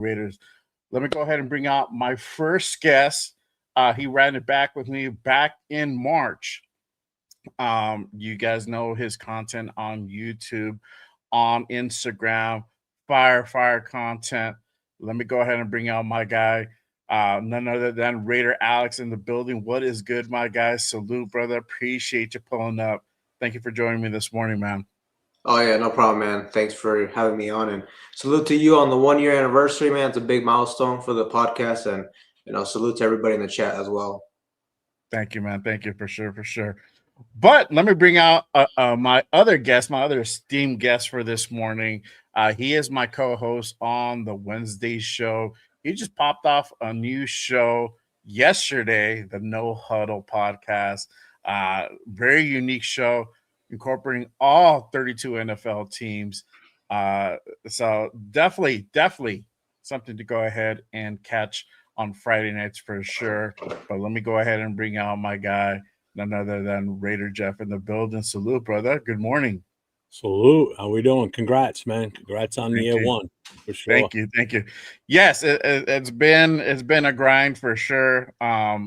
Raiders. Let me go ahead and bring out my first guest. He ran it back with me back in March. You guys know his content on YouTube, on Instagram, fire content. Let me go ahead and bring out my guy, none other than Raider Alex in the building. What is good, my guys? Salute, brother. Appreciate you pulling up. Thank you for joining me this morning, man. Oh yeah, no problem, man. Thanks for having me on, and salute to you on the 1 year anniversary, man. It's a big milestone for the podcast, and salute to everybody in the chat as well. Thank you, man. Thank you for sure. But let me bring out my other guest, my other esteemed guest for this morning. He is my co-host on the Wednesday show. He just popped off a new show yesterday, the No Huddle podcast. Very unique show, incorporating all 32 NFL teams. So definitely something to go ahead and catch on Friday nights for sure. But let me go ahead and bring out my guy, none other than Raider Jeff in the building. Salute, brother. Good morning. Salute. How we doing? Congrats, man. Congrats on Thank year you. one for sure. Thank you. Yes, it's been a grind for sure. Uh,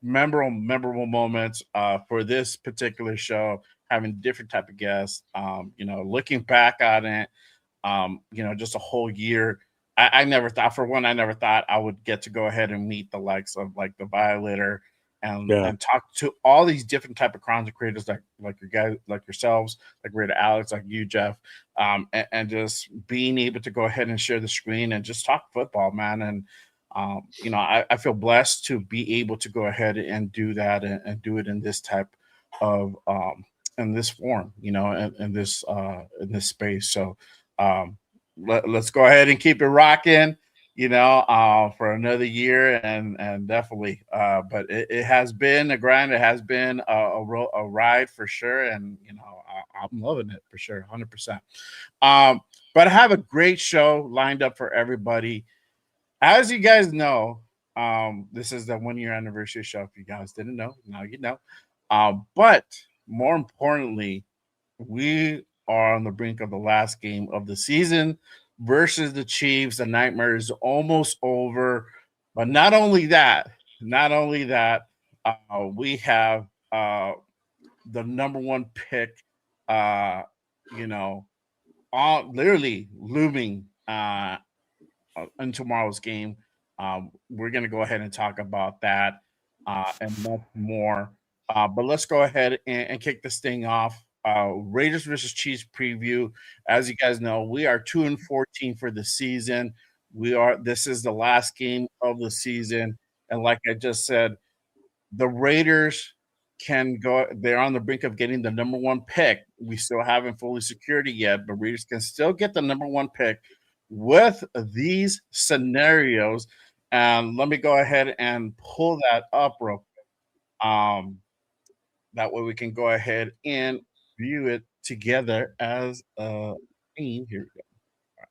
memorable moments for this particular show, having different type of guests. Looking back on it, just a whole year. I never thought, for one, I never thought I would get to go ahead and meet the likes of like the Violator and talk to all these different type of content creators like your guys, like yourselves, like Raider Alex, like you, Jeff, and just being able to go ahead and share the screen and just talk football, man. And I feel blessed to be able to go ahead and do that and do it in this type of in this form, in this space. So let's go ahead and keep it rocking, for another year and definitely. But it has been a grind. It has been a ride for sure, and I'm loving it for sure, 100%. But I have a great show lined up for everybody. As you guys know, this is the 1 year anniversary show. If you guys didn't know, now you know. But more importantly, we are on the brink of the last game of the season versus the Chiefs. The nightmare is almost over. But not only that, we have the number one pick, literally looming in tomorrow's game. We're going to go ahead and talk about that and much more. But let's go ahead and kick this thing off. Raiders versus Chiefs preview. As you guys know, we are 2-14 for the season. This is the last game of the season. And like I just said, the Raiders can go, they're on the brink of getting the number one pick. We still haven't fully secured it yet, but Raiders can still get the number one pick with these scenarios. And let me go ahead and pull that up real quick. That way we can go ahead and view it together as a team. Here we go. All right.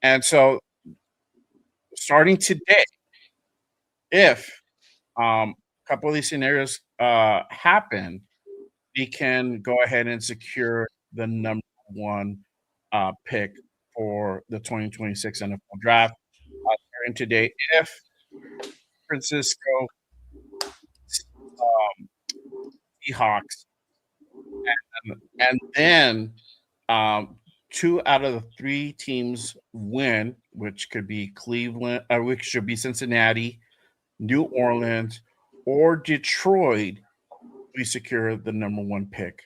And so starting today, if a couple of these scenarios happen, we can go ahead and secure the number one pick for the 2026 NFL draft. Starting today, if Francisco Seahawks and then 2 out of the 3 teams win, which could be Cleveland, which should be Cincinnati, New Orleans, or Detroit, we secure the number one pick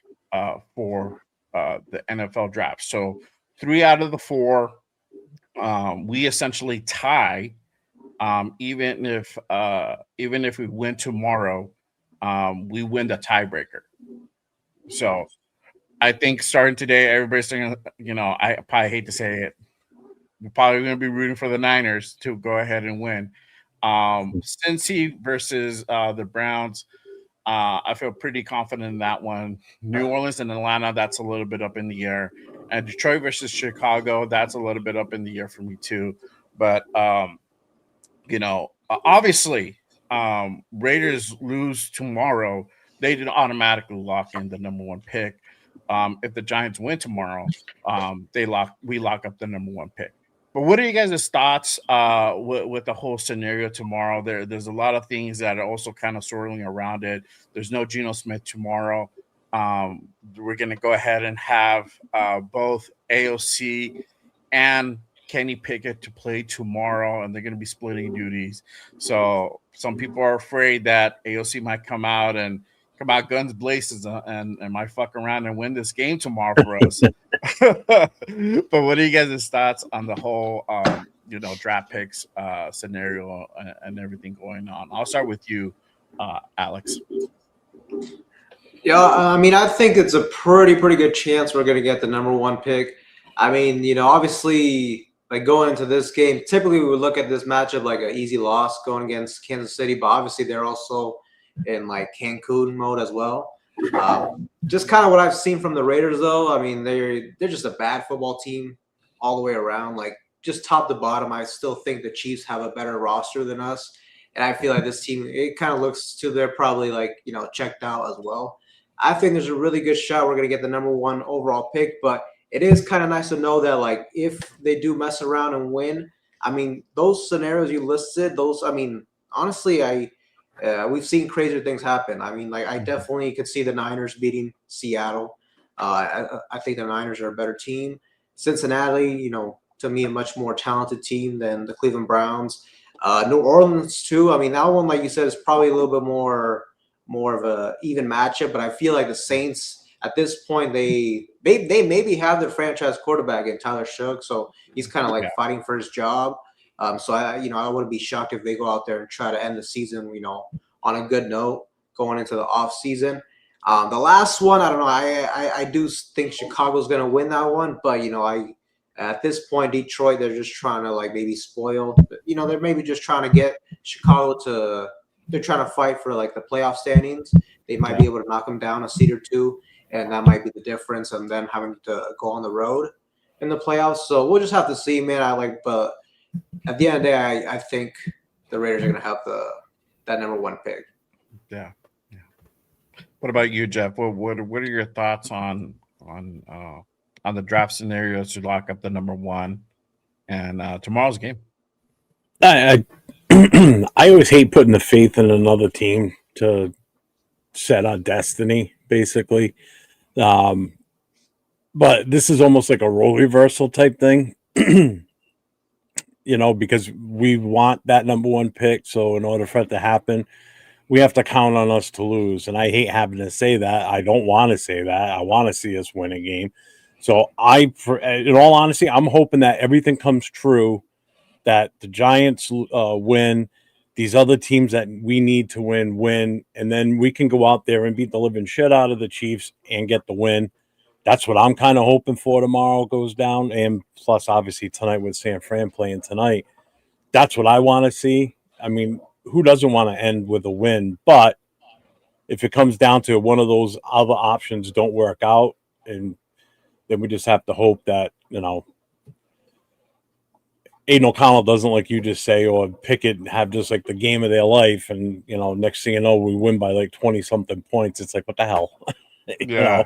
for the NFL draft. So 3 out of the 4, we essentially tie. Even if we win tomorrow, we win the tiebreaker. So I think starting today, everybody's thinking, I probably hate to say it, we're probably going to be rooting for the Niners to go ahead and win. Cincy versus the Browns, I feel pretty confident in that one. New Orleans and Atlanta, that's a little bit up in the air. And Detroit versus Chicago, that's a little bit up in the air for me too. But, obviously, Raiders lose tomorrow, they didn't automatically lock in the number one pick. if the Giants win tomorrow, we lock up the number 1 pick. But what are you guys' thoughts with the whole scenario tomorrow? There's a lot of things that are also kind of swirling around it. There's no Geno Smith tomorrow. We're going to go ahead and have both AOC and Kenny Pickett to play tomorrow, and they're going to be splitting duties. So some people are afraid that AOC might come out guns blazes and might fuck around and win this game tomorrow for us. But what are you guys' thoughts on the whole, draft picks scenario and everything going on? I'll start with you, Alex. Yeah, I mean, I think it's a pretty good chance we're going to get the number 1 pick. I mean, obviously, like going into this game, typically we would look at this matchup like an easy loss going against Kansas City, but obviously they're also in like Cancun mode as well. Just kind of what I've seen from the Raiders, though. I mean, they're just a bad football team all the way around. Like just top to bottom, I still think the Chiefs have a better roster than us, and I feel like this team, it kind of looks to they're probably like checked out as well. I think there's a really good shot we're going to get the number 1 overall pick, but it is kind of nice to know that, like, if they do mess around and win, I mean, those scenarios you listed, honestly, we've seen crazier things happen. I mean, like, I definitely could see the Niners beating Seattle. I think the Niners are a better team. Cincinnati, to me, a much more talented team than the Cleveland Browns. New Orleans, too. I mean, that one, like you said, is probably a little bit more of a even matchup, but I feel like the Saints – at this point, they maybe have their franchise quarterback in Tyler Shough, so he's kind of like fighting for his job. So I wouldn't be shocked if they go out there and try to end the season, on a good note going into the off season. The last one, I don't know. I do think Chicago's going to win that one, but at this point, Detroit, they're just trying to like maybe spoil. They're maybe just trying to get Chicago to. They're trying to fight for like the playoff standings. They might be able to knock them down a seed or two. And that might be the difference, and then having to go on the road in the playoffs. So we'll just have to see, man. But at the end of the day, I think the Raiders are going to have that number 1 pick. Yeah. What about you, Jeff? What are your thoughts on the draft scenarios to lock up the number 1 and tomorrow's game? I always hate putting the faith in another team to set our destiny, basically. But this is almost like a role reversal type thing, because we want that number 1 pick. So in order for it to happen, we have to count on us to lose. And I hate having to say that. I don't want to say that. I want to see us win a game. So in all honesty, I'm hoping that everything comes true, that the Giants win, these other teams that we need to win, and then we can go out there and beat the living shit out of the Chiefs and get the win. That's what I'm kind of hoping for tomorrow goes down. And plus, obviously, tonight with San Fran playing tonight, that's what I want to see. I mean, who doesn't want to end with a win? But if it comes down to one of those other options don't work out, and then we just have to hope that, Aiden O'Connell doesn't, like you just say, or Pickett have just like the game of their life, and next thing you know, we win by like 20-something points. It's like, what the hell? Yeah.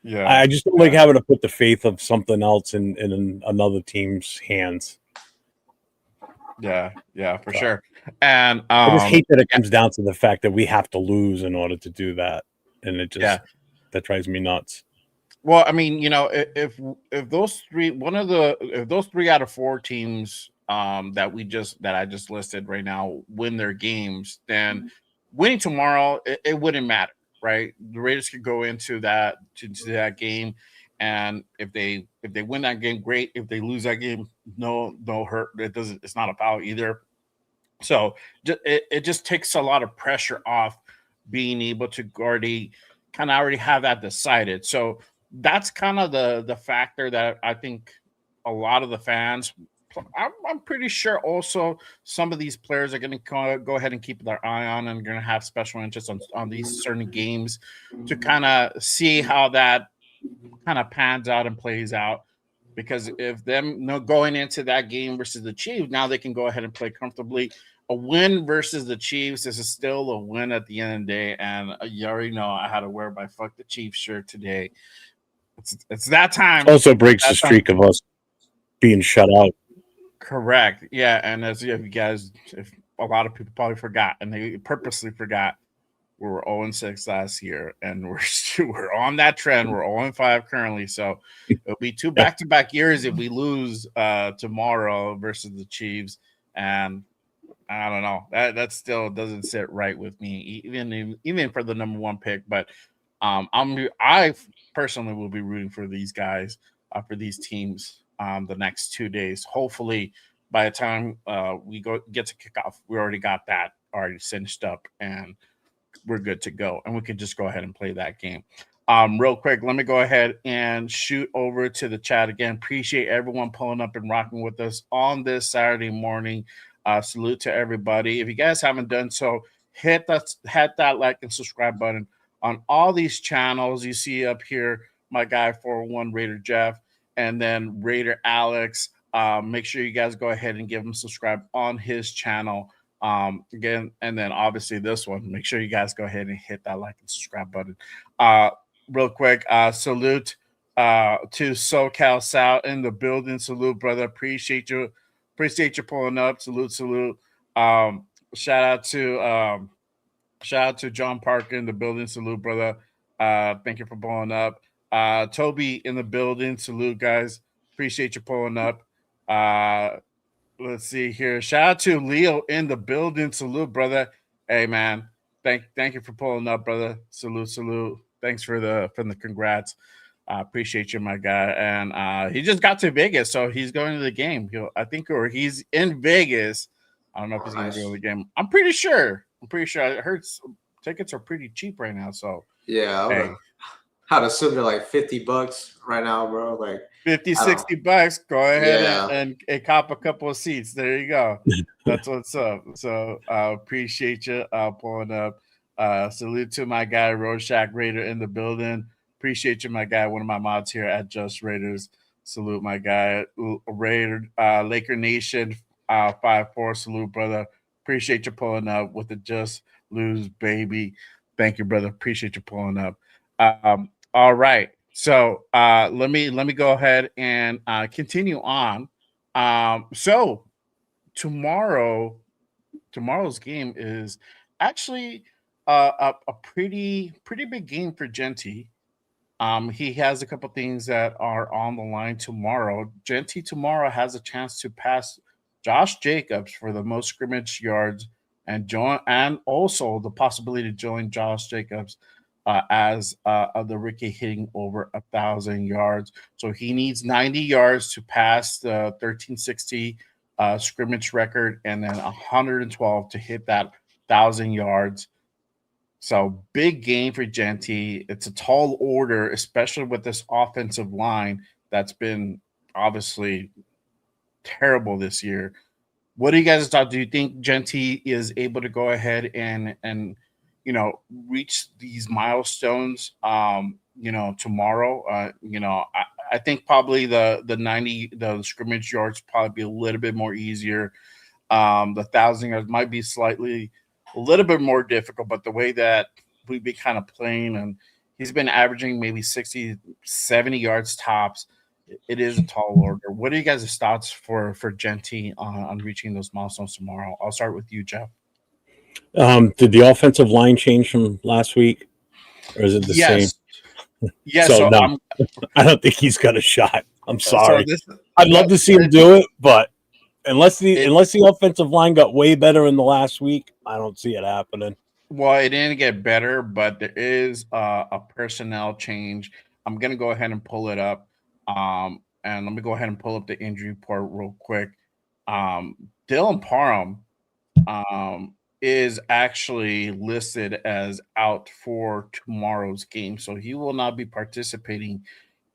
I just don't like having to put the faith of something else in another team's hands. Yeah, for sure. And I just hate that it comes down to the fact that we have to lose in order to do that, and it just that drives me nuts. Well, I mean, if those 3 out of 4 teams that I just listed right now win their games, then winning tomorrow it wouldn't matter, right? The Raiders could go into that game, and if they win that game, great. If they lose that game, no hurt. It's not a foul either. So it just takes a lot of pressure off being able to already have that decided. So that's kind of the factor that I think a lot of the fans, I'm pretty sure also some of these players are going to go ahead and keep their eye on and going to have special interest on these certain games to kind of see how that kind of pans out and plays out. Because if them going into that game versus the Chiefs, now they can go ahead and play comfortably. A win versus the Chiefs, this is still a win at the end of the day. And you already know I had to wear my "fuck the Chiefs" shirt today. It's that time. Also breaks the That time. streak of us being shut out. Correct. Yeah, and as if you guys, if a lot of people probably forgot, and they purposely forgot, we were 0-6 last year, and we're on that trend. We're 0-5 currently, so it'll be 2 back-to-back years if we lose tomorrow versus the Chiefs, and I don't know. That still doesn't sit right with me, even for the number 1 pick. But I personally will be rooting for these guys, for these teams, the next 2 days. Hopefully, by the time we get to kickoff, we already got that already cinched up, and we're good to go, and we could just go ahead and play that game. Real quick, let me go ahead and shoot over to the chat again. Appreciate everyone pulling up and rocking with us on this Saturday morning. Salute to everybody. If you guys haven't done so, hit that like and subscribe button on all these channels. You see up here, my guy 401 Raider Jeff, and then Raider Alex. Make sure you guys go ahead and give him subscribe on his channel. Again, and then obviously this one, make sure you guys go ahead and hit that like and subscribe button. Real quick, salute to SoCal South in the building. Salute, brother. Appreciate you pulling up. Salute. Shout out to John Parker in the building. Salute, brother. Thank you for pulling up. Toby in the building. Salute, guys. Appreciate you pulling up. Let's see here. Shout out to Leo in the building. Salute, brother. Hey, man. Thank you for pulling up, brother. Salute. Thanks for the congrats. Appreciate you, my guy. And he just got to Vegas, so he's going to the game. He's in Vegas. I don't know if he's going to go to the game. I'm pretty sure. I heard tickets are pretty cheap right now. So yeah, I'd assume they're like $50 right now, bro. Like 50, $60. Go ahead and cop a couple of seats. There you go. That's what's up. So appreciate you pulling up. Salute to my guy Rorschach Raider in the building. Appreciate you, my guy. One of my mods here at Just Raiders. Salute my guy Raider Laker Nation 5-4. Salute, brother. Appreciate you pulling up with the Just Lose Baby. Thank you, brother. Appreciate you pulling up. All right. So let me go ahead and continue on. So tomorrow's game is actually a pretty big game for Genty. He has a couple things that are on the line tomorrow. Genty tomorrow has a chance to pass Josh Jacobs for the most scrimmage yards and also the possibility to join Josh Jacobs as the rookie hitting over 1,000 yards. So he needs 90 yards to pass the 1360 scrimmage record, and then 112 to hit that 1,000 yards. So big game for Genty. It's a tall order, especially with this offensive line that's been obviously terrible this year. What do you guys thought? Do you think Genty is able to go ahead and reach these milestones tomorrow? I think probably the 90 the scrimmage yards probably be a little bit more easier. The 1,000 yards might be a little bit more difficult, but the way that we've been kind of playing, and he's been averaging maybe 60, 70 yards tops. It is a tall order. What are you guys' thoughts for Genty on reaching those milestones tomorrow? I'll start with you, Jeff. Did the offensive line change from last week, or is it the same? Yes. So no, I don't think he's got a shot. I'm sorry. So I'd love to see him do it, but unless the offensive line got way better in the last week, I don't see it happening. Well, it didn't get better, but there is a personnel change. I'm gonna go ahead and pull it up, and let me go ahead and pull up the injury report real quick. Dylan Parham is actually listed as out for tomorrow's game, so he will not be participating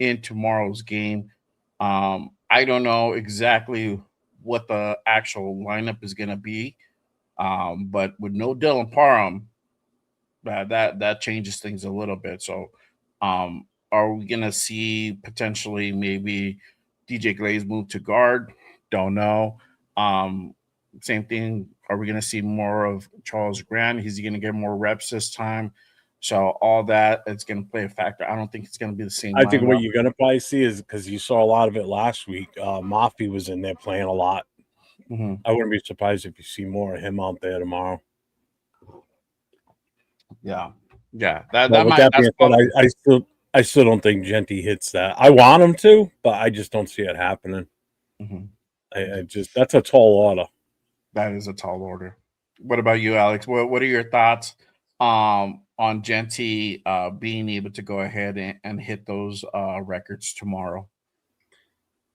in tomorrow's game. I don't know exactly what the actual lineup is going to be, but with no Dylan Parham, that changes things a little bit. So, are we going to see potentially maybe DJ Glaze move to guard? Don't know. Same thing. Are we going to see more of Charles Grant? Is he going to get more reps this time? So all that it's going to play a factor. I don't think it's going to be the same. I think what lineup. you're gonna probably see is because you saw a lot of it last week. Mafi was in there playing a lot. Mhm. I wouldn't be surprised if you see more of him out there tomorrow. Yeah, that But that with might that that's being said, probably I still don't think Genty hits that. I want him to, but I just don't see it happening. mhm. I just that's a tall order. That is a tall order. What about you, Alex? What are your thoughts on Genty being able to go ahead and hit those records tomorrow?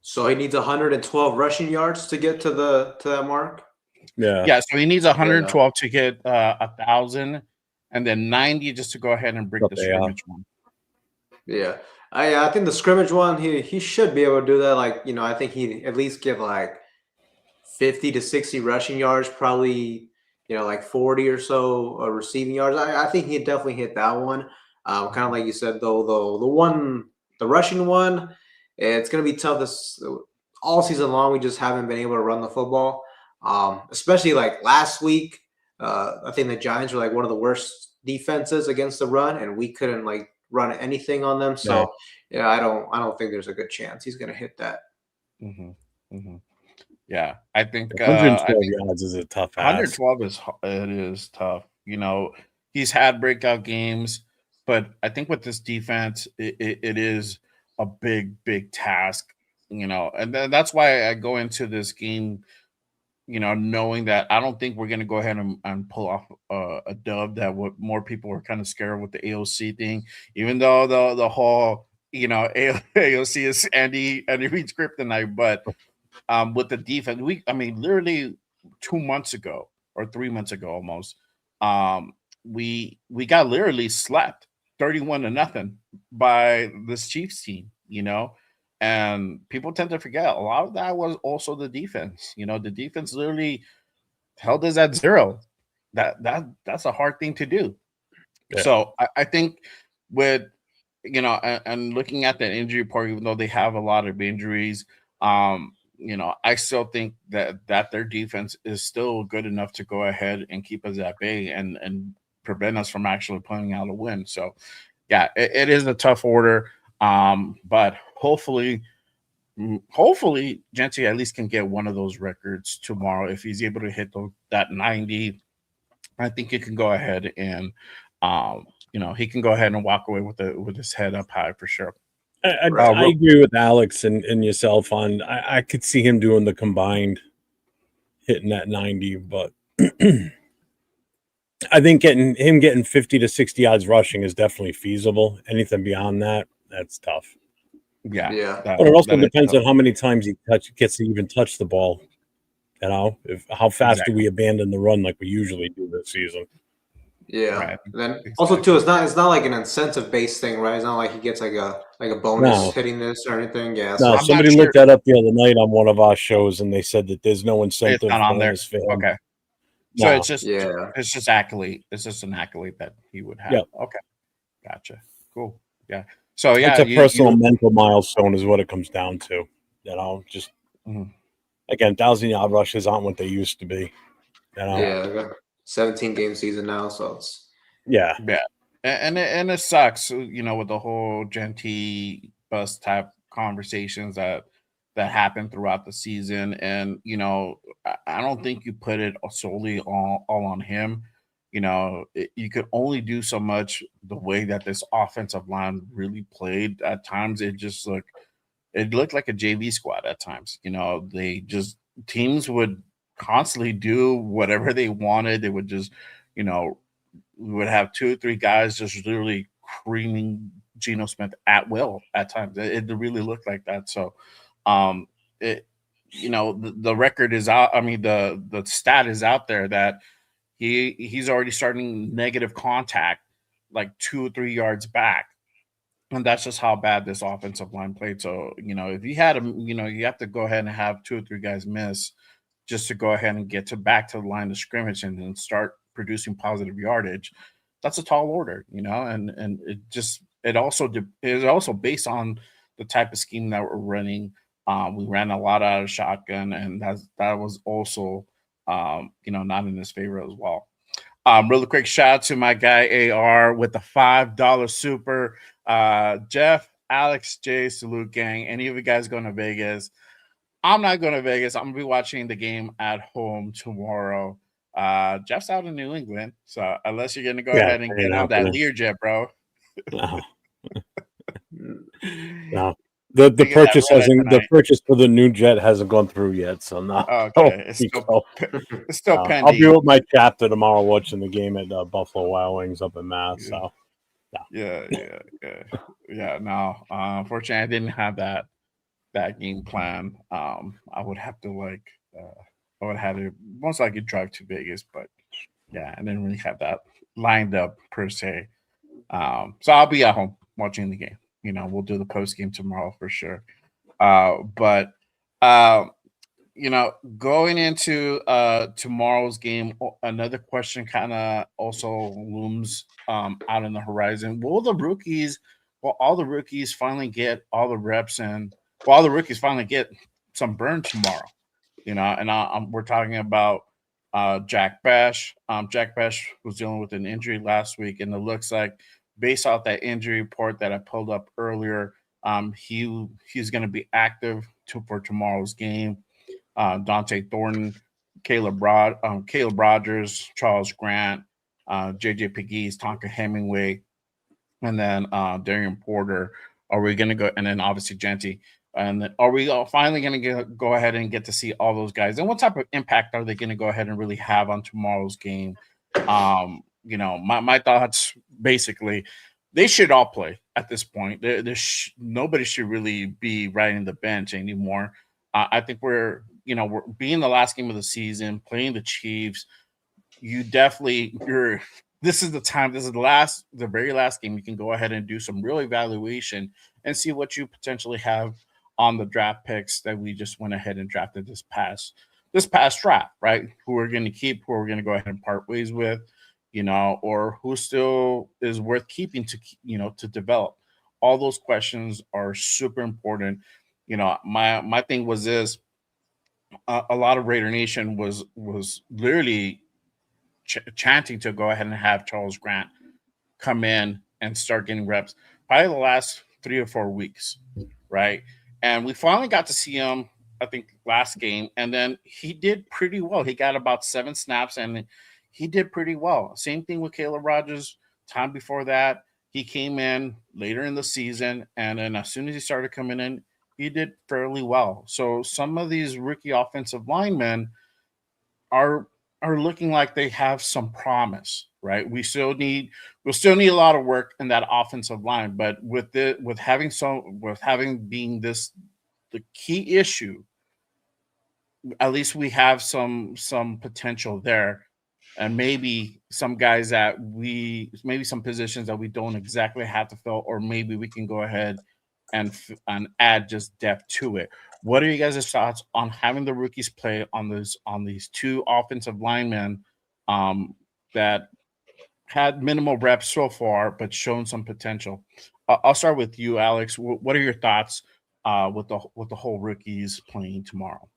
So he needs 112 rushing yards to get to that mark. Yeah, Yeah, so he needs Yeah. 112 to get 1,000, and then 90 just to go ahead and break but the they are. scrimmage one. Yeah. I think the scrimmage one he should be able to do that. Like, I think he at least get like 50 to 60 rushing yards, probably, like 40 or so receiving yards. I think he'd definitely hit that one. Kind of like you said, though, the rushing one, it's going to be tough this all season long. We just haven't been able to run the football. Especially like last week. I think the Giants were like one of the worst defenses against the run, and we couldn't like run anything on them. Yeah. So yeah, I don't think there's a good chance he's going to hit that. Mhm, mhm. Yeah, I think 112 yards is a tough ask. 112 is tough. He's had breakout games, but I think with this defense, it is a big task. And then that's why I go into this game, knowing that I don't think we're going to go ahead and pull off a dub that what more people were kind of scared with the AOC thing, even though the whole AOC is Andy Reid's kryptonite, but with the defense. Literally 2 months ago or 3 months ago almost, we got literally slapped 31-0 by this Chiefs team, and people tend to forget a lot of that was also the defense. The defense literally held us at 0. That's a hard thing to do. Yeah. So I think with and looking at that injury report, even though they have a lot of injuries, I still think that their defense is still good enough to go ahead and keep us at bay and prevent us from actually pulling out a win. So, yeah, it is a tough order, but hopefully, Genty at least can get one of those records tomorrow. If he's able to hit that 90, I think he can go ahead and he can go ahead and walk away with his head up high for sure. I Real- agree with Alex and yourself on. I could see him doing the combined, hitting that 90, but I think getting 50 to 60 yards rushing is definitely feasible. Anything beyond that, that's tough. Yeah. But it also that is depends tough. on how many times he gets to even touch the ball. How fast Exactly. do we abandon the run like we usually do this season? Yeah. Right. Then Exactly. also too, it's not like an incentive based thing, right? It's not like he gets like a bonus No. hitting this or anything. Yeah. No, So I'm somebody not looked sure. that up the other night on one of our shows, and they said that there's no It's incentive not on there. bonus for him. Okay. So No. it's just accolade. It's just an accolade that he would have. Yep. Okay. Gotcha. Cool. Yeah. So It's a personal mental milestone is what it comes down to. Just Mhm. again, 1,000-yard rushes aren't what they used to be. yeah, we got 17 game season now, so it's Yeah. Yeah. And it sucks, with the whole Genty bus type conversations that happen throughout the season. And, I don't think you put it solely all on him. You could only do so much the way that this offensive line really played. At times, it looked like a JV squad at times. Teams would constantly do whatever they wanted. They would just, we would have 2 or 3 guys just literally creaming Geno Smith at will at times. It really looked like that. So, it, the record is out. I mean, the stat is out there that he's already starting negative contact like 2 or 3 yards back. And that's just how bad this offensive line played. So, if you had him, you have to go ahead and have 2 or 3 guys miss just to go ahead and get back to the line of scrimmage and then start producing positive yardage. That's a tall order, and it also based on the type of scheme that we're running. We ran a lot out of shotgun, and that was also not in his favor as well. Really quick shout out to my guy AR with the $5 super. Jeff, Alex, Jay, salute gang. Any of you guys going to Vegas? I'm not going to Vegas. I'm gonna be watching the game at home tomorrow. Jeff's out in New England, so unless you're gonna go Yeah, ahead and ain't get on that happening. Learjet, bro. No. No. The Taking that purchase red eye hasn't the tonight. purchase for the new jet hasn't gone through yet, so no. Okay, There we go. it's still I'll be pending. with my chapter tomorrow watching the game at Buffalo Wild Wings up in Mass. So Yeah. No, unfortunately, I didn't have that game plan. I would have to I would have to most likely drive to Vegas, but yeah, I didn't really have that lined up per se. So I'll be at home watching the game. We'll do the post game tomorrow for sure. But uh, going into tomorrow's game, another question kind of also looms out in the horizon. Will all the rookies finally get all the reps and will all the rookies finally get some burn tomorrow? And we're talking about Jack Bash. Jack Bash was dealing with an injury last week, and it looks like based off that injury report that I pulled up earlier, he's going to be active for tomorrow's game. Dante Thornton, Caleb Rogers, Charles Grant, JJ Pegues, Tonka Hemingway, and then Darian Porter. Are we going to go? And then obviously Genty. And then are we finally going to go ahead and get to see all those guys? And what type of impact are they going to go ahead and really have on tomorrow's game? My thoughts basically, they should all play at this point. Nobody should really be riding the bench anymore. I think we're being the last game of the season, playing the Chiefs. This is the time. This is the very last game. You can go ahead and do some real evaluation and see what you potentially have on the draft picks that we just went ahead and drafted this past draft, right? Who we're going to keep, who we're going to go ahead and part ways with, or who still is worth keeping to develop. All those questions are super important. My thing was this: a lot of Raider Nation was literally chanting to go ahead and have Charles Grant come in and start getting reps probably the last 3 or 4 weeks, right? And we finally got to see him, I think, last game, and then he did pretty well. He got about 7 snaps, and he did pretty well. Same thing with Caleb Rogers. Time before that, he came in later in the season, and then as soon as he started coming in, he did fairly well. So some of these rookie offensive linemen are looking like they have some promise, right? We'll still need a lot of work in that offensive line, but with having being this the key issue, at least we have some potential there, and maybe some some positions that we don't exactly have to fill, or maybe we can go ahead and add just depth to it. What are you guys' thoughts on having the rookies play on these two offensive linemen that had minimal reps so far, but shown some potential? I'll start with you, Alex. What are your thoughts with the whole rookies playing tomorrow?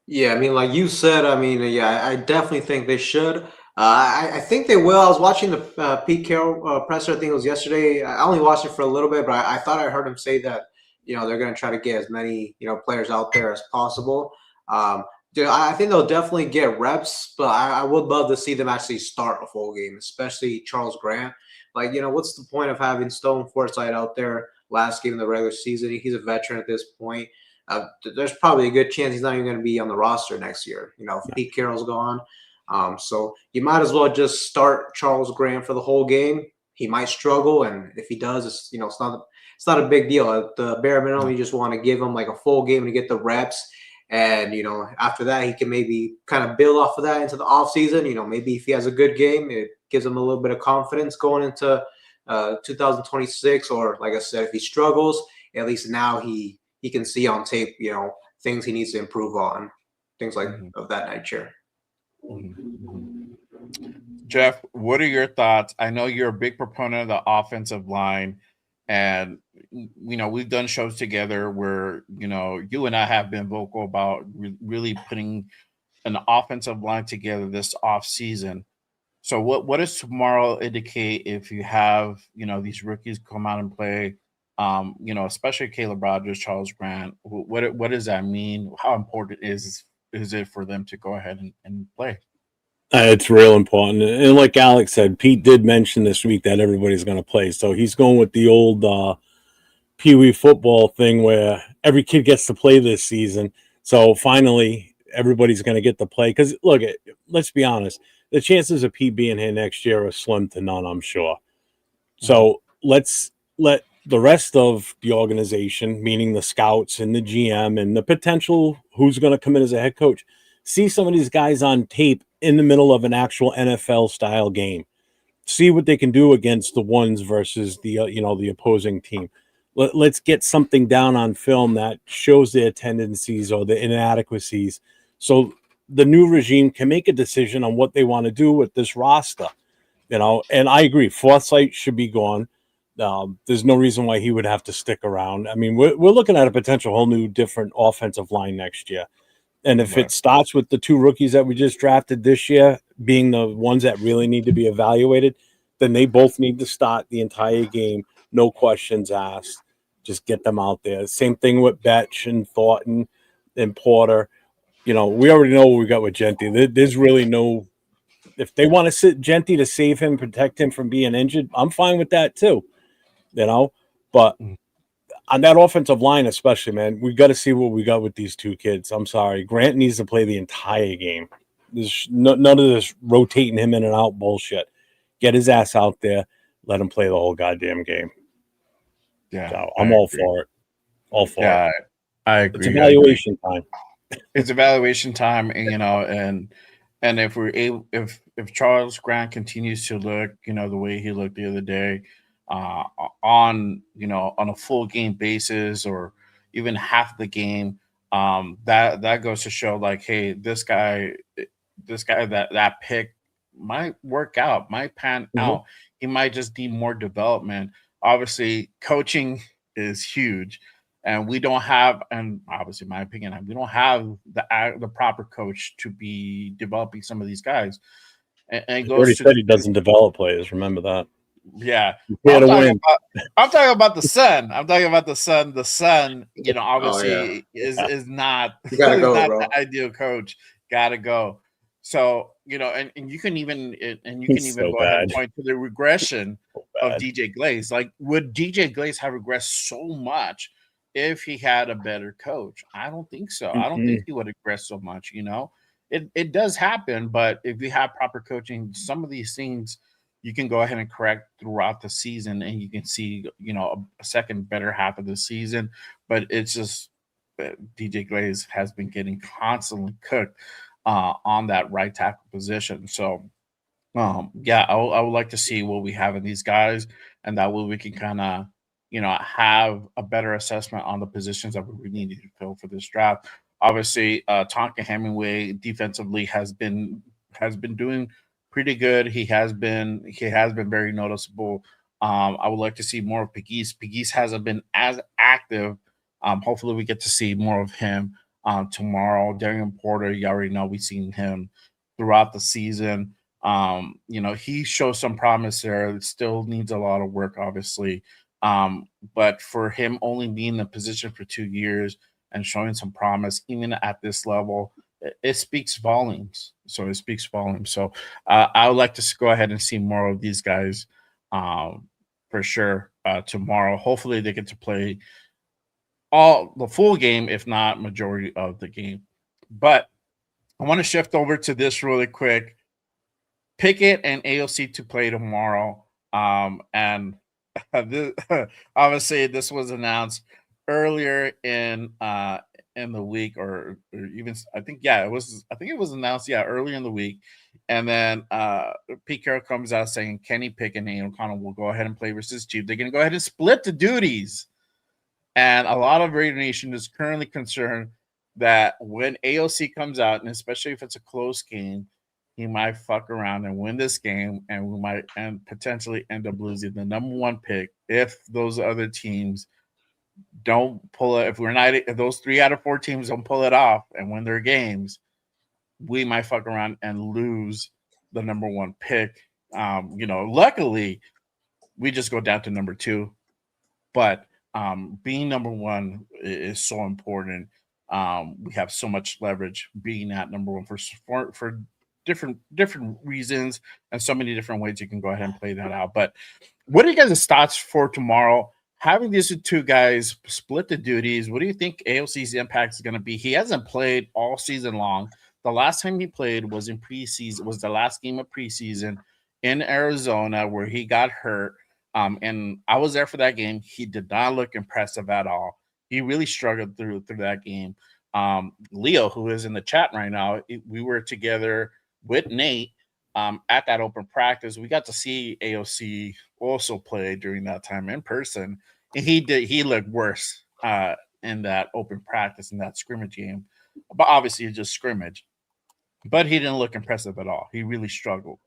Yeah, I mean, like you said, I mean, yeah, I definitely think they should. I think they will. I was watching the Pete Carroll presser. I think it was yesterday. I only watched it for a little bit, but I thought I heard him say that they're going to try to get as many players out there as possible. I think they'll definitely get reps, but I would love to see them actually start a full game, especially Charles Grant. Like, what's the point of having Stone Forsythe out there last game of the regular season? He's a veteran at this point. There's probably a good chance he's not even going to be on the roster next year, if Pete Carroll's gone. So you might as well just start Charles Grant for the whole game. He might struggle, and if he does, it's not a big deal. At the bare minimum, you just want to give him like a full game to get the reps. And, after that, he can maybe kind of build off of that into the offseason. Maybe if he has a good game, it gives him a little bit of confidence going into 2026. Or, like I said, if he struggles, at least now he can see on tape, things he needs to improve on, things like of that nature. Jeff, what are your thoughts? I know you're a big proponent of the offensive line, and we've done shows together where you and I have been vocal about really putting an offensive line together this off season. So what does tomorrow indicate if you have, these rookies come out and play, especially Caleb Rogers, Charles Grant? What does that mean? How important is it for them to go ahead and play? It's real important. And like Alex said, Pete did mention this week that everybody's going to play. So he's going with the old Pee Wee football thing where every kid gets to play this season. So finally, everybody's going to get to play. Because look, let's be honest, the chances of Pete being here next year are slim to none, I'm sure. So let's let the rest of the organization, meaning the scouts and the GM and the potential who's going to come in as a head coach, see some of these guys on tape in the middle of an actual NFL style game. See what they can do against the ones versus the the opposing team. Let's get something down on film that shows their tendencies or the inadequacies, so the new regime can make a decision on what they want to do with this roster. And I agree, Forsythe should be gone. There's no reason why he would have to stick around. I mean, we're looking at a potential whole new different offensive line next year. And if Right. it starts with the two rookies that we just drafted this year being the ones that really need to be evaluated, then they both need to start the entire game. No questions asked. Just get them out there. Same thing with Betch and Thornton and Porter. We already know what we got with Genty. There's really no. If they want to sit Genty to save him, protect him from being injured, I'm fine with that too. But Mm. on that offensive line, especially, man, we got to see what we got with these two kids. I'm sorry. Grant needs to play the entire game. There's none of this rotating him in and out bullshit. Get his ass out there. Let him play the whole goddamn game. Yeah, So I I'm all agree. for it. All for it. Yeah, I It's agree. I agree. evaluation time. It's evaluation time, and if we're able, if Charles Grant continues to look, the way he looked the other day, uh, on a full game basis or even half the game, that goes to show like, hey, this guy that pick might work out, might pan Mhm. out. He might just need more development. Obviously, coaching is huge, and we don't have, and obviously, in my opinion, we don't have the proper coach to be developing some of these guys. And it He already goes to said he doesn't develop players. Remember that. yeah. He's Well, here to win. I'm talking about the son. I'm talking about the son. The son, Oh yeah, obviously is not you gotta is go, not bro. the ideal coach. Gotta go. So, and you can He's even so go ahead and bad. point to the regression So of bad. DJ Glaze. Like, would DJ Glaze have regressed so much if he had a better coach? I don't think so. I don't think Mm-mm. he would regress so much, It does happen, but if you have proper coaching, some of these things you can go ahead and correct throughout the season, and you can see, a second better half of the season. But it's just DJ Glaze has been getting constantly cooked on that right tackle position. So, yeah, I would like to see what we have in these guys, and that way we can kind of, have a better assessment on the positions that we really need to fill for this draft. Obviously, Tonka Hemingway defensively has been doing pretty good. He has been very noticeable. I would like to see more of Pegues. Pegues hasn't been as active. Hopefully, we get to see more of him tomorrow. Darian Porter, you already know we've seen him throughout the season. He shows some promise there. It still needs a lot of work, obviously. But for him only being in the position for 2 years and showing some promise, even at this level, it speaks volumes. So it speaks volumes. So I would like to go ahead and see more of these guys for sure tomorrow. Hopefully, they get to play all the full game, if not majority of the game. But I want to shift over to this really quick. Pickett and AOC to play tomorrow. And this, obviously, this was announced earlier in the week, or even I think it was. I think it was announced earlier in the week, and then Pete Carroll comes out saying Kenny Pickett and Aiden O'Connell will go ahead and play versus Chief. They're going to go ahead and split the duties, and a lot of Raider Nation is currently concerned that when AOC comes out, and especially if it's a close game, he might fuck around and win this game, and we might and potentially end up losing the number one pick if those other teams don't pull it. If those 3 out of 4 teams don't pull it off and win their games, we might fuck around and lose the number one pick. Luckily, we just go down to number two, but being number one is so important. We have so much leverage being at number one for different reasons and so many different ways you can go ahead and play that out. But what are you guys' thoughts for tomorrow? Having these two guys split the duties, what do you think AOC's impact is going to be? He hasn't played all season long. The last time he played was in preseason, was the last game of preseason in Arizona where he got hurt. And I was there for that game. He did not look impressive at all. He really struggled through that game. Leo, who is in the chat right now, we were together with Nate at that open practice. We got to see AOC also play during that time in person, and he looked worse in that open practice in that scrimmage game. But obviously, it's just scrimmage. But he didn't look impressive at all. He really struggled.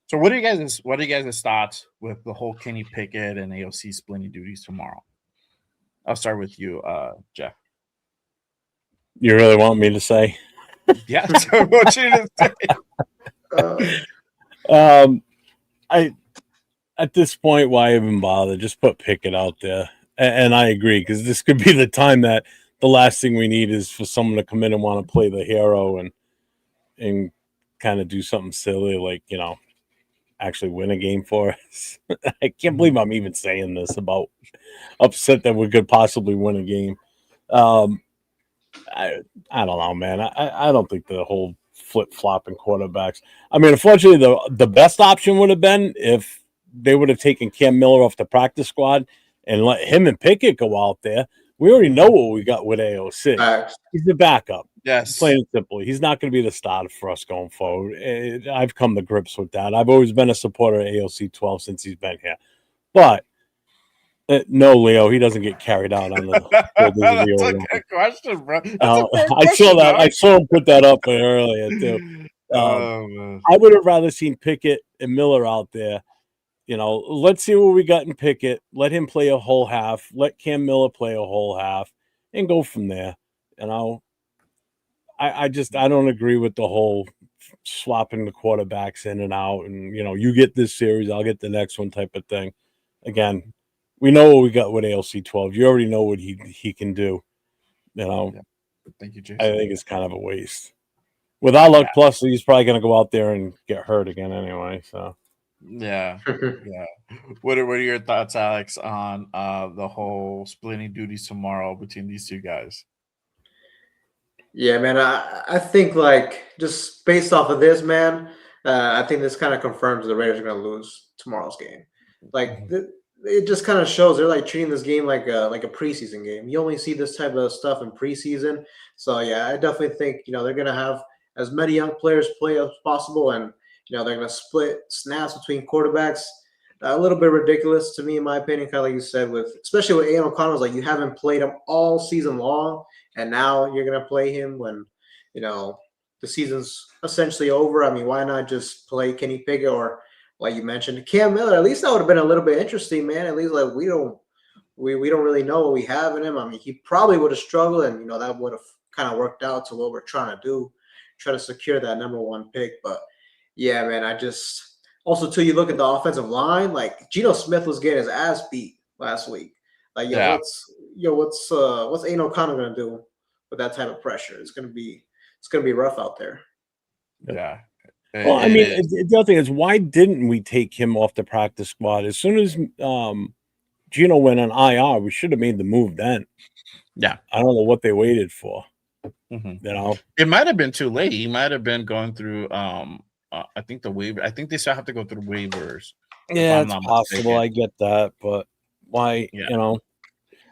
So what are you guys' thoughts with the whole Kenny Pickett and AOC splitting duties tomorrow? I'll start with you, Jeff. You really want me to say? Yeah, so what you to say? I at this point, why even bother? Just put Pickett out there, and I agree, because this could be the time that the last thing we need is for someone to come in and want to play the hero and kind of do something silly, like actually win a game for us. I can't believe I'm even saying this about upset that we could possibly win a game. I don't know, man. I don't think the whole flip-flopping quarterbacks. I mean, unfortunately, the best option would have been if they would have taken Cam Miller off the practice squad and let him and Pickett go out there. We already know what we got with AOC. He's the backup. Yes. Plain and simply. He's not going to be the starter for us going forward. I've come to grips with that. I've always been a supporter of AOC 12 since he's been here. But no, Leo, he doesn't get carried out on the That's a good question, bro. I saw him put that up earlier too. I would have rather seen Pickett and Miller out there. Let's see what we got in Pickett. Let him play a whole half. Let Cam Miller play a whole half, and go from there. I don't agree with the whole swapping the quarterbacks in and out, and you get this series, I'll get the next one type of thing. Again, we know what we got with ALC 12. You already know what he can do. Yeah. Thank you, Jason. I think it's kind of a waste. With our luck, plus he's probably going to go out there and get hurt again anyway. So. Yeah. What are your thoughts, Alex, on the whole splitting duties tomorrow between these two guys? Yeah, man. I think just based off of this, man, I think this kind of confirms the Raiders are going to lose tomorrow's game. It just kind of shows they're treating this game like a preseason game. You only see this type of stuff in preseason. So yeah, I definitely think they're going to have as many young players play as possible, and they're going to split snaps between quarterbacks. A little bit ridiculous to me, in my opinion, kind of like you said, especially with Aiden O'Connell, you haven't played him all season long, and now you're going to play him when the season's essentially over. I mean, why not just play Kenny Pickett or, like you mentioned, Cam Miller? At least that would have been a little bit interesting, man. At least we don't really know what we have in him. I mean, he probably would have struggled, and that would have kind of worked out to what we're trying to do, try to secure that number one pick. But yeah, man, also too, you look at the offensive line, Geno Smith was getting his ass beat last week. What's Aiden O'Connell gonna do with that type of pressure? It's gonna be rough out there. Yeah. Well, I mean, the other thing is, why didn't we take him off the practice squad as soon as Geno went on IR? We should have made the move then. Yeah, I don't know what they waited for. Mm-hmm. It might have been too late. He might have been going through. I think the waiver. I think they still have to go through waivers. Yeah, it's possible. I get that, but why? Yeah.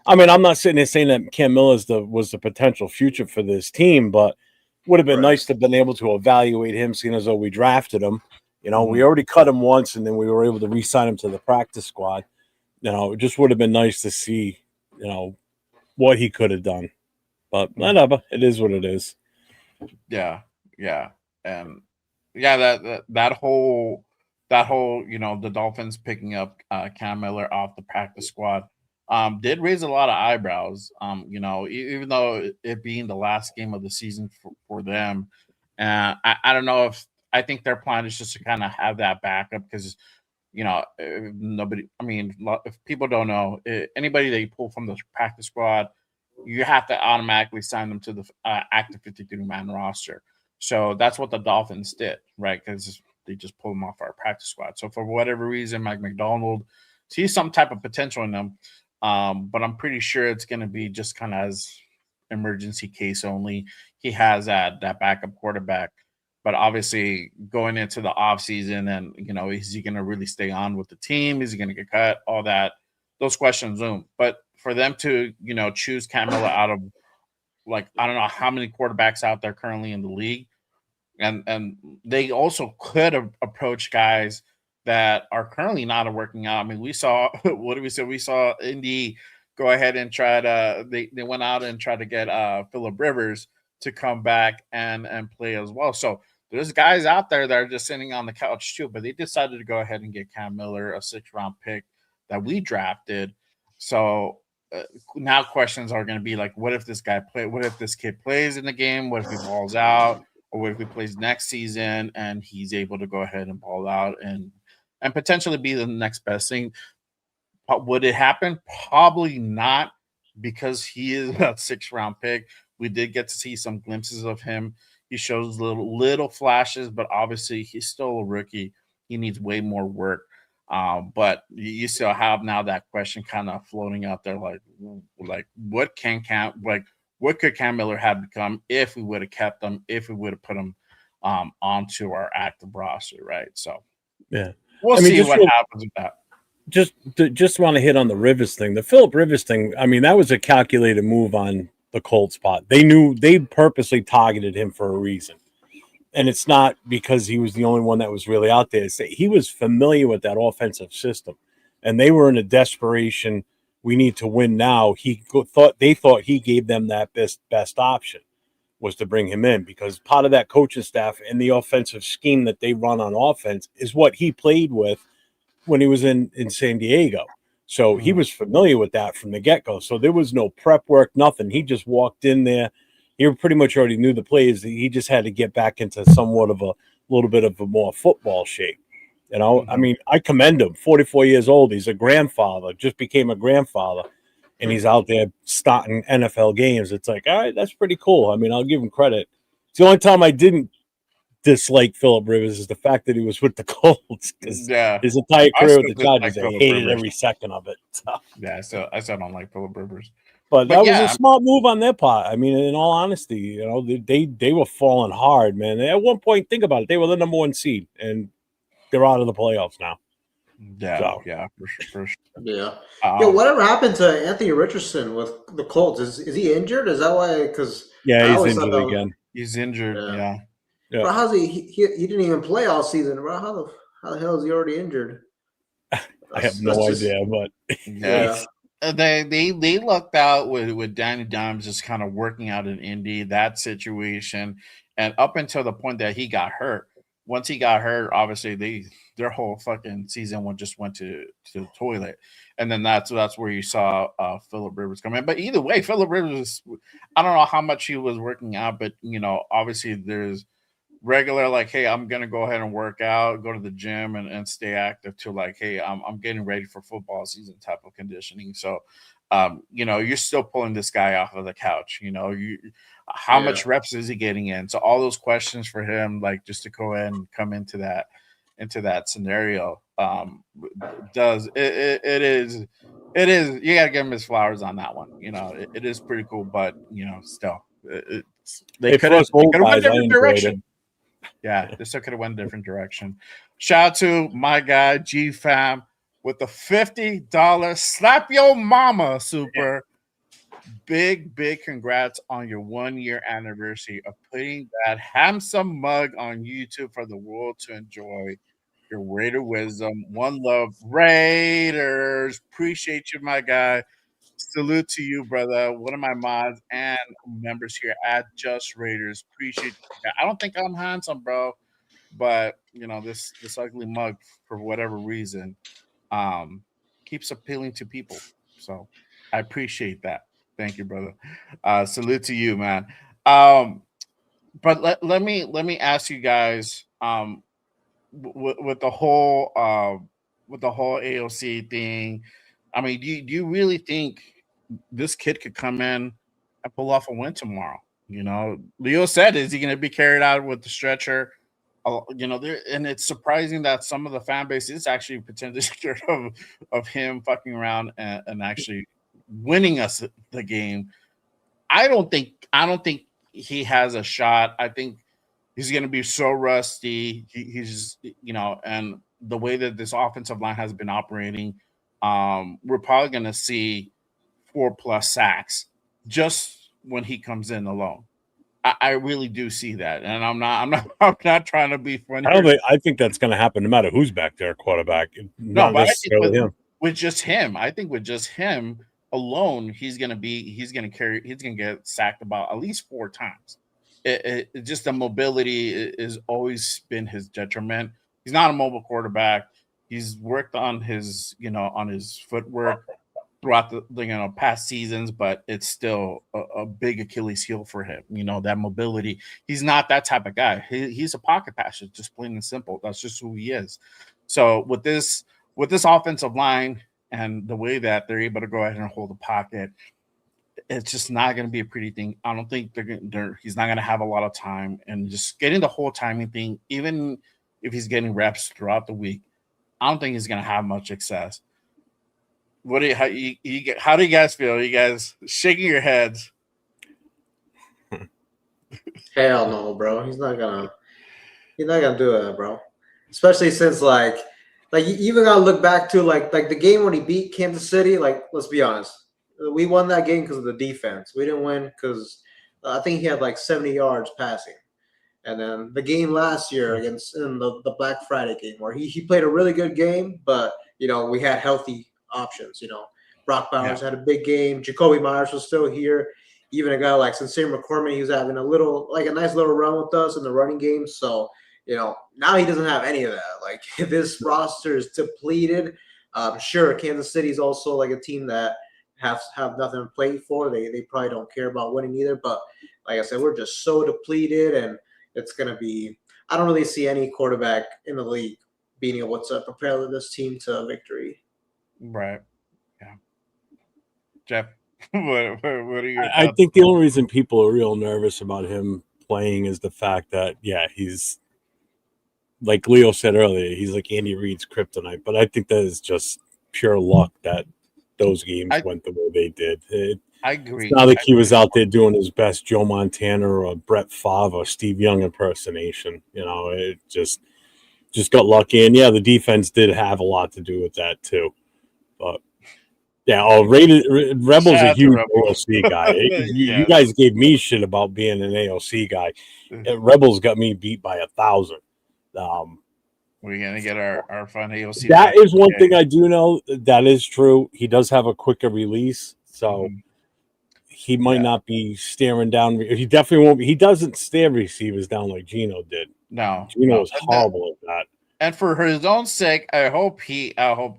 I mean, I'm not sitting there saying that Cam Miller was the potential future for this team, but would have been nice to have been able to evaluate him, seeing as though we drafted him. We already cut him once, and then we were able to re-sign him to the practice squad. It just would have been nice to see, what he could have done. But whatever, it is what it is. Yeah, and that whole the Dolphins picking up Cam Miller off the practice squad did raise a lot of eyebrows. Even though it being the last game of the season for them, I don't know if I think their plan is just to kind of have that backup because nobody. I mean, if people don't know, anybody that you pull from the practice squad, you have to automatically sign them to the active 53-man roster. So that's what the Dolphins did, right? Because they just pulled them off our practice squad. So for whatever reason, Mike McDonald sees some type of potential in them, but I'm pretty sure it's going to be just kind of as emergency case only. He has that backup quarterback. But obviously, going into the offseason, and is he going to really stay on with the team? Is he going to get cut? All that, those questions loom. But for them to choose Camilla out of I don't know how many quarterbacks out there currently in the league, and they also could have approached guys that are currently not working out. I mean, we saw what did we say? We saw Indy go ahead and try to they went out and tried to get Phillip Rivers to come back and play as well. So there's guys out there that are just sitting on the couch too, but they decided to go ahead and get Cam Miller, a 6th-round pick that we drafted. So now questions are going to be like, what if this guy play? What if this kid plays in the game? What if he balls out? Or what if he plays next season and he's able to go ahead and ball out and potentially be the next best thing? Would it happen? Probably not, because he is a 6th-round pick. We did get to see some glimpses of him. He shows little flashes, but obviously he's still a rookie. He needs way more work. But you still have now that question kind of floating out there, like what what could Cam Miller have become if we would have kept him, if we would have put him onto our active roster, right? So yeah, we'll see what happens with that. Just want to hit on the Rivers thing, the Phillip Rivers thing. I mean, that was a calculated move on the Colts part. They purposely targeted him for a reason. And it's not because he was the only one that was really out there. He was familiar with that offensive system, and they were in a desperation. We need to win now. They thought he gave them that best option was to bring him in, because part of that coaching staff and the offensive scheme that they run on offense is what he played with when he was in San Diego. So he was familiar with that from the get-go. So there was no prep work, nothing. He just walked in there. He pretty much already knew the plays. He just had to get back into somewhat of a little bit of a more football shape. I mean, I commend him. 44 years old. He's a grandfather, just became a grandfather, and he's out there starting NFL games. It's like, all right, that's pretty cool. I mean, I'll give him credit. It's the only time I didn't dislike Phillip Rivers is the fact that he was with the Colts, because his entire career with the Chargers, I hated every second of it. So. Yeah, so I still don't like Phillip Rivers. But that was a smart move on their part. I mean, in all honesty, they were falling hard, man. At one point, think about it, they were the number 1 seed, and they're out of the playoffs now. Yeah, for sure. Yeah. Whatever happened to Anthony Richardson with the Colts? Is he injured? Is that why? Because he's injured again. He's injured. Yeah. Bro, how's he didn't even play all season, bro. How the hell is he already injured? I have no idea, but they lucked out with Danny Dimes just kind of working out in Indy, that situation, and up until the point that he got hurt. Once he got hurt, obviously their whole fucking season just went to the toilet, and then that's where you saw Phillip Rivers come in. But either way, Phillip Rivers, I don't know how much he was working out, but obviously there's regular, like, hey, I'm gonna go ahead and work out, go to the gym and stay active, to like, hey, I'm getting ready for football season type of conditioning. So you're still pulling this guy off of the couch. How much reps is he getting in? So all those questions for him, like, just to go ahead and come into that scenario, does it is you gotta give him his flowers on that one. It is pretty cool, but still they could have went a different direction. Yeah, this could have went a different direction. Shout out to my guy G Fam with the $50 slap your mama super. Big congrats on your 1-year anniversary of putting that handsome mug on YouTube for the world to enjoy. Your Raider wisdom. One love, Raiders. Appreciate you, my guy. Salute to you, brother. One of my mods and members here at Just Raiders. Appreciate you. I don't think I'm handsome, bro, but this ugly mug, for whatever reason, keeps appealing to people. So I appreciate that. Thank you, brother. Salute to you, man. But let me ask you guys with the whole AOC thing. I mean, do you really think this kid could come in and pull off a win tomorrow? Leo said, is he going to be carried out with the stretcher? And it's surprising that some of the fan base is actually potentially scared of him fucking around and actually winning us the game. I don't think he has a shot. I think he's going to be so rusty. He's and the way that this offensive line has been operating, we're probably going to see 4+ sacks just when he comes in alone. I really do see that, and I'm not trying to be funny. I think that's going to happen no matter who's back there, quarterback. No, Not but I think necessarily him. with just him, I think with just him alone, he's gonna get sacked about at least 4 times. It just the mobility is always been his detriment. He's not a mobile quarterback. He's worked on his footwork throughout the past seasons, but it's still a big Achilles heel for him. That mobility. He's not that type of guy. He's a pocket passer, just plain and simple. That's just who he is. So with this offensive line and the way that they're able to go ahead and hold the pocket, it's just not going to be a pretty thing. I don't think he's not going to have a lot of time, and just getting the whole timing thing, even if he's getting reps throughout the week, I don't think he's going to have much success. How do you guys feel? You guys shaking your heads? Hell no, bro. He's not gonna do it, bro. Especially since like you even gotta look back to like the game when he beat Kansas City. Like, let's be honest, we won that game because of the defense. We didn't win because I think he had like 70 yards passing. And then the game last year in the Black Friday game where he played a really good game, but we had healthy options. Brock Bowers had a big game. Jacoby Myers was still here. Even a guy like Sincere McCormick, he was having a nice little run with us in the running game. So, now he doesn't have any of that. Like, this roster is depleted. Sure, Kansas City is also like a team that have nothing to play for. They probably don't care about winning either. But like I said, we're just so depleted, and it's going to be – I don't really see any quarterback in the league being able to propel this team to victory. Right. Yeah. Jeff, what are your thoughts? I think the only reason people are real nervous about him playing is the fact that, he's – like Leo said earlier, he's like Andy Reid's kryptonite. But I think that is just pure luck that those games went the way they did. I agree. It's not like he was out there doing his best Joe Montana or Brett Favre or Steve Young impersonation. It just got lucky. And, the defense did have a lot to do with that too. But, Rebel's a huge AOC guy. You guys gave me shit about being an AOC guy. Rebel's got me beat by 1,000. We're going to get our fun AOC. That is one thing I do know. That is true. He does have a quicker release. So he might not be staring down. He definitely won't be. He doesn't stare receivers down like Gino did. No. Gino is horrible at that. And for his own sake, I hope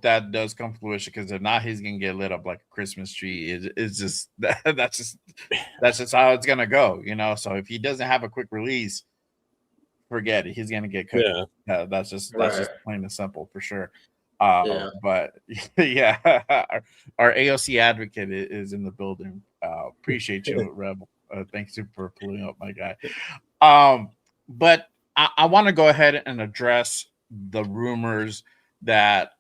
that does come to fruition, because if not, he's gonna get lit up like a Christmas tree. It's just that's just how it's gonna go, So if he doesn't have a quick release, forget it. He's gonna get cooked. Yeah. That's just plain and simple for sure. But our AOC advocate is in the building. Appreciate you, Rebel. Thanks for pulling up, my guy. But I want to go ahead and address the rumors that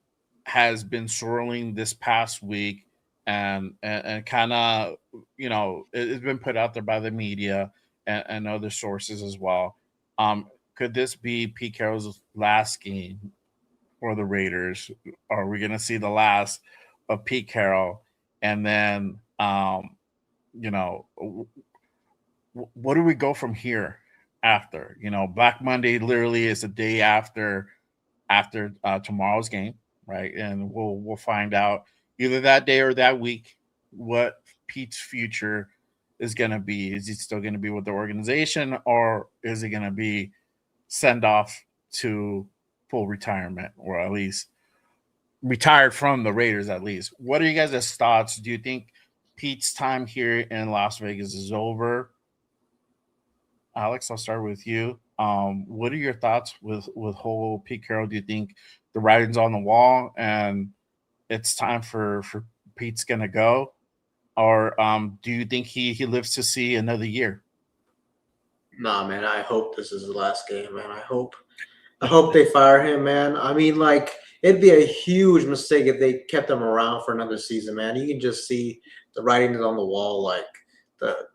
has been swirling this past week, and kind of it's been put out there by the media and other sources as well. Could this be Pete Carroll's last game for the Raiders? Are we going to see the last of Pete Carroll? And then, what do we go from here after? Black Monday literally is the day after tomorrow's game, right? And we'll find out either that day or that week what Pete's future is going to be. Is he still going to be with the organization, or is he going to be send off to full retirement, or at least retired from the Raiders at least? What are you guys' thoughts? Do you think Pete's time here in Las Vegas is over? Alex, I'll start with you. What are your thoughts with whole Pete Carroll? Do you think the writing's on the wall and it's time for Pete's gonna go, or do you think he lives to see another year? Nah, man. I hope this is the last game, man. I hope they fire him, man. I mean, like, it'd be a huge mistake if they kept him around for another season, man. You can just see the writing is on the wall. Like,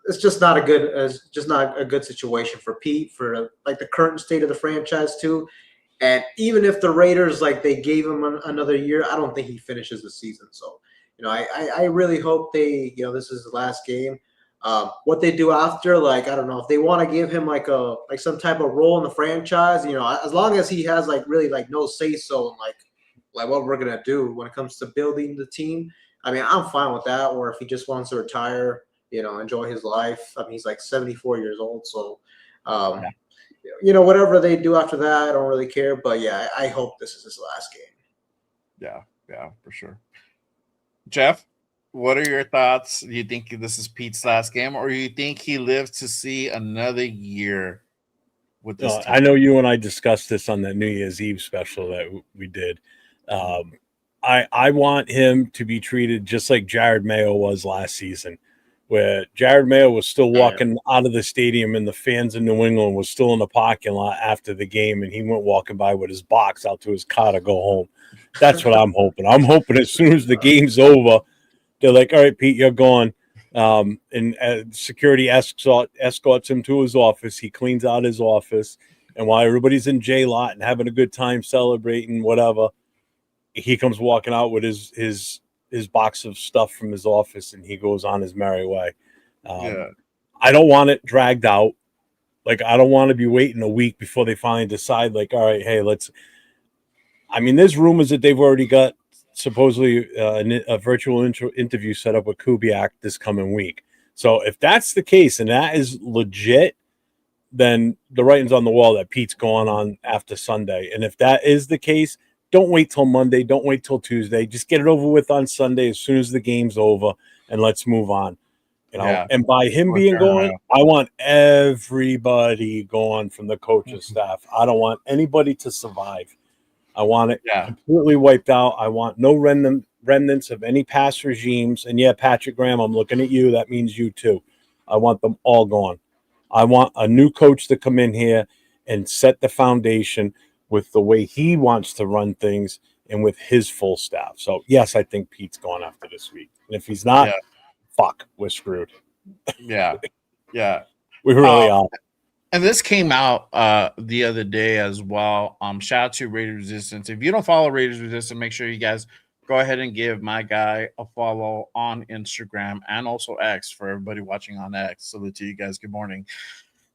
it's just not a good, it's just not a good situation for Pete, for like the current state of the franchise too. And even if the Raiders, like, they gave him another year, I don't think he finishes the season. So, I really hope they, this is the last game. What they do after, like, I don't know if they want to give him like some type of role in the franchise. As long as he has like really like no say so in like what we're gonna do when it comes to building the team. I mean, I'm fine with that. Or if he just wants to retire, enjoy his life. I mean, he's like 74 years old, so. Um, whatever they do after that, I don't really care. But yeah, I hope this is his last game. Yeah, yeah, for sure. Jeff, what are your thoughts? Do you think this is Pete's last game, or do you think he lives to see another year with this I team? know you and I discussed this on that New Year's Eve special that we did. Um, I want him to be treated just like Jared Mayo was last season, where Jared Mayo was still Yeah. walking out of the stadium and the fans in New England was still in the parking lot after the game, and he went walking by with his box out to his car to go home. That's what I'm hoping. I'm hoping as soon as the game's over, they're like, "All right, Pete, you're gone." And security escorts him to his office. He cleans out his office, and while everybody's in J lot and having a good time celebrating, whatever, he comes walking out with his box of stuff from his office, and he goes on his merry way. Um, Yeah, I don't want it dragged out. Like, I don't want to be waiting a week before they finally decide. Like, all right, hey, let's. I mean, there's rumors that they've already got supposedly a virtual interview set up with Kubiak this coming week. So if that's the case and that is legit, then the writing's on the wall that Pete's going on after Sunday. And if that is the case, don't wait till Monday. Don't wait till Tuesday. Just get it over with on Sunday as soon as the game's over, and let's move on. yeah. And by him With being Jared gone, Mayo. I want everybody gone from the coaching staff. I don't want anybody to survive. I want it Yeah, completely wiped out. I want no remnants of any past regimes. And yeah, Patrick Graham, I'm looking at you. That means you too. I want them all gone. I want a new coach to come in here and set the foundation with the way he wants to run things and with his full staff. So yes, I think Pete's gone after this week. And if he's not, yeah, fuck, we're screwed. yeah, yeah. We Uh, really are. and this came out the other day as well. Shout out to Raiders Resistance. If you don't follow Raiders Resistance, make sure you guys go ahead and give my guy a follow on Instagram and also X for everybody watching on X. Salute to you guys. Good morning.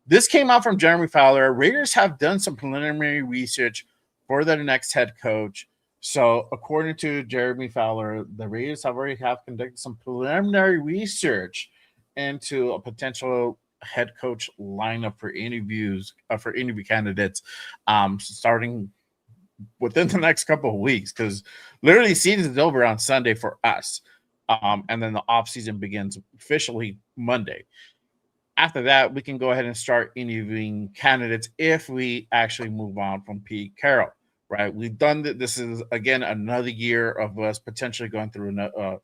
This came out from Jeremy Fowler. Raiders have done some preliminary research for their next head coach. So, according to Jeremy Fowler, the Raiders have already have conducted some preliminary research into a potential head coach lineup for interviews for interview candidates, starting within the next couple of weeks. Because literally, season is over on Sunday for us, and then the off season begins officially Monday. After that, we can go ahead and start interviewing candidates if we actually move on from Pete Carroll. Right? We've done that. This is again another year of us potentially going through a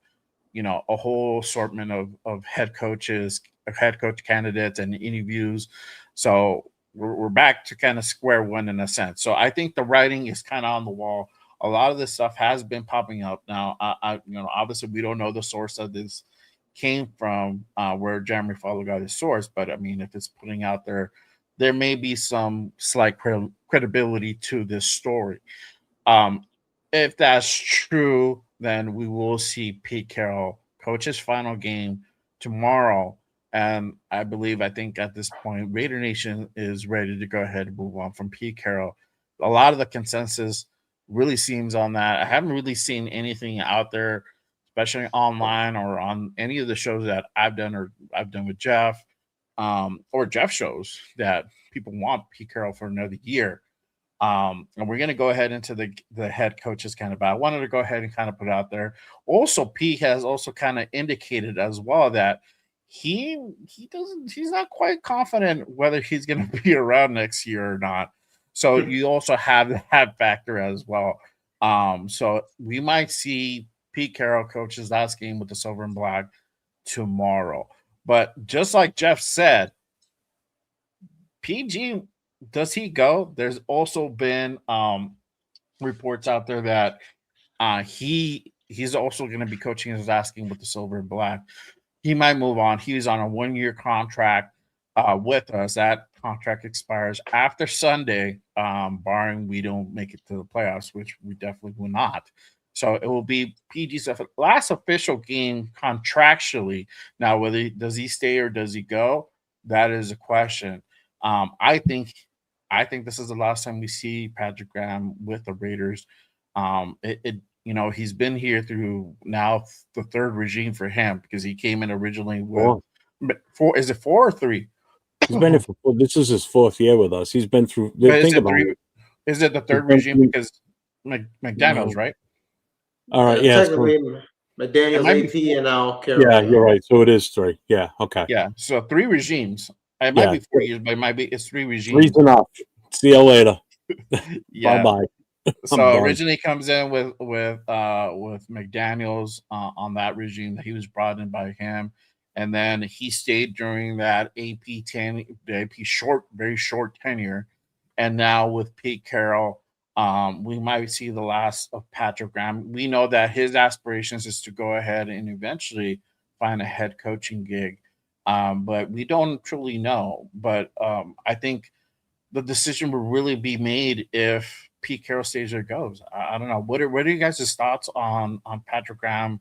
whole assortment of head coach candidates and interviews. So we're back to kind of square one in a sense. So I think the writing is kind of on the wall. A lot of this stuff has been popping up now. Obviously we don't know the source of this came from, where Jeremy Fowler got his source, but I mean, if it's putting out there, there may be some slight credibility to this story. Um, if that's true, then we will see Pete Carroll coach his final game tomorrow. And I think at this point, Raider Nation is ready to go ahead and move on from Pete Carroll. A lot of the consensus really seems on that. I haven't really seen anything out there, especially online or on any of the shows that I've done or I've done with Jeff, or Jeff shows, that people want Pete Carroll for another year. And we're going to go ahead into the head coaches kind of, but I wanted to go ahead and kind of put out there. Also, Pete has also kind of indicated as well that he's not quite confident whether he's going to be around next year or not. So you also have that factor as well. So we might see Pete Carroll coach his last game with the Silver and Black tomorrow. But just like Jeff said, PG, does he go? There's also been reports out there that he's also going to be coaching his last game with the Silver and Black. He might move on. He was on a 1-year contract with us. That contract expires after Sunday, barring we don't make it to the playoffs, which we definitely will not. So it will be PG's last official game contractually. Now, does he stay or does he go? That is a question. I think this is the last time we see Patrick Graham with the Raiders. He's been here through now the third regime for him because he came in originally with four. Is it 4 or 3? He's been here for this is his 4th year with us. He's been through. Think about it. Is it the third regime because McDaniels, right? All right, yeah. Technically, McDaniels, AP, and now Carroll. Yeah, you're right. So it is 3. Yeah, okay. Yeah, so 3 regimes. It might be 4 years, but it's 3 regimes. 3's enough. See you later. Yeah. Bye-bye. So originally comes in with McDaniels on that regime that he was brought in by him, and then he stayed during that very short tenure, and now with Pete Carroll, we might see the last of Patrick Graham. We know that his aspirations is to go ahead and eventually find a head coaching gig, but we don't truly know. But I think the decision will really be made if Pete Carroll stays or goes. I don't know. What are you guys' thoughts on Patrick Graham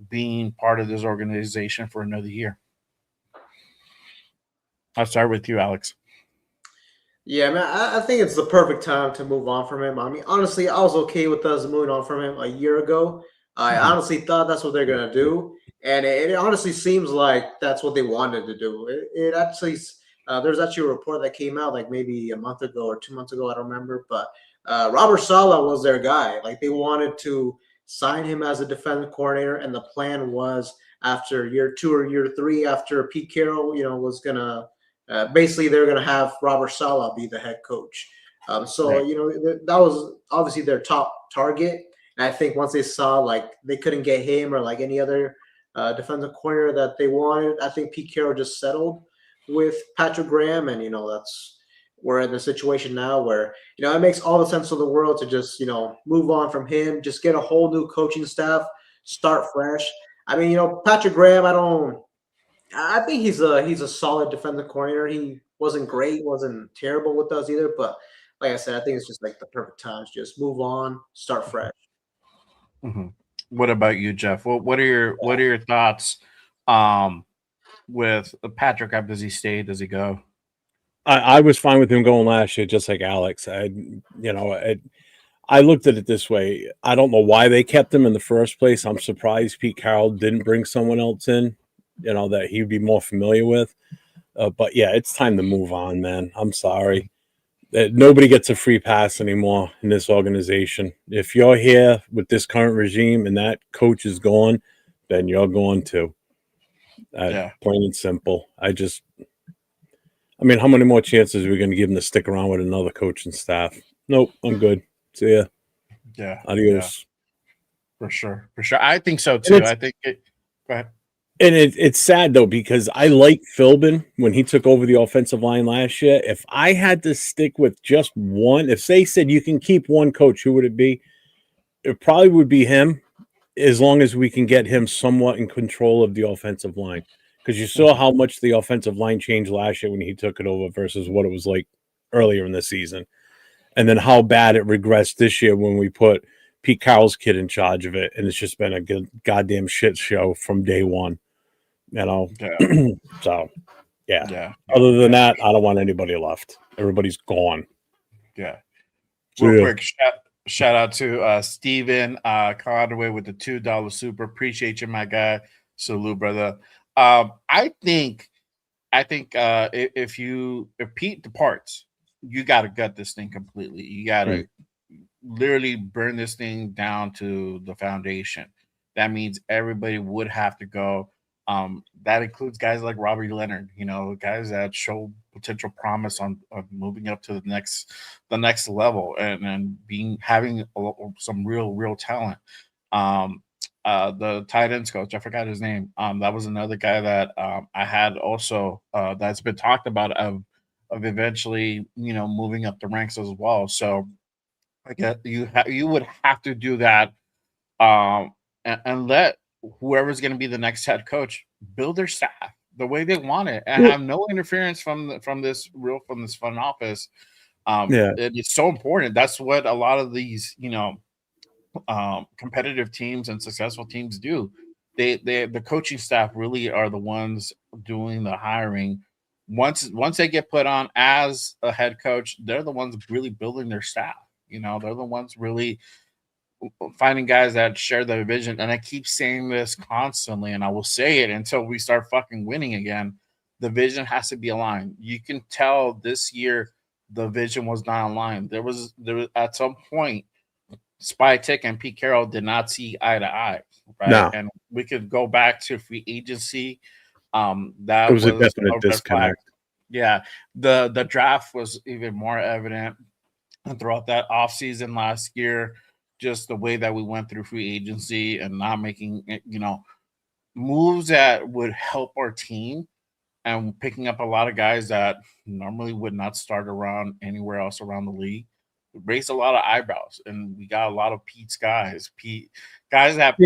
being part of this organization for another year? I'll start with you, Alex. Yeah, man, I think it's the perfect time to move on from him. I mean, honestly, I was okay with us moving on from him a year ago. I honestly thought that's what they're going to do. And it honestly seems like that's what they wanted to do. It actually, there's actually a report that came out like maybe a month ago or 2 months ago. I don't remember. But Robert Saleh was their guy. Like they wanted to sign him as a defensive coordinator. And the plan was after year 2 or year 3, after Pete Carroll, was going to, basically, they're going to have Robert Saleh be the head coach. Right. That was obviously their top target. And I think once they saw like they couldn't get him or like any other defensive coordinator that they wanted, I think Pete Carroll just settled with Patrick Graham. And, we're in the situation now where, it makes all the sense of the world to just, move on from him, just get a whole new coaching staff, start fresh. I mean, Patrick Graham, I think he's a solid defensive coordinator. He wasn't great, wasn't terrible with us either. But like I said, I think it's just like the perfect time to just move on, start fresh. Mm-hmm. What about you, Jeff? What are your thoughts with Patrick? Does he stay? Does he go? I was fine with him going last year, just like Alex. I looked at it this way. I don't know why they kept him in the first place. I'm surprised Pete Carroll didn't bring someone else in, that he'd be more familiar with. But yeah, it's time to move on, man. I'm sorry. Nobody gets a free pass anymore in this organization. If you're here with this current regime and that coach is gone, then you're going too. Plain and simple. I mean, how many more chances are we going to give him to stick around with another coaching staff? Nope, I'm good. See ya. Yeah. Adios. Yeah. For sure. I think so too. I think it. Go ahead. And it's sad though because I liked Philbin when he took over the offensive line last year. If I had to stick with just one, if they said you can keep one coach, who would it be? It probably would be him, as long as we can get him somewhat in control of the offensive line. Because you saw how much the offensive line changed last year when he took it over versus what it was like earlier in the season. And then how bad it regressed this year when we put Pete Carroll's kid in charge of it. And it's just been a good goddamn shit show from day one. So, yeah. Other than that, I don't want anybody left. Everybody's gone. Yeah. Real quick, shout out to Steven Conway with the $2 super. Appreciate you, my guy. Salute, brother. I think if Pete departs, you got to gut this thing completely. You got to literally burn this thing down to the foundation. That means everybody would have to go. That includes guys like Robbie Leonard, guys that show potential promise on moving up to the next level and having some real talent. The tight ends coach, I forgot his name. That was another guy that I had also that's been talked about of eventually moving up the ranks as well. So I guess you would have to do that, and let whoever's going to be the next head coach build their staff the way they want it and have no interference from this front office. Yeah. It's so important. That's what a lot of these competitive teams and successful teams do. The coaching staff really are the ones doing the hiring. Once they get put on as a head coach, they're the ones really building their staff. They're the ones really finding guys that share the vision. And I keep saying this constantly, and I will say it until we start fucking winning again. The vision has to be aligned. You can tell this year the vision was not aligned. There was at some point Tick and Pete Carroll did not see eye to eye, right? No. And we could go back to free agency. It was a definite disconnect. Yeah, the draft was even more evident, and throughout that offseason last year, just the way that we went through free agency and not making moves that would help our team, and picking up a lot of guys that normally would not start around anywhere else around the league. It raised a lot of eyebrows, and we got a lot of Pete's guys. Guys that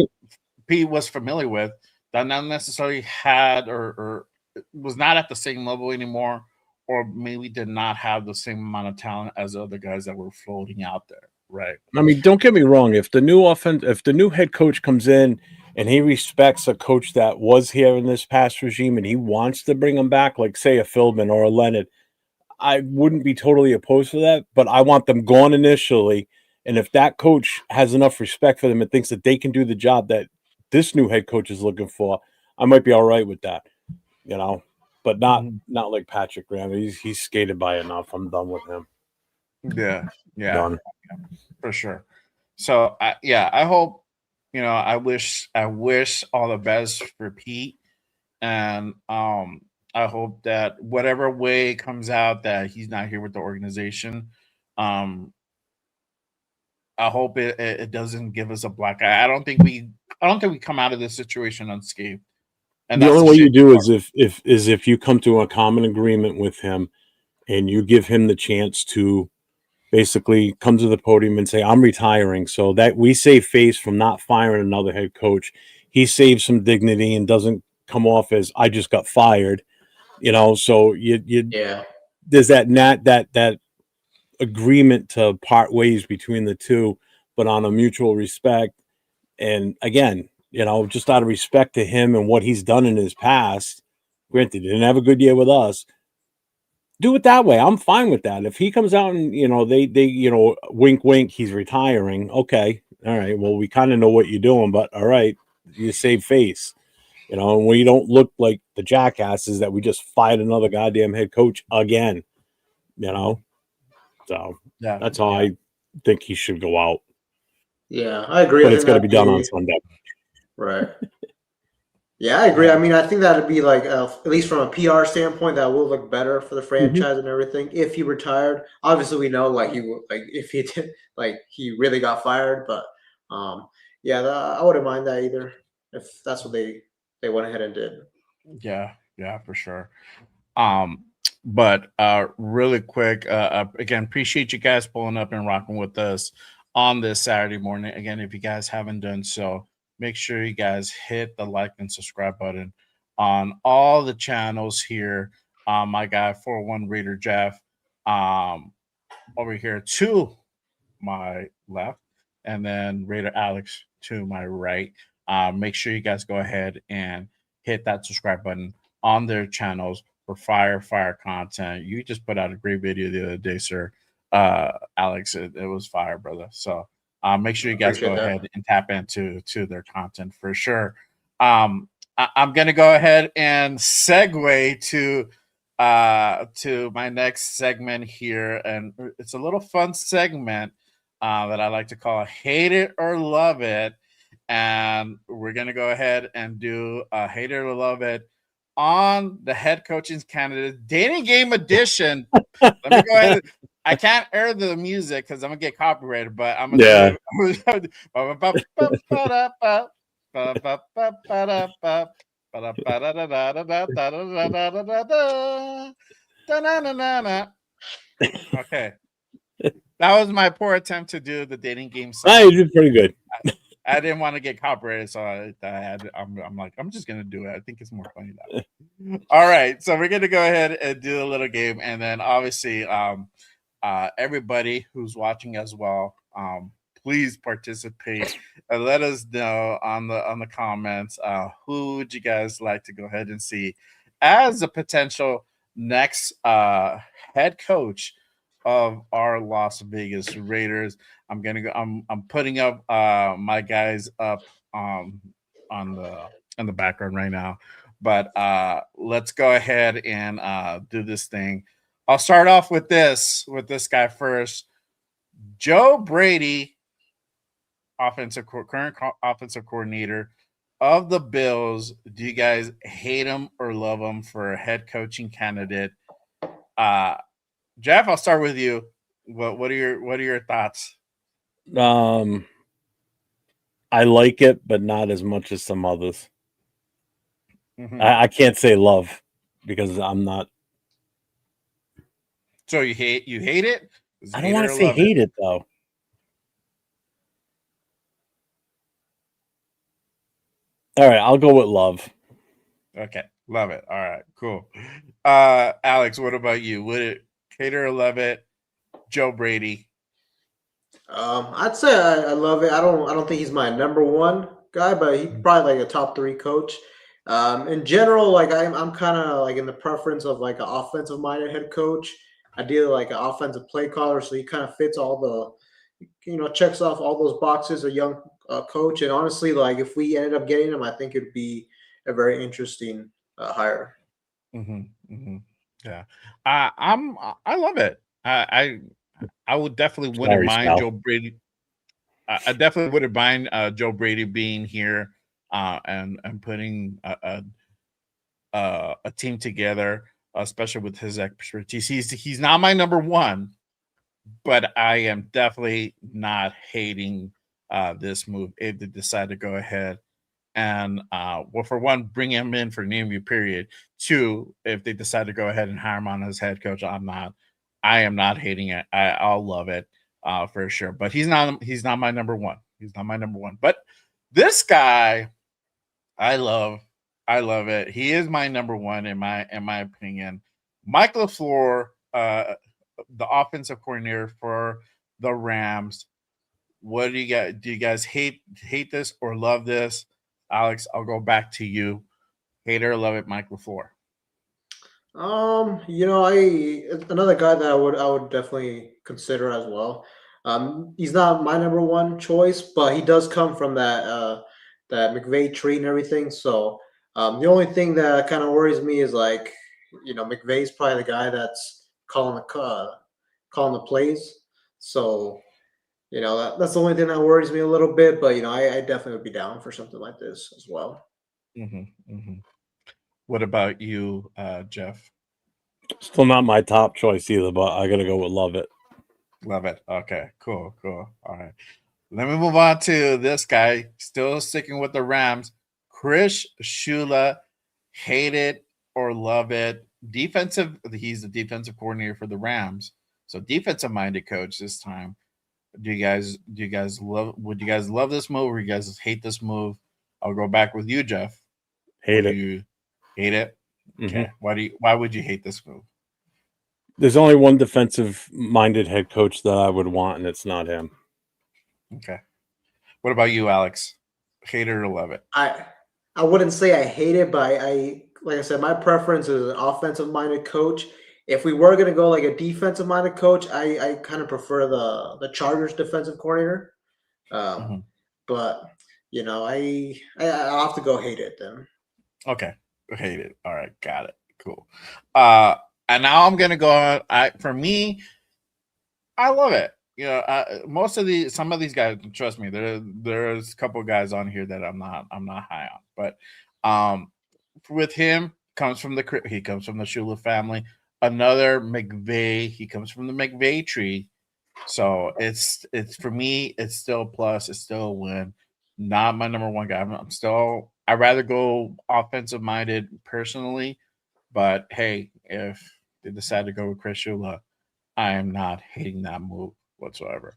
Pete was familiar with that not necessarily had or was not at the same level anymore, or maybe did not have the same amount of talent as other guys that were floating out there. Right. I mean, don't get me wrong. If the new head coach comes in and he respects a coach that was here in this past regime and he wants to bring him back, like say a Philbin or a Leonard, I wouldn't be totally opposed to that, but I want them gone initially. And if that coach has enough respect for them and thinks that they can do the job that this new head coach is looking for, I might be all right with that, but not like Patrick Graham. He's skated by enough. I'm done with him. Yeah. Done. For sure. So I hope, I wish all the best for Pete, and I hope that whatever way comes out that he's not here with the organization, I hope it doesn't give us a black eye. I don't think we come out of this situation unscathed. And the only way you do is if you come to a common agreement with him and you give him the chance to basically come to the podium and say, I'm retiring, so that we save face from not firing another head coach. He saves some dignity and doesn't come off as I just got fired, so there's that agreement to part ways between the two, but on a mutual respect. And again, just out of respect to him and what he's done in his past, granted, he didn't have a good year with us. Do it that way. I'm fine with that. If he comes out and they wink wink, he's retiring. Okay, all right. Well, we kind of know what you're doing, but all right, you save face, and we don't look like the jackasses that we just fired another goddamn head coach again. So that's how I think he should go out. Yeah, I agree. But it's got to be done on Sunday. Right. Yeah, I agree. I mean, I think that'd be like, at least from a PR standpoint, that will look better for the franchise and everything. If he retired, obviously we know if he did, he really got fired. But I wouldn't mind that either if that's what they went ahead and did. Yeah, for sure. But really quick, again, appreciate you guys pulling up and rocking with us on this Saturday morning. Again, if you guys haven't done so, make sure you guys hit the like and subscribe button on all the channels here. My guy 401 Raider Jeff over here to my left, and then Raider Alex to my right. Make sure you guys go ahead and hit that subscribe button on their channels for fire content. You just put out a great video the other day, sir. Alex, it was fire, brother. So make sure you guys go ahead and tap into their content for sure. I'm gonna go ahead and segue to my next segment here, and it's a little fun segment that I like to call "Hate It or Love It." and we're gonna go ahead and do hate it or love it on the head coaching candidate dating game edition. Let me go ahead. I can't air the music because I'm gonna get copyrighted, but I'm gonna do Okay, that was my poor attempt to do the dating game song. You did pretty good. I didn't want to get copyrighted, so I'm like, I'm just gonna do it. I think it's more funny that way. All right, so we're gonna go ahead and do a little game, and then obviously, everybody who's watching as well, please participate and let us know on the comments who would you guys like to go ahead and see as a potential next head coach of our Las Vegas Raiders. I'm putting up my guys up on the background right now. But let's go ahead and do this thing. I'll start off with this guy first. Joe Brady, current offensive coordinator of the Bills. Do you guys hate him or love him for a head coaching candidate? Jeff, I'll start with you. What are your thoughts? I like it, but not as much as some others. Mm-hmm. I can't say love because I'm not. So you hate it? I don't want to say hate it though. All right, I'll go with love. Okay, love it. All right, cool. Alex, what about you? Would it hate or love it? Joe Brady. I'd say I love it. I don't think he's my number one guy, but he's probably like a top 3 coach. In general, like I'm kind of like in the preference of like an offensive minded head coach. Ideally, like an offensive play caller, so he kind of fits all the, checks off all those boxes. A young coach, and honestly, like if we ended up getting him, I think it'd be a very interesting hire. Mm-hmm, mm-hmm. Yeah, I love it. I would definitely wouldn't mind Joe Brady. I definitely wouldn't mind Joe Brady being here and putting a team together, especially with his expertise. He's not my number one, but I am definitely not hating this move if they decide to go ahead and for one, bring him in for an interview period. 2, if they decide to go ahead and hire him on as head coach, I am not hating it. I'll love it for sure. But he's not my number one. He's not my number one. But this guy, I love it. He is my number one in my opinion. Mike LaFleur, the offensive coordinator for the Rams. What do you guys do? You guys hate this or love this? Alex, I'll go back to you. Hate or love it, Mike LaFleur. Another guy that I would definitely consider as well. He's not my number one choice, but he does come from that McVay tree and everything. So the only thing that kind of worries me is like, McVay's probably the guy that's calling the plays. So that's the only thing that worries me a little bit. But I definitely would be down for something like this as well. Mm-hmm, mm-hmm. What about you, Jeff? Still not my top choice either, but I gotta go with love it. Love it. Okay, cool. All right. Let me move on to this guy. Still sticking with the Rams. Chris Shula, hate it or love it. He's the defensive coordinator for the Rams. So defensive minded coach this time. Would you guys love this move or you guys hate this move? I'll go back with you, Jeff. Hate it. You hate it? Okay. Mm-hmm. Why would you hate this move? There's only one defensive-minded head coach that I would want, and it's not him. Okay. What about you, Alex? Hate it or love it? I wouldn't say I hate it, but I like I said, my preference is an offensive-minded coach. If we were gonna go like a defensive-minded coach, I kind of prefer the Chargers defensive coordinator. But I'll have to go hate it then. Okay. Hate it. All right, got it. Cool. And now I'm gonna go on. For me, I love it. Most of some of these guys, trust me, there's a couple of guys on here that I'm not high on, but with him he comes from the Shula family. Another McVay, he comes from the McVay tree. So it's for me, it's still a plus, it's still a win. Not my number one guy. I'm still I'd rather go offensive minded personally, but hey, if they decide to go with Chris Shula, I am not hating that move whatsoever.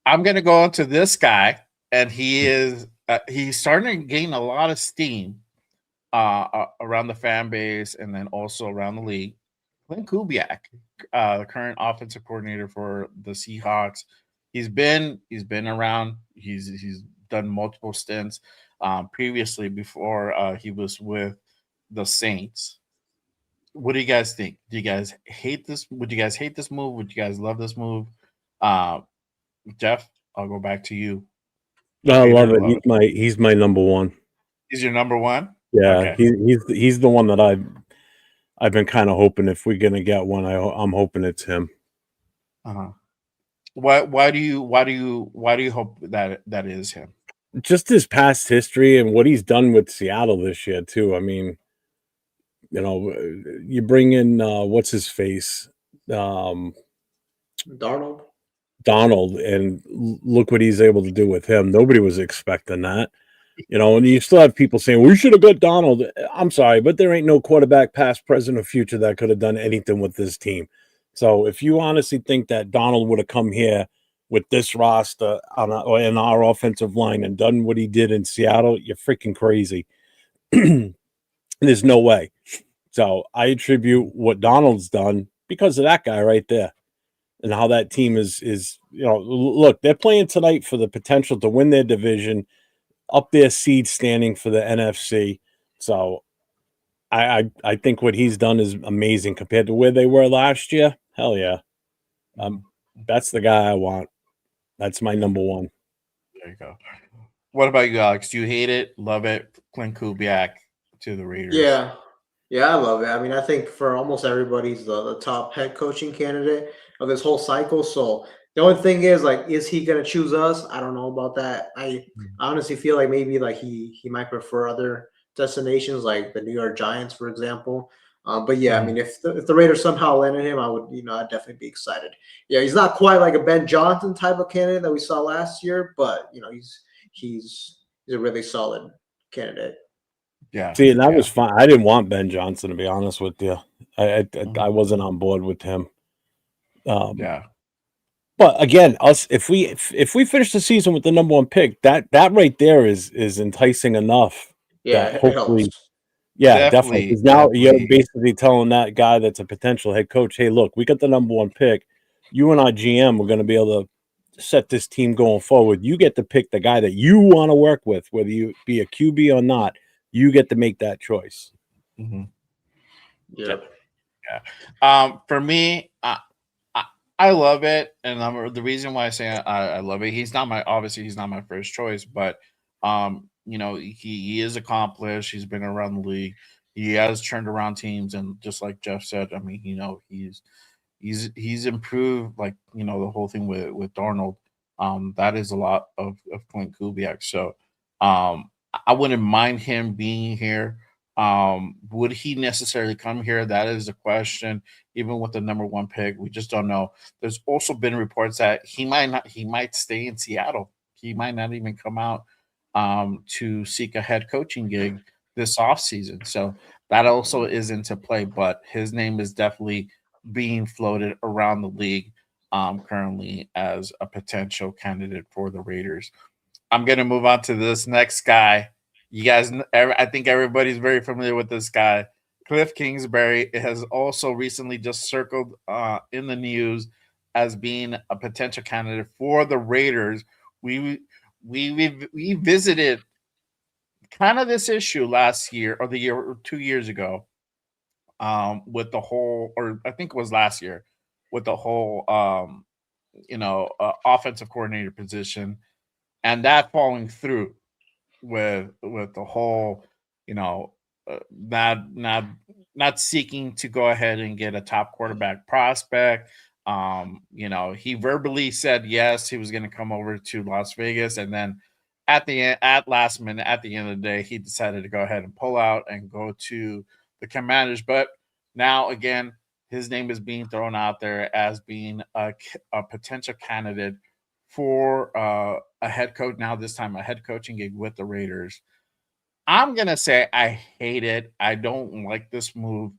I'm gonna go into this guy, and he's starting to gain a lot of steam around the fan base and then also around the league. Clint Kubiak, the current offensive coordinator for the Seahawks, he's been around. He's done multiple stints previously before he was with the Saints. What do you guys think? Do you guys hate this? Would you guys hate this move? Would you guys love this move? Uh, Jeff, I'll go back to you. I Hate it love or it. love it? He's my number one. He's your number one. Yeah, Okay. he's the one that I've been kind of hoping if we're gonna get one, I'm hoping it's him. Uh-huh. Why do you hope that is him? Just his past history and what he's done with Seattle this year too. I mean, you bring in what's his face, um, Darnold. Donald, and look what he's able to do with him. Nobody was expecting that. And you still have people saying we should have got Donald. I'm sorry, but there ain't no quarterback, past, present, or future that could have done anything with this team. So if you honestly think that Donald would have come here with this roster or in our offensive line and done what he did in Seattle, you're freaking crazy. There's no way. So I attribute what Donald's done because of that guy right there and how that team is. Look, they're playing tonight for the potential to win their division, up their seed standing for the NFC. So I think what he's done is amazing compared to where they were last year. Hell yeah. That's the guy I want. That's my number one. There you go. What about you, Alex? Do you hate it? Love it? Clint Kubiak to the Raiders. Yeah. Yeah, I love it. I mean, I think for almost everybody's the top head coaching candidate of this whole cycle. So the only thing is, like, is he gonna choose us? I don't know about that. I honestly feel like maybe like he might prefer other destinations, like the New York Giants, for example. But yeah, I mean, if the Raiders somehow landed him, I would, I'd definitely be excited. Yeah, he's not quite like a Ben Johnson type of candidate that we saw last year, but he's a really solid candidate. Yeah. See, and that yeah. was fine. I didn't want Ben Johnson, to be honest with you. I Mhm. wasn't on board with him. Yeah. But again, if we finish the season with the number one pick, that right there is enticing enough Yeah, that it hopefully, helps. yeah, definitely. Because now you're Definitely. basically telling that guy that's a potential head coach, hey, look, we got the number one pick. You and our GM are going to be able to set this team going forward. You get to pick the guy that you want to work with, whether you be a QB or not. You get to make that choice. Mhm. Yeah. For me, I love it, and the reason why I say I love it. He's not my first choice, but he is accomplished. He's been around the league. He has turned around teams, and just like Jeff said, I mean, he's improved. Like the whole thing with Darnold. That is a lot of Clint Kubiak. So, I wouldn't mind him being here. Would he necessarily come here? That is the question. Even with the number one pick, we just don't know. There's also been reports that he might not. He might stay in Seattle. He might not even come out to seek a head coaching gig this offseason. So that also is into play. But his name is definitely being floated around the league currently as a potential candidate for the Raiders. I'm going to move on to this next guy. You guys, I think everybody's very familiar with this guy. Cliff Kingsbury has also recently just circled in the news as being a potential candidate for the Raiders. We visited kind of this issue last year or the year or 2 years ago with the whole, or I think it was last year with the whole, offensive coordinator position and that falling through with the whole, you know, not seeking to go ahead and get a top quarterback prospect. He verbally said yes, he was going to come over to Las Vegas, and then at the end, at last minute, at the end of the day, he decided to go ahead and pull out and go to the Commanders. But now again, his name is being thrown out there as being a potential candidate for a head coach. Now, this time, a head coaching gig with the Raiders. I'm gonna say I hate it. I don't like this move.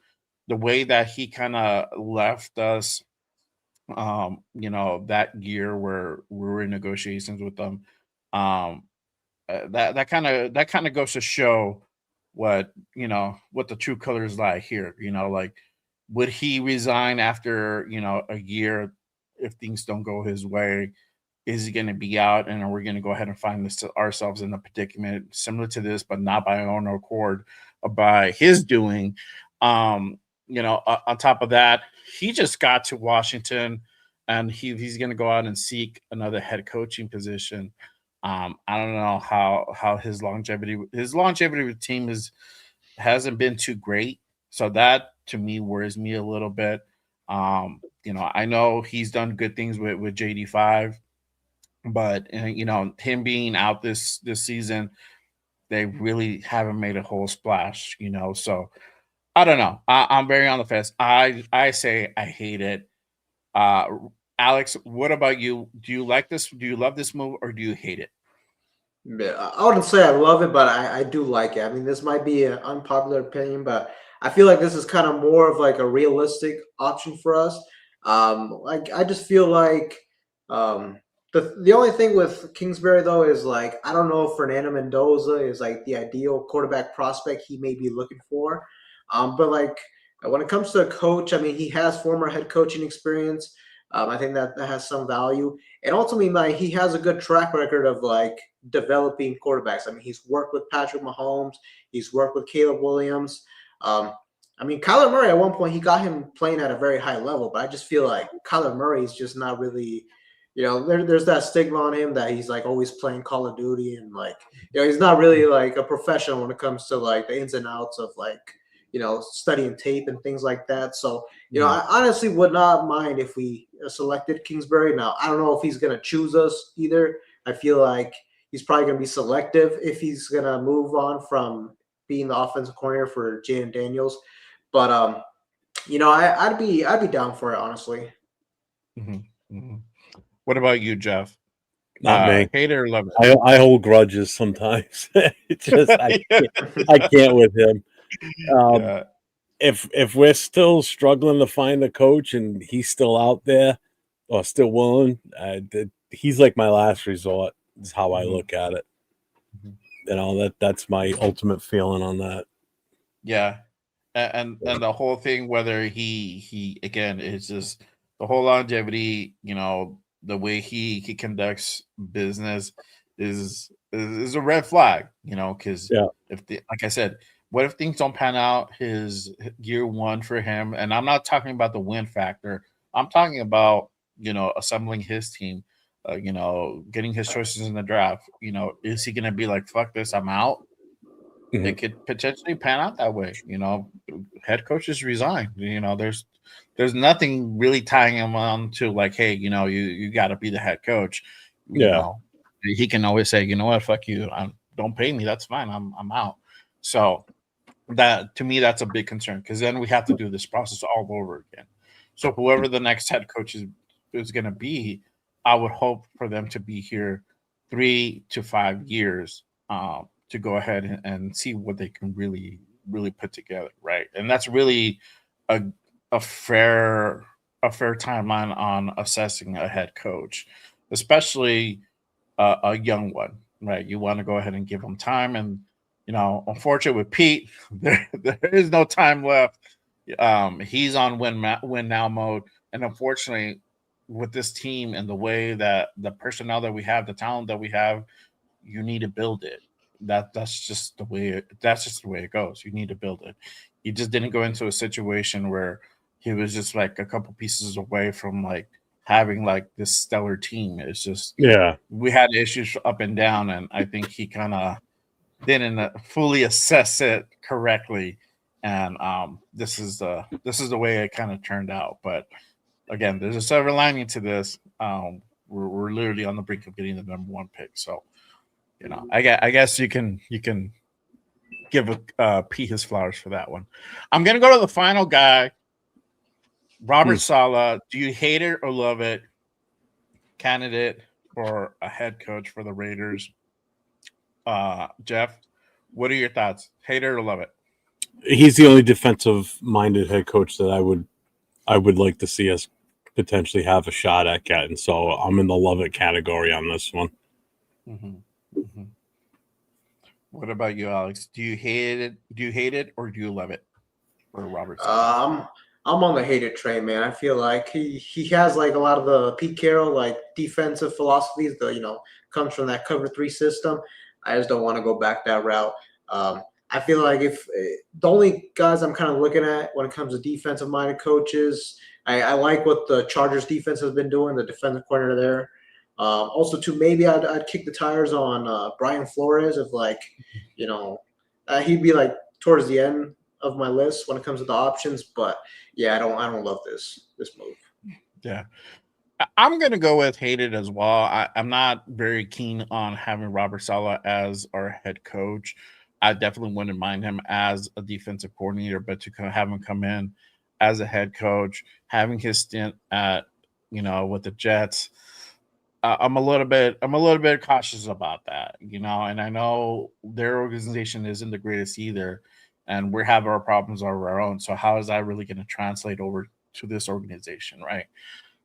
The way that he kind of left us, that year where we were in negotiations with them. Um, that kind of goes to show what the true colors lie here. Like, would he resign after a year if things don't go his way? Is he going to be out, and are we going to go ahead and find ourselves in a predicament similar to this, but not by our own accord, by his doing? On top of that, he just got to Washington, and he's going to go out and seek another head coaching position. I don't know how his longevity with team hasn't been too great, so that to me worries me a little bit. I know he's done good things with JD5, but him being out this season, they really haven't made a whole splash. So I don't know. I'm very on the fence. I say I hate it. Uh, Alex, what about you? Do you like this? Do you love this move, or do you hate it? Yeah, I wouldn't say I love it, but I do like it. I mean, this might be an unpopular opinion, but I feel like this is kind of more of like a realistic option for us. Like I just feel like the only thing with Kingsbury though is like I don't know if Fernando Mendoza is like the ideal quarterback prospect he may be looking for. But like when it comes to a coach, I mean, he has former head coaching experience. I think that has some value, and ultimately, like he has a good track record of like developing quarterbacks. I mean, he's worked with Patrick Mahomes, he's worked with Caleb Williams. Um, I mean, Kyler Murray at one point he got him playing at a very high level, but I just feel like Kyler Murray is just not really, there's that stigma on him that he's like always playing Call of Duty and like, he's not really like a professional when it comes to like the ins and outs of like, studying tape and things like that. So, I honestly would not mind if we selected Kingsbury. Now, I don't know if he's going to choose us either. I feel like he's probably going to be selective if he's going to move on from being the offensive coordinator for Jaden Daniels. But I'd be down for it, honestly. Mm-hmm. Mm-hmm. What about you, Jeff? Not me. Hate it or love it? I hold grudges sometimes. It's just I can't with him. If we're still struggling to find a coach and he's still out there or still willing, he's like my last resort. Is how I look at it. That's my ultimate feeling on that. Yeah, and the whole thing, whether he again, is just the whole longevity. The way he conducts business is a red flag. Because like I said, what if things don't pan out his year one for him? And I'm not talking about the win factor. I'm talking about assembling his team. Getting his choices in the draft. Is he going to be like, fuck this, I'm out? Mm-hmm. It could potentially pan out that way. Head coaches resign. There's nothing really tying him on to like, hey, you got to be the head coach. He can always say, you know what, fuck you. Don't pay me. That's fine. I'm out. So that to me, that's a big concern because then we have to do this process all over again. So whoever the next head coach is going to be, I would hope for them to be here 3 to 5 years to go ahead and see what they can really, really put together, right? And that's really a fair timeline on assessing a head coach, especially a young one, right? You want to go ahead and give them time, and unfortunately with Pete, there is no time left. He's on win now mode, and unfortunately, with this team and the way that the personnel that we have, the talent that we have, you need to build it. That's just the way it goes. You need to build it. He just didn't go into a situation where he was just like a couple pieces away from like having like this stellar team. It's just we had issues up and down, and I think he kind of didn't fully assess it correctly. And this is the way it kind of turned out. But again, there's a silver lining to this. We're literally on the brink of getting the number one pick. So, I guess you can give Pete his flowers for that one. I'm gonna go to the final guy, Robert Saleh. Do you hate it or love it? Candidate for a head coach for the Raiders. Jeff, what are your thoughts? Hate it or love it? He's the only defensive-minded head coach that I would like to see us potentially have a shot at getting. So I'm in the love it category on this one. Mm-hmm. Mm-hmm. What about you, Alex? Do you hate it? Do you hate it or do you love it? For Robert Saleh? I'm on the hated train, man. I feel like he has like a lot of the Pete Carroll like defensive philosophies. Comes from that cover 3 system. I just don't want to go back that route. I feel like if the only guys I'm kind of looking at when it comes to defensive minded coaches, I like what the Chargers defense has been doing, the defensive coordinator there. Also, too, maybe I'd kick the tires on Brian Flores if he'd be like towards the end of my list when it comes to the options. But yeah, I don't love this move. Yeah. I'm going to go with hated as well. I'm not very keen on having Robert Saleh as our head coach. I definitely wouldn't mind him as a defensive coordinator, but to have him come in as a head coach, having his stint at, with the Jets, I'm a little bit cautious about that, and I know their organization isn't the greatest either, and we have our problems of our own. So how is that really going to translate over to this organization, right?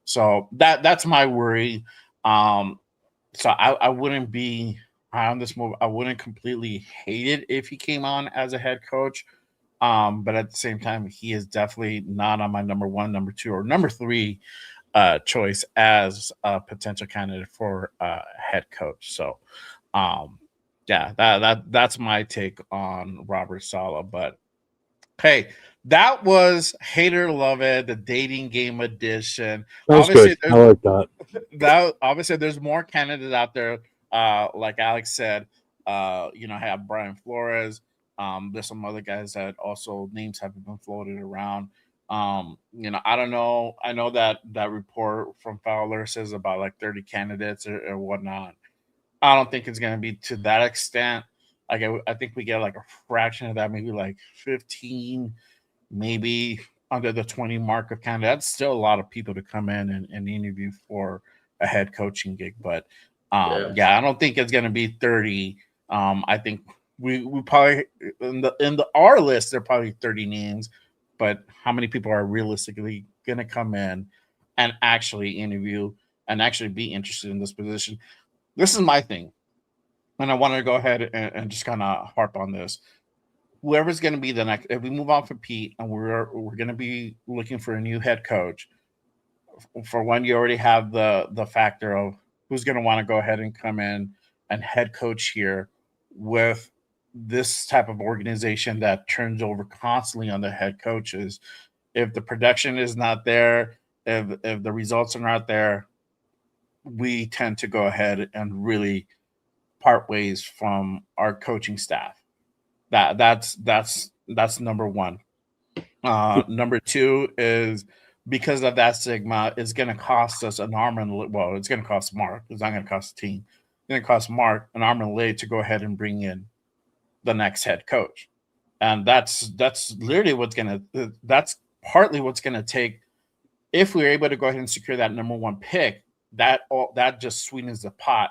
So that's my worry. So I wouldn't be on this move. I wouldn't completely hate it if he came on as a head coach. But at the same time, he is definitely not on my number 1, number 2, or number 3 choice as a potential candidate for head coach. So yeah, that's my take on Robert Saleh. But hey, that was Hater Love It, the dating game edition. That was Obviously, good. I like that. Obviously there's more candidates out there. Like Alex said, have Brian Flores. There's some other guys that also names have been floated around. I don't know. I know that report from Fowler says about like 30 candidates or whatnot. I don't think it's going to be to that extent. Like I think we get like a fraction of that, maybe like 15, maybe under the 20 mark of candidates. That's still a lot of people to come in and interview for a head coaching gig. But yeah, I don't think it's going to be 30. I think we probably in our list there are probably 30 names, but how many people are realistically going to come in and actually interview and actually be interested in this position? This is my thing, and I want to go ahead and just kind of harp on this. Whoever's going to be the next, if we move on from Pete and we're going to be looking for a new head coach, for one, you already have the factor of who's going to want to go ahead and come in and head coach here with this type of organization that turns over constantly on the head coaches. If the production is not there, if the results are not there, we tend to go ahead and really part ways from our coaching staff. That's number 1. Number 2 is because of that stigma, it's going to cost us an arm and well, it's going to cost Mark. It's not going to cost the team. It's going to cost Mark an arm and a leg to go ahead and bring in the next head coach, and that's literally that's partly what's going to take. If we're able to go ahead and secure that number 1 pick, that just sweetens the pot.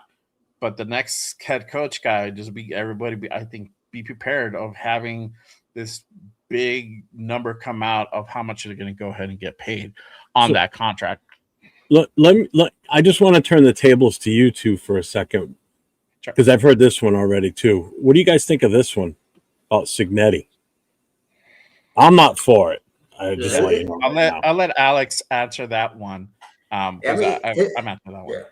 But the next head coach guy, I think be prepared of having this big number come out of how much they're going to go ahead and get paid on that contract. I just want to turn the tables to you two for a second, because I've heard this one already too. What do you guys think of this one about Cignetti? I'm not for it. I'll let Alex answer that one. I'm answering that one.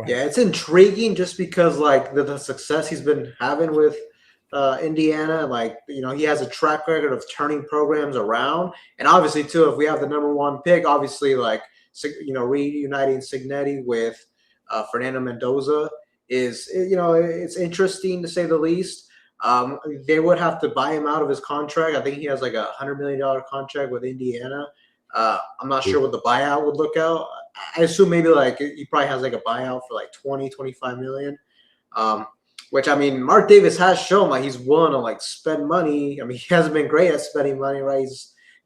Yeah, it's intriguing just because like the success he's been having with Indiana, like he has a track record of turning programs around, and obviously too, if we have the number 1 pick, obviously like reuniting Cignetti with Fernando Mendoza is it's interesting to say the least. They would have to buy him out of his contract. I think he has like $100 million contract with Indiana. I'm not sure what the buyout would look out. I assume maybe like he probably has like a buyout for like 20-25 million. Which I mean, Mark Davis has shown like he's willing to like spend money. I mean, he hasn't been great at spending money, right?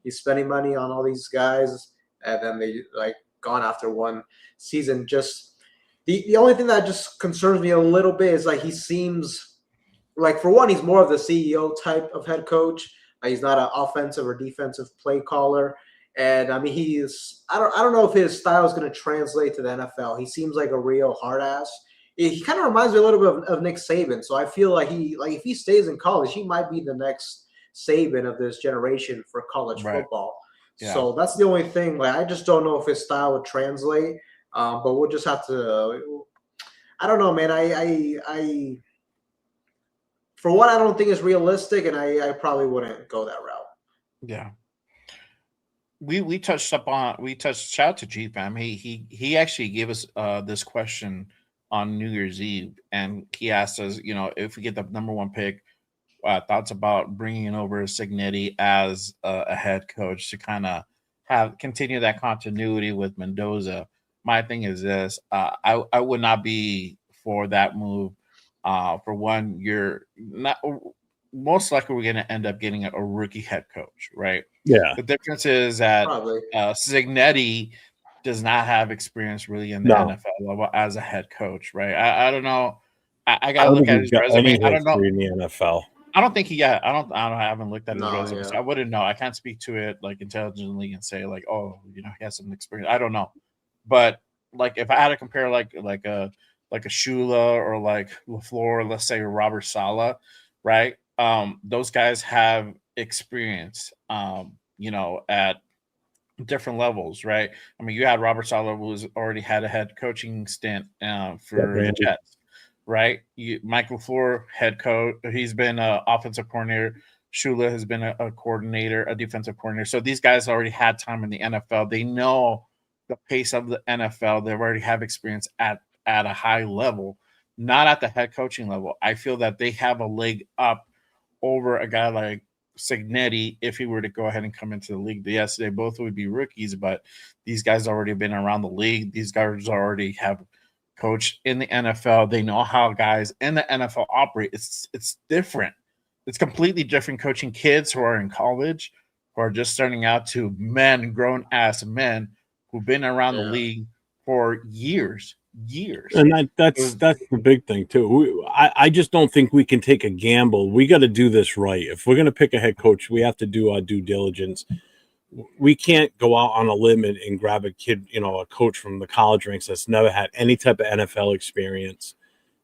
He's spending money on all these guys, and then they like gone after one season. Just the only thing that just concerns me a little bit is like he seems like, for one, he's more of the CEO type of head coach. He's not an offensive or defensive play caller. And I mean, I don't know if his style is going to translate to the NFL. He seems like a real hard ass. He kind of reminds me a little bit of Nick Saban. So I feel like if he stays in college, he might be the next Saban of this generation for college football. Yeah. So that's the only thing. Like, I just don't know if his style would translate. But we'll just have to. I don't know, man. I for one, I don't think it's realistic, and I probably wouldn't go that route. Yeah. We touched shout out to G Fam. He actually gave us this question on New Year's Eve, and he asked us, if we get the number one pick, thoughts about bringing over Signetti as a head coach to kind of continue that continuity with Mendoza. My thing is this: I would not be for that move. For one, you're not most likely we're going to end up getting a rookie head coach, right? Yeah. The difference is that Signetti does not have experience really in the NFL level as a head coach, right? I don't know. I got to look at his resume. I don't know in the NFL. I don't think I haven't looked at his resume, so I wouldn't know. I can't speak to it like intelligently and say like, oh, he has some experience. I don't know, but like if I had to compare like a Shula or like LaFleur, let's say Robert Saleh, right? Those guys have experience, at different levels, right? I mean, you had Robert Saleh, who's already had a head coaching stint for the Jets, right? Michael LaFleur, head coach, he's been an offensive coordinator. Shula has been a coordinator, a defensive coordinator. So these guys already had time in the NFL. They know the pace of the NFL. They already have experience at a high level, not at the head coaching level. I feel that they have a leg up over a guy like Signetti if he were to go ahead and come into the league. Yes, they both would be rookies, but these guys already been around the league. These guys already have coached in the NFL. They know how guys in the NFL operate. It's different. It's completely different coaching kids who are in college, who are just starting out, to grown ass men who've been around the league for years. And that's the big thing too. I just don't think we can take a gamble. We got to do this right. If we're going to pick a head coach, we have to do our due diligence. We can't go out on a limb and grab a kid, a coach from the college ranks that's never had any type of NFL experience.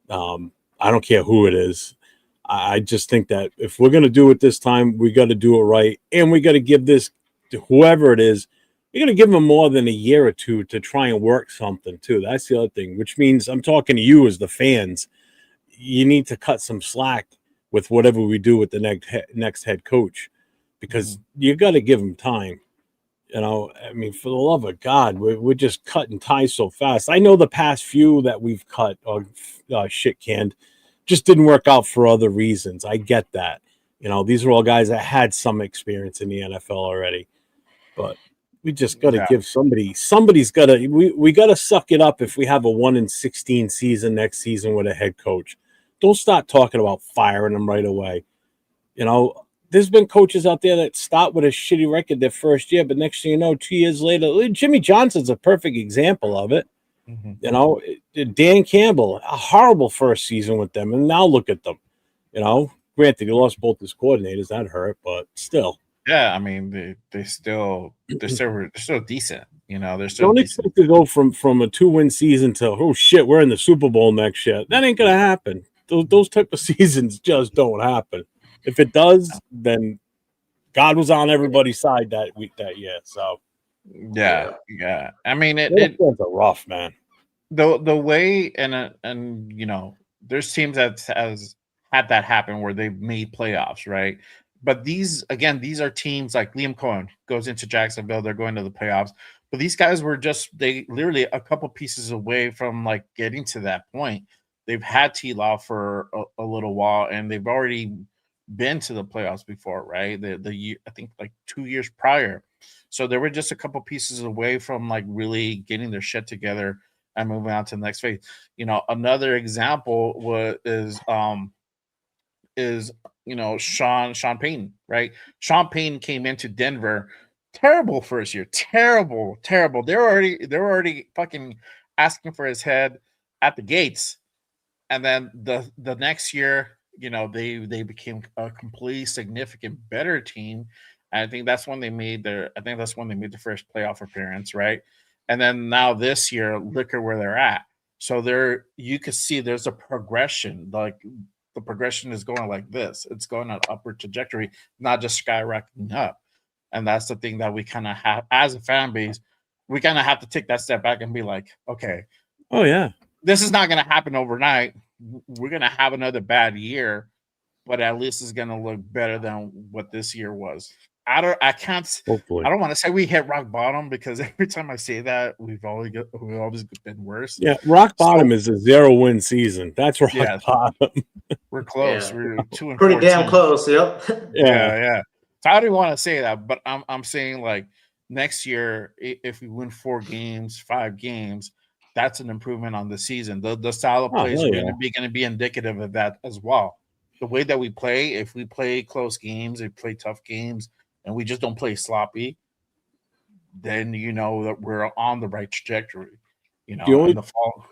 I don't care who it is. I just think that if we're going to do it this time, we got to do it right, and we got to give this to whoever it is. You're going to give them more than a year or two to try and work something, too. That's the other thing, which means I'm talking to you as the fans. You need to cut some slack with whatever we do with the next head coach, because you got to give them time. I mean, for the love of God, we're just cutting ties so fast. I know the past few that we've cut or shit canned just didn't work out for other reasons. I get that. These are all guys that had some experience in the NFL already, but we just got to give somebody's got to, we got to suck it up if we have a 1-16 season next season with a head coach. Don't start talking about firing them right away. There's been coaches out there that start with a shitty record their first year, but next thing you know, 2 years later, Jimmy Johnson's a perfect example of it. Dan Campbell, a horrible first season with them, and now look at them. Granted, he lost both his coordinators, that hurt, but still. Yeah, I mean, they're still decent. They're still don't decent. Expect to go from a 2-win season to, oh shit, we're in the Super Bowl next year. That ain't gonna happen. Those type of seasons just don't happen. If it does, then God was on everybody's side that year. So yeah. I mean, it was rough, man. The way and there's teams that has had that happen where they've made playoffs, right? But these are teams like Liam Cohen goes into Jacksonville. They're going to the playoffs. But these guys were they literally a couple pieces away from like getting to that point. They've had T-Law for a little while, and they've already been to the playoffs before, right? The year, I think like 2 years prior, So they were just a couple pieces away from like really getting their shit together and moving on to the next phase. Another example is Sean Payton, right? Sean Payton came into Denver, terrible first year, terrible, terrible. They were already fucking asking for his head at the gates, and then the next year, they became a completely significant better team. And I think that's when they made the first playoff appearance, right? And then now this year, look at where they're at. So you can see there's a progression. Like the progression is going like this. It's going on upward trajectory, not just skyrocketing up. And that's the thing that we kind of have as a fan base. We kind of have to take that step back and be like, okay, Oh yeah. this is not going to happen overnight. We're going to have another bad year, but at least it's going to look better than what this year was. Hopefully. I don't want to say we hit rock bottom, because every time I say that, we've always been worse. Yeah, rock bottom is a 0-win season. That's rock Yeah. bottom. We're close. Yeah. We're 2-14. Pretty damn close. Yep. Yeah. So I don't want to say that, but I'm saying like next year, if we win 4 games, 5 games, that's an improvement on the season. The style of play is hell going to be indicative of that as well. The way that we play, if we play close games, we play tough games, and we just don't play sloppy, then you know that we're on the right trajectory. In the fall.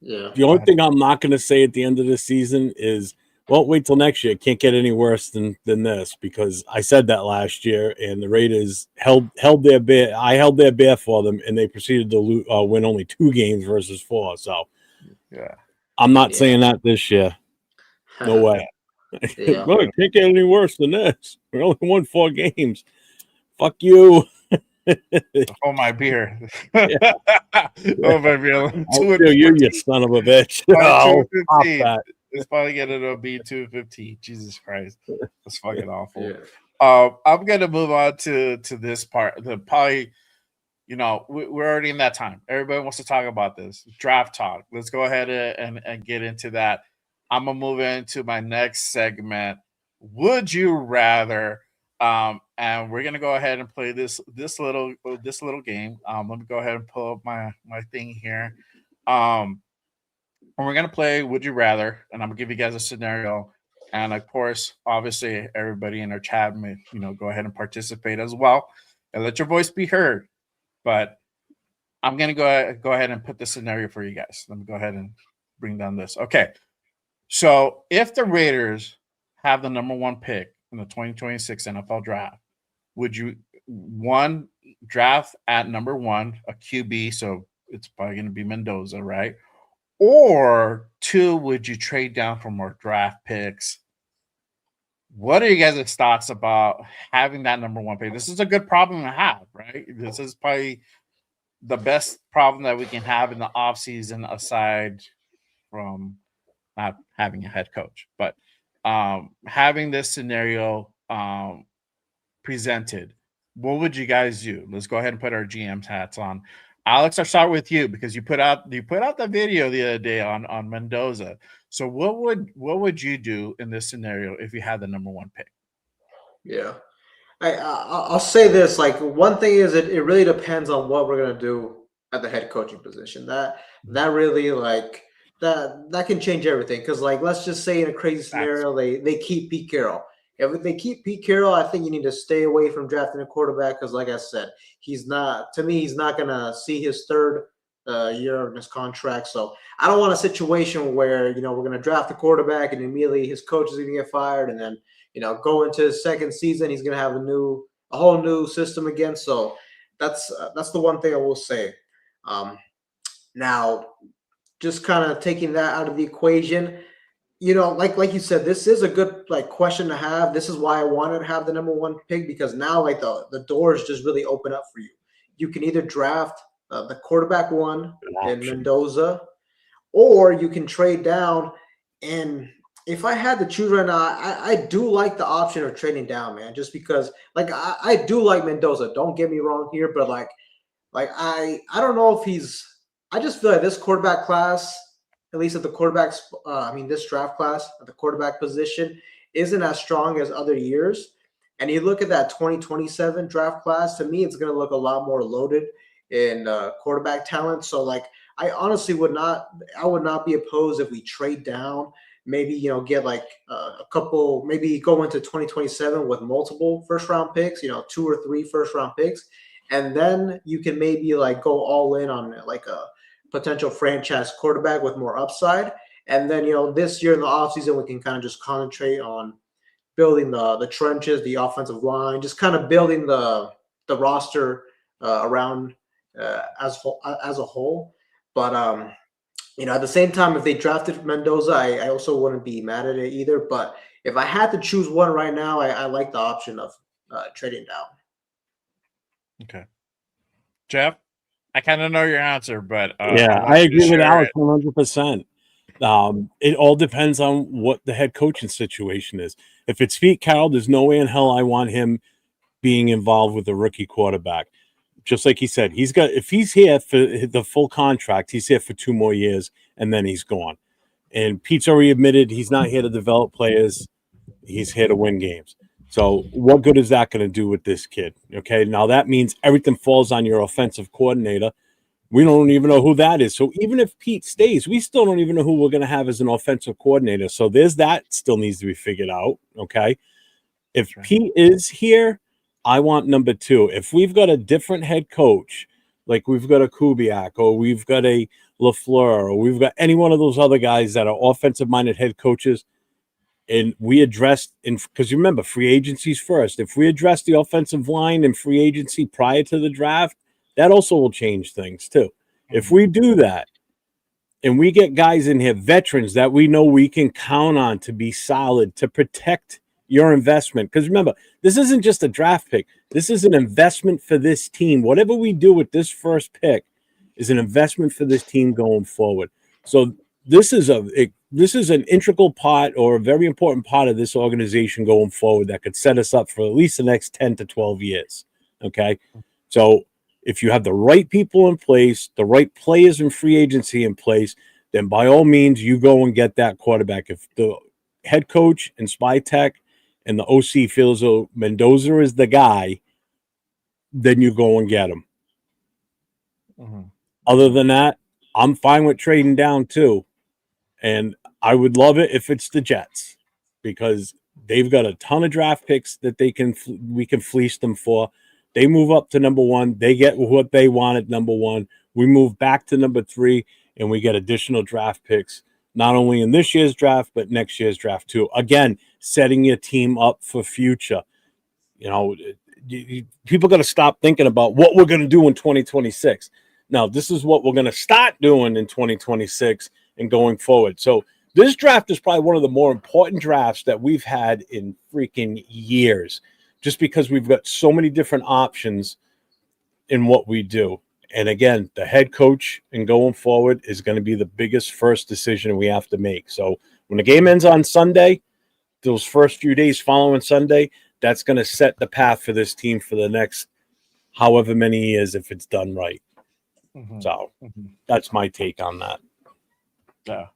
Yeah. The only thing I'm not going to say at the end of the season is, well, wait till next year. It can't get any worse than this, because I said that last year, and the Raiders held their bear. I held their bear for them, and they proceeded to win only 2 games versus 4. So, yeah, I'm not saying that this year. No way. Yeah. Well, it can't get any worse than this. We only won 4 games. Fuck you. Oh my beer. Oh my beer. You son of a bitch. Oh, Pop that. It's probably gonna be 215. Jesus Christ, that's fucking awful. Yeah. I'm gonna move on to this part. We're already in that time. Everybody wants to talk about this draft talk. Let's go ahead and get into that. I'm gonna move into my next segment. Would you rather? And we're gonna go ahead and play this little game. Let me go ahead and pull up my thing here. And we're gonna play Would You Rather, and I'm gonna give you guys a scenario. And of course, obviously, everybody in our chat may go ahead and participate as well, and let your voice be heard. But I'm gonna go ahead and put the scenario for you guys. Let me go ahead and bring down this. Okay, so if the Raiders have the number 1 pick in the 2026 NFL draft, would you draft at number 1 a QB? So it's probably going to be Mendoza, right? Or 2, would you trade down for more draft picks? What are you guys' thoughts about having that number 1 pick? This is a good problem to have, right? This is probably the best problem that we can have in the offseason, aside from not having a head coach. But having this scenario presented, what would you guys do? Let's go ahead and put our GM's hats on. Alex, I'll start with you, because you put out the video the other day on Mendoza. So what would you do in this scenario if you had the number 1 pick? Yeah. I'll say this. Like, one thing is, it really depends on what we're gonna do at the head coaching position. That really, like, that can change everything. Because, like, let's just say in a crazy scenario, they keep Pete Carroll. If they keep Pete Carroll, I think you need to stay away from drafting a quarterback, because, like I said, he's not gonna see his 3rd year of his contract. So I don't want a situation where we're gonna draft a quarterback and immediately his coach is gonna get fired, and then go into his 2nd season, he's gonna have a whole new system again. So that's the one thing I will say. Now, just kind of taking that out of the equation, like you said, this is a good question to have. This is why I wanted to have the number 1 pick, because now the doors just really open up for you. You can either draft the quarterback 1 in Mendoza, or you can trade down. And if I had to choose right now, I do like the option of trading down, man, just because I do like Mendoza. Don't get me wrong here, but I don't know if I just feel like this quarterback class, at least at the quarterbacks, this draft class at the quarterback position, isn't as strong as other years. And you look at that 2027 draft class, to me, it's going to look a lot more loaded in quarterback talent. So, like, I honestly would not be opposed if we trade down, maybe, get like a couple, maybe go into 2027 with multiple first round picks, 2 or 3 first round picks. And then you can maybe like go all in on like a potential franchise quarterback with more upside. And then, this year in the offseason, we can kind of just concentrate on building the trenches, the offensive line, just kind of building the roster around as a whole. But at the same time, if they drafted Mendoza, I also wouldn't be mad at it either. But if I had to choose one right now, I like the option of trading down. Okay, Jeff, I kind of know your answer, but I agree with Alex 100%. It all depends on what the head coaching situation is. If it's Pete Carroll, there's no way in hell I want him being involved with a rookie quarterback. Just like he said, if he's here for the full contract, he's here for 2 more years and then he's gone. And Pete's already admitted he's not here to develop players. He's here to win games. So what good is that going to do with this kid? Okay, now that means everything falls on your offensive coordinator. We don't even know who that is. So even if Pete stays, we still don't even know who we're going to have as an offensive coordinator. So there's that still needs to be figured out. Okay. If Pete is here, I want number 2. If we've got a different head coach, like we've got a Kubiak or we've got a LaFleur or we've got any one of those other guys that are offensive-minded head coaches, and we addressed, because you remember, free agency's first. If we address the offensive line and free agency prior to the draft, that also will change things too. If we do that and we get guys in here, veterans that we know we can count on to be solid, to protect your investment. Because remember, this isn't just a draft pick. This is an investment for this team. Whatever we do with this first pick is an investment for this team going forward. So this is an integral part or a very important part of this organization going forward that could set us up for at least the next 10 to 12 years. Okay. So if you have the right people in place, the right players in free agency in place, then by all means, you go and get that quarterback. If the head coach and Spy Tech and the OC feels Mendoza is the guy, then you go and get him. Mm-hmm. Other than that, I'm fine with trading down too. And I would love it if it's the Jets, because they've got a ton of draft picks that we can fleece them for. They move up to number 1. They get what they want at number 1. We move back to number 3, and we get additional draft picks, not only in this year's draft, but next year's draft too. Again, setting your team up for future. People got to stop thinking about what we're going to do in 2026. Now, this is what we're going to start doing in 2026 and going forward. So this draft is probably one of the more important drafts that we've had in freaking years, just because we've got so many different options in what we do. And again, the head coach and going forward is going to be the biggest first decision we have to make. So when the game ends on Sunday, those first few days following Sunday, that's going to set the path for this team for the next however many years if it's done right. Mm-hmm. So that's my take on that. Yeah.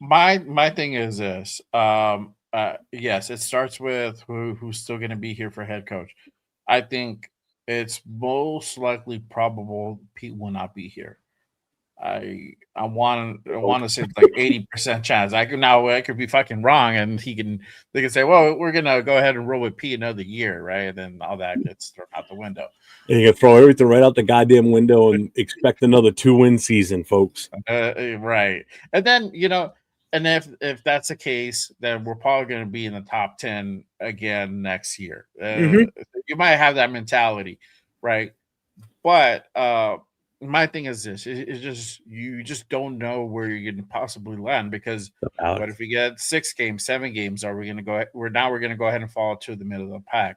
My thing is this. Yes, it starts with who's still going to be here for head coach. I think it's most likely probable Pete will not be here. I want to say like 80% chance. I could be fucking wrong, and they can say, well, we're gonna go ahead and roll with Pete another year, right? And then all that gets thrown out the window. And you can throw everything right out the goddamn window and expect another 2-win season, folks. Right. And then, and if that's the case, then we're probably going to be in the top 10 again next year. You might have that mentality, right? But my thing is this: it's just you just don't know where you're going to possibly land, because what if we get 6 games, 7 games? Are we going to go? We're going to go ahead and fall to the middle of the pack.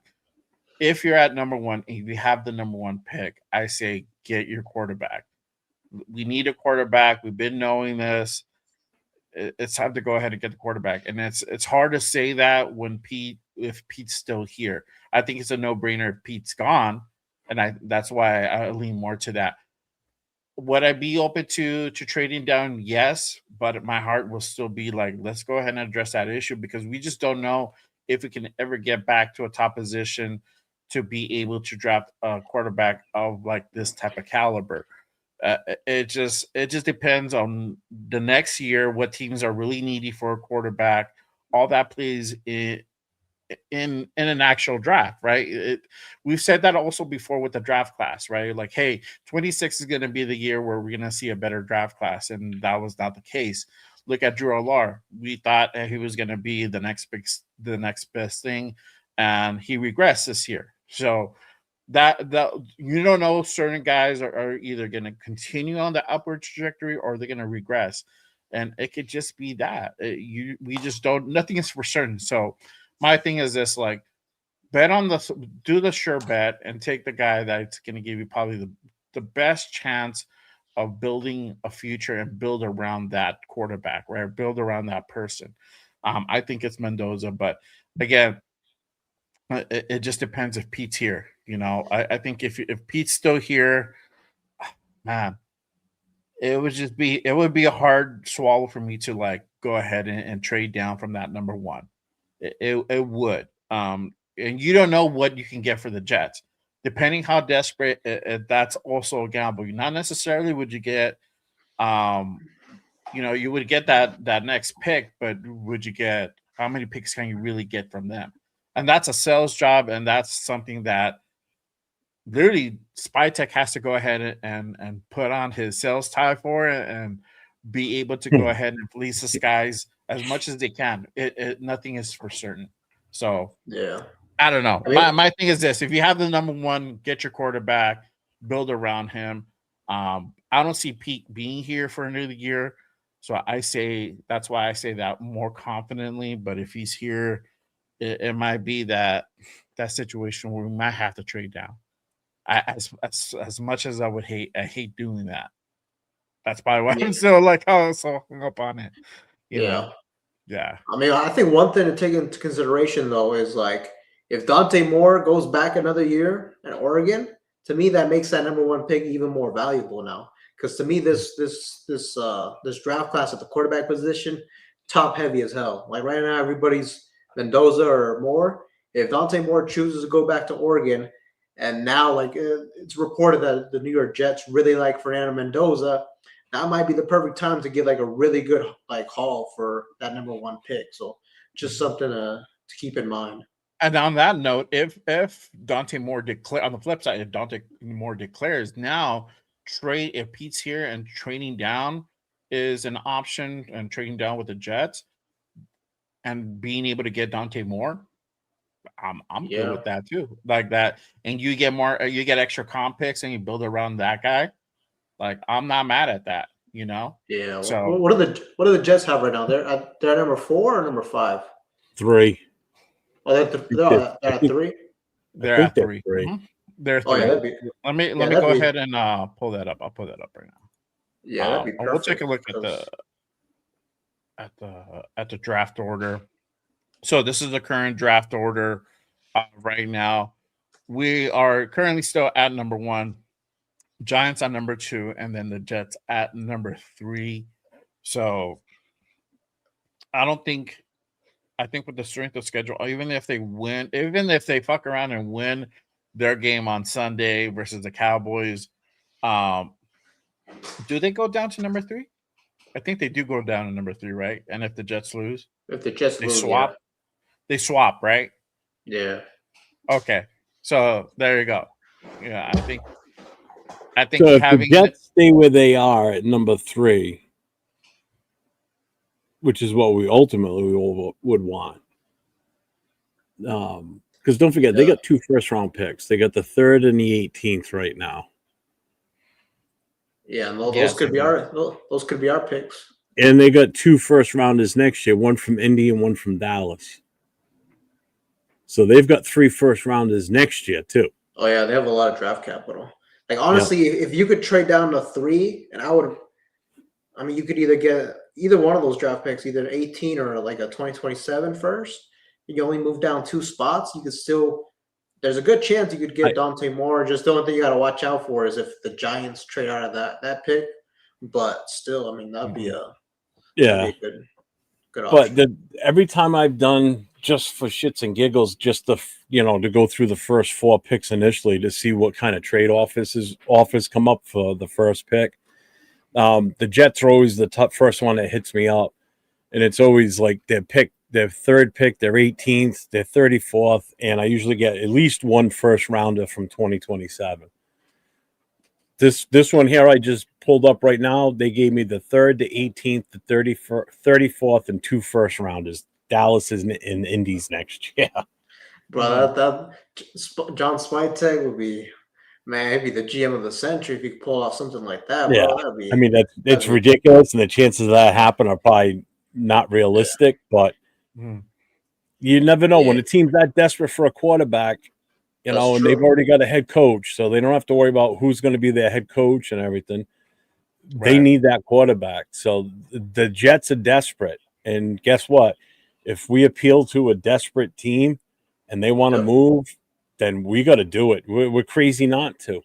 If you're at number 1, if you have the number 1 pick, I say get your quarterback. We need a quarterback. We've been knowing this. It's time to go ahead and get the quarterback. And it's hard to say that if Pete's still here. I think it's a no-brainer if Pete's gone, and that's why I lean more to that. Would I be open to trading down? Yes, but my heart will still be like, let's go ahead and address that issue, because we just don't know if we can ever get back to a top position to be able to draft a quarterback of like this type of caliber. It just depends on the next year, what teams are really needy for a quarterback. All that plays in an actual draft, right? We've said that also before with the draft class, right? Like, hey, 26 is going to be the year where we're going to see a better draft class, and that was not the case. Look at Drew Alar. We thought that he was going to be the next best thing, and he regressed this year. So that you don't know, certain guys are either going to continue on the upward trajectory or they're going to regress, and it could just be that we just don't. Nothing is for certain. So my thing is this: like, do the sure bet and take the guy that's going to give you probably the best chance of building a future and build around that quarterback, right? Build around that person. I think it's Mendoza, but again, it just depends if Pete's here. I think if Pete's still here, man, it would be a hard swallow for me to like go ahead and trade down from that number one. It would. And you don't know what you can get for the Jets. Depending how desperate, that's also a gamble. Not necessarily would you get, you would get that next pick, but would you get, how many picks can you really get from them? And that's a sales job, and that's something that literally Spytech has to go ahead and put on his sales tie for it and be able to go ahead and fleece the skies as much as they can. Nothing is for certain. So Yeah. I don't know. I mean, My thing is this: if you have the number one, get your quarterback, build around him. I don't see Pete being here for another year, so that's why I say that more confidently. But if he's here, it might be that situation where we might have to trade down. As much as I hate doing that. That's probably why I'm still like, so hung up on it. You know? Yeah. I mean, I think one thing to take into consideration though is like, if Dante Moore goes back another year at Oregon, to me that makes that number one pick even more valuable now. Because to me, this draft class at the quarterback position, top heavy as hell. Like right now, everybody's Mendoza or Moore. If Dante Moore chooses to go back to Oregon, and now like it's reported that the New York Jets really like Fernando Mendoza, that might be the perfect time to get like a really good like haul for that number one pick. So just something to keep in mind. And on that note, if Dante Moore on the flip side, if Dante Moore declares now, if Pete's here and trading down is an option, and trading down with the Jets and being able to get Dante Moore, I'm good with that too. Like that, and you get extra comp picks and you build around that guy. Like, I'm not mad at that, Yeah. So what do the Jets have right now? They're at number 4 or number 5? 3. Oh, they're at 3. They're at 3. Mm-hmm. They're 3. Oh, yeah, let me go ahead and pull that up. I'll pull that up right now. Yeah, that'd be perfect. We'll take a look at the draft order. So this is the current draft order right now. We are currently still at number 1. Giants on number 2, and then the Jets at number 3. So I think with the strength of schedule, even if they fuck around and win their game on Sunday versus the Cowboys, do they go down to number 3? I think they do go down to number 3, right? And if the Jets lose, swap. Yeah. They swap, right? Yeah. Okay. So there you go. Yeah, I think so if the Jets stay where they are at number 3, which is what we ultimately would want. Because don't forget, they got 2 first-round picks. They got the 3rd and the 18th right now. Yeah, and those could be our picks. And they got 2 first-rounders next year, one from Indy and one from Dallas. So they've got 3 first-rounders next year too. Oh yeah, they have a lot of draft capital. Like honestly, if you could trade down to 3, and you could either get either one of those draft picks, either 18 or like a 2027 first. You only move down 2 spots. You could still. There's a good chance you could get Dante Moore. Just the only thing you got to watch out for is if the Giants trade out of that pick. But still, I mean, that'd be a good option. But every time I've done just for shits and giggles, just to go through the first 4 picks initially to see what kind of trade offers come up for the first pick. The Jets are always the first one that hits me up, and it's always like their third pick, their 18th, their 34th, and I usually get at least one first rounder from 2027. This one here I just pulled up right now. They gave me the 3rd, the 18th, the 34th, and 2 first rounders. Dallas is in Indies next year. Bro, that John Spytek would be, man, he'd be the GM of the century if he could pull off something like that, bro. Yeah, That'd be, I mean it's ridiculous, and the chances of that happen are probably not realistic. But you never know when a team's that desperate for a quarterback. And they've already got a head coach, so they don't have to worry about who's going to be their head coach and everything. Right. They need that quarterback. So the Jets are desperate. And guess what? If we appeal to a desperate team and they want to move, then we got to do it. We're crazy not to.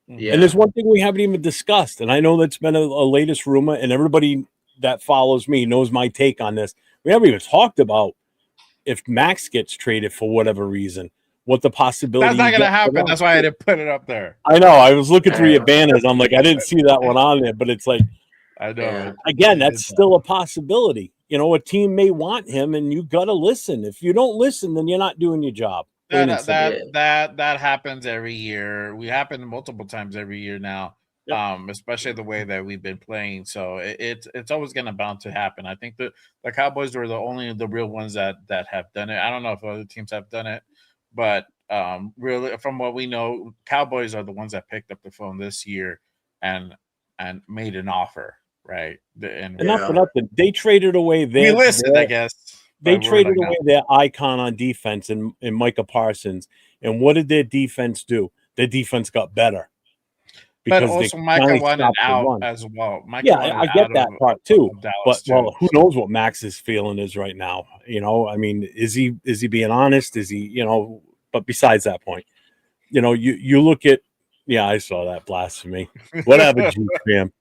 Yeah. And there's one thing we haven't even discussed, and I know that's been a latest rumor, and everybody that follows me knows my take on this. We haven't even talked about if Max gets traded for whatever reason. What the possibility? That's not going to happen. That's why I didn't put it up there. I know. I was looking through your banners. I'm like, I didn't see that one on there, but it's like, I know. Again, that's still a possibility. A team may want him, and you got to listen. If you don't listen, then you're not doing your job. That happens every year. We happen multiple times every year now. Yep. Especially the way that we've been playing. So it's always going to bound to happen. I think the Cowboys were the real ones that have done it. I don't know if other teams have done it. But really, from what we know, Cowboys are the ones that picked up the phone this year and made an offer, right? And not for nothing, they traded away their. We listened, I guess. They traded away their icon on defense in Micah Parsons. And what did their defense do? Their defense got better. But also, Micah wanted out as well. I get that part too. But who knows what Max's feeling is right now? I mean, is he being honest? Is he, But besides that point, you look at, I saw that blasphemy. Whatever, fam.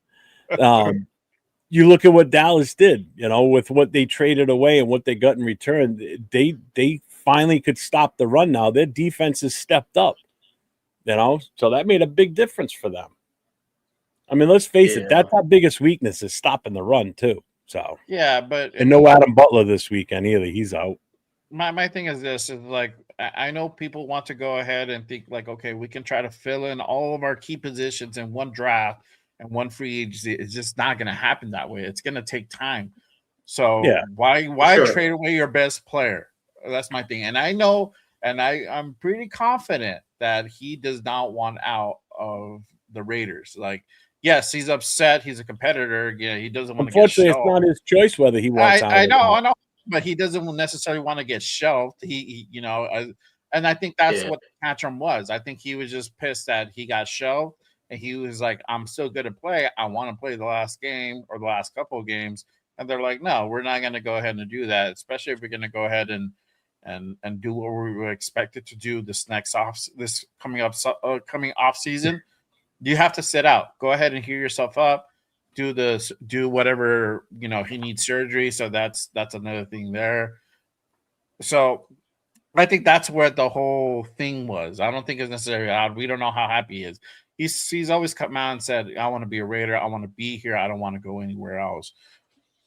You look at what Dallas did, with what they traded away and what they got in return. They finally could stop the run. Now their defense has stepped up. So that made a big difference for them. I mean, let's face it, that's our biggest weakness is stopping the run too. So and no Adam Butler this weekend either. He's out. My thing is this: is like I know people want to go ahead and think like, okay, we can try to fill in all of our key positions in one draft and one free agency. It's just not going to happen that way. It's going to take time. So why trade away your best player? That's my thing. And I know, and I'm pretty confident that he does not want out of the Raiders. Like, yes, he's upset. He's a competitor. Yeah, he doesn't want to get shelved. Unfortunately, it's not his choice whether he wants out. I know, but he doesn't necessarily want to get shelved. And I think that's what the tantrum was. I think he was just pissed that he got shelved, and he was like, "I'm still good at play. I want to play the last game or the last couple of games." And they're like, "No, we're not going to go ahead and do that, especially if we're going to go ahead and do what we were expected to do this coming off season." You have to sit out. Go ahead and heal yourself up. Do whatever, he needs surgery. So that's another thing there. So I think that's where the whole thing was. I don't think it's necessarily odd. We don't know how happy he is. He's always come out and said, I want to be a Raider. I want to be here. I don't want to go anywhere else.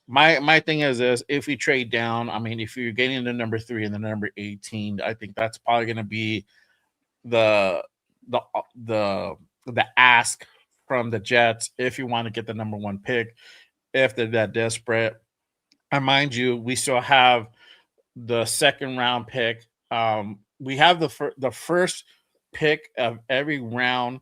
My thing is this: if we trade down, I mean, if you're getting the number 3 and the number 18, I think that's probably going to be the ask from the Jets if you want to get the number 1 pick, if they're that desperate. And mind you, we still have the second round pick. We have the first pick of every round.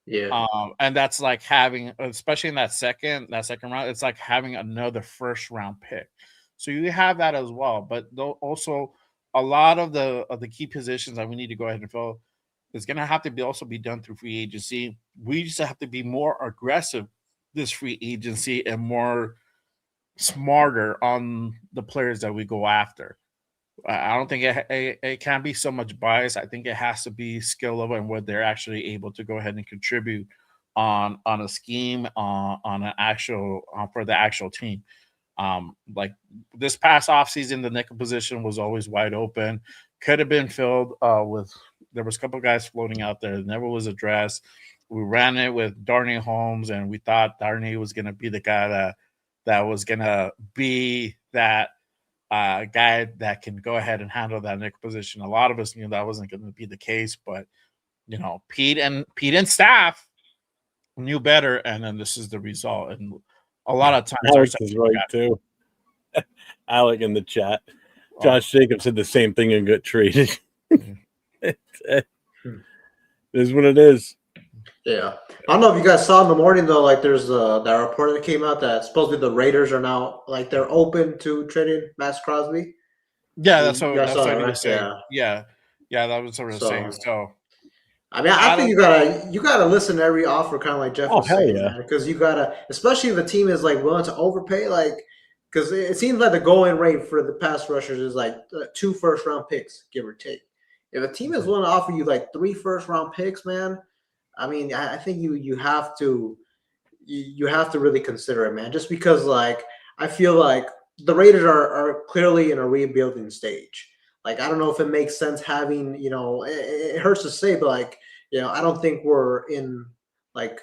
Yeah. And that's like having, especially in that second round, it's like having another first round pick. So you have that as well. But also a lot of the key positions that we need to go ahead and fill is going to have to also be done through free agency. We just have to be more aggressive this free agency and more smarter on the players that we go after. I don't think it can be so much bias. I think it has to be skill level and what they're actually able to go ahead and contribute on a scheme, on an actual for the actual team. Like this past offseason, the nickel position was always wide open. Could have been filled with there was a couple guys floating out there. It never was addressed. We ran it with Darnay Holmes, and we thought Darnay was going to be the guy that was going to be that guy that can go ahead and handle that nickel position. A lot of us knew that wasn't going to be the case, but Pete and staff knew better, and then this is the result. And a lot of times, Alex is right too. Alec in the chat. Josh Jacobs said the same thing and got traded. It is what it is. Yeah. I don't know if you guys saw in the morning, though, like there's that report that came out that supposedly the Raiders are now, like, they're open to trading Max Crosby. Yeah, that's what he was saying. Yeah. Yeah, that was what I was saying. So, I mean, I think you gotta listen to every offer, kind of like Jeff was saying, man, because you gotta, especially if the team is like willing to overpay, like, because it seems like the going rate for the pass rushers is like 2 first-round picks, give or take. If a team is willing to offer you like 3 first-round picks, man, I mean, I think you have to really consider it, man. Just because, like, I feel like the Raiders are clearly in a rebuilding stage. Like, I don't know if it makes sense having, it hurts to say, but like, I don't think we're in like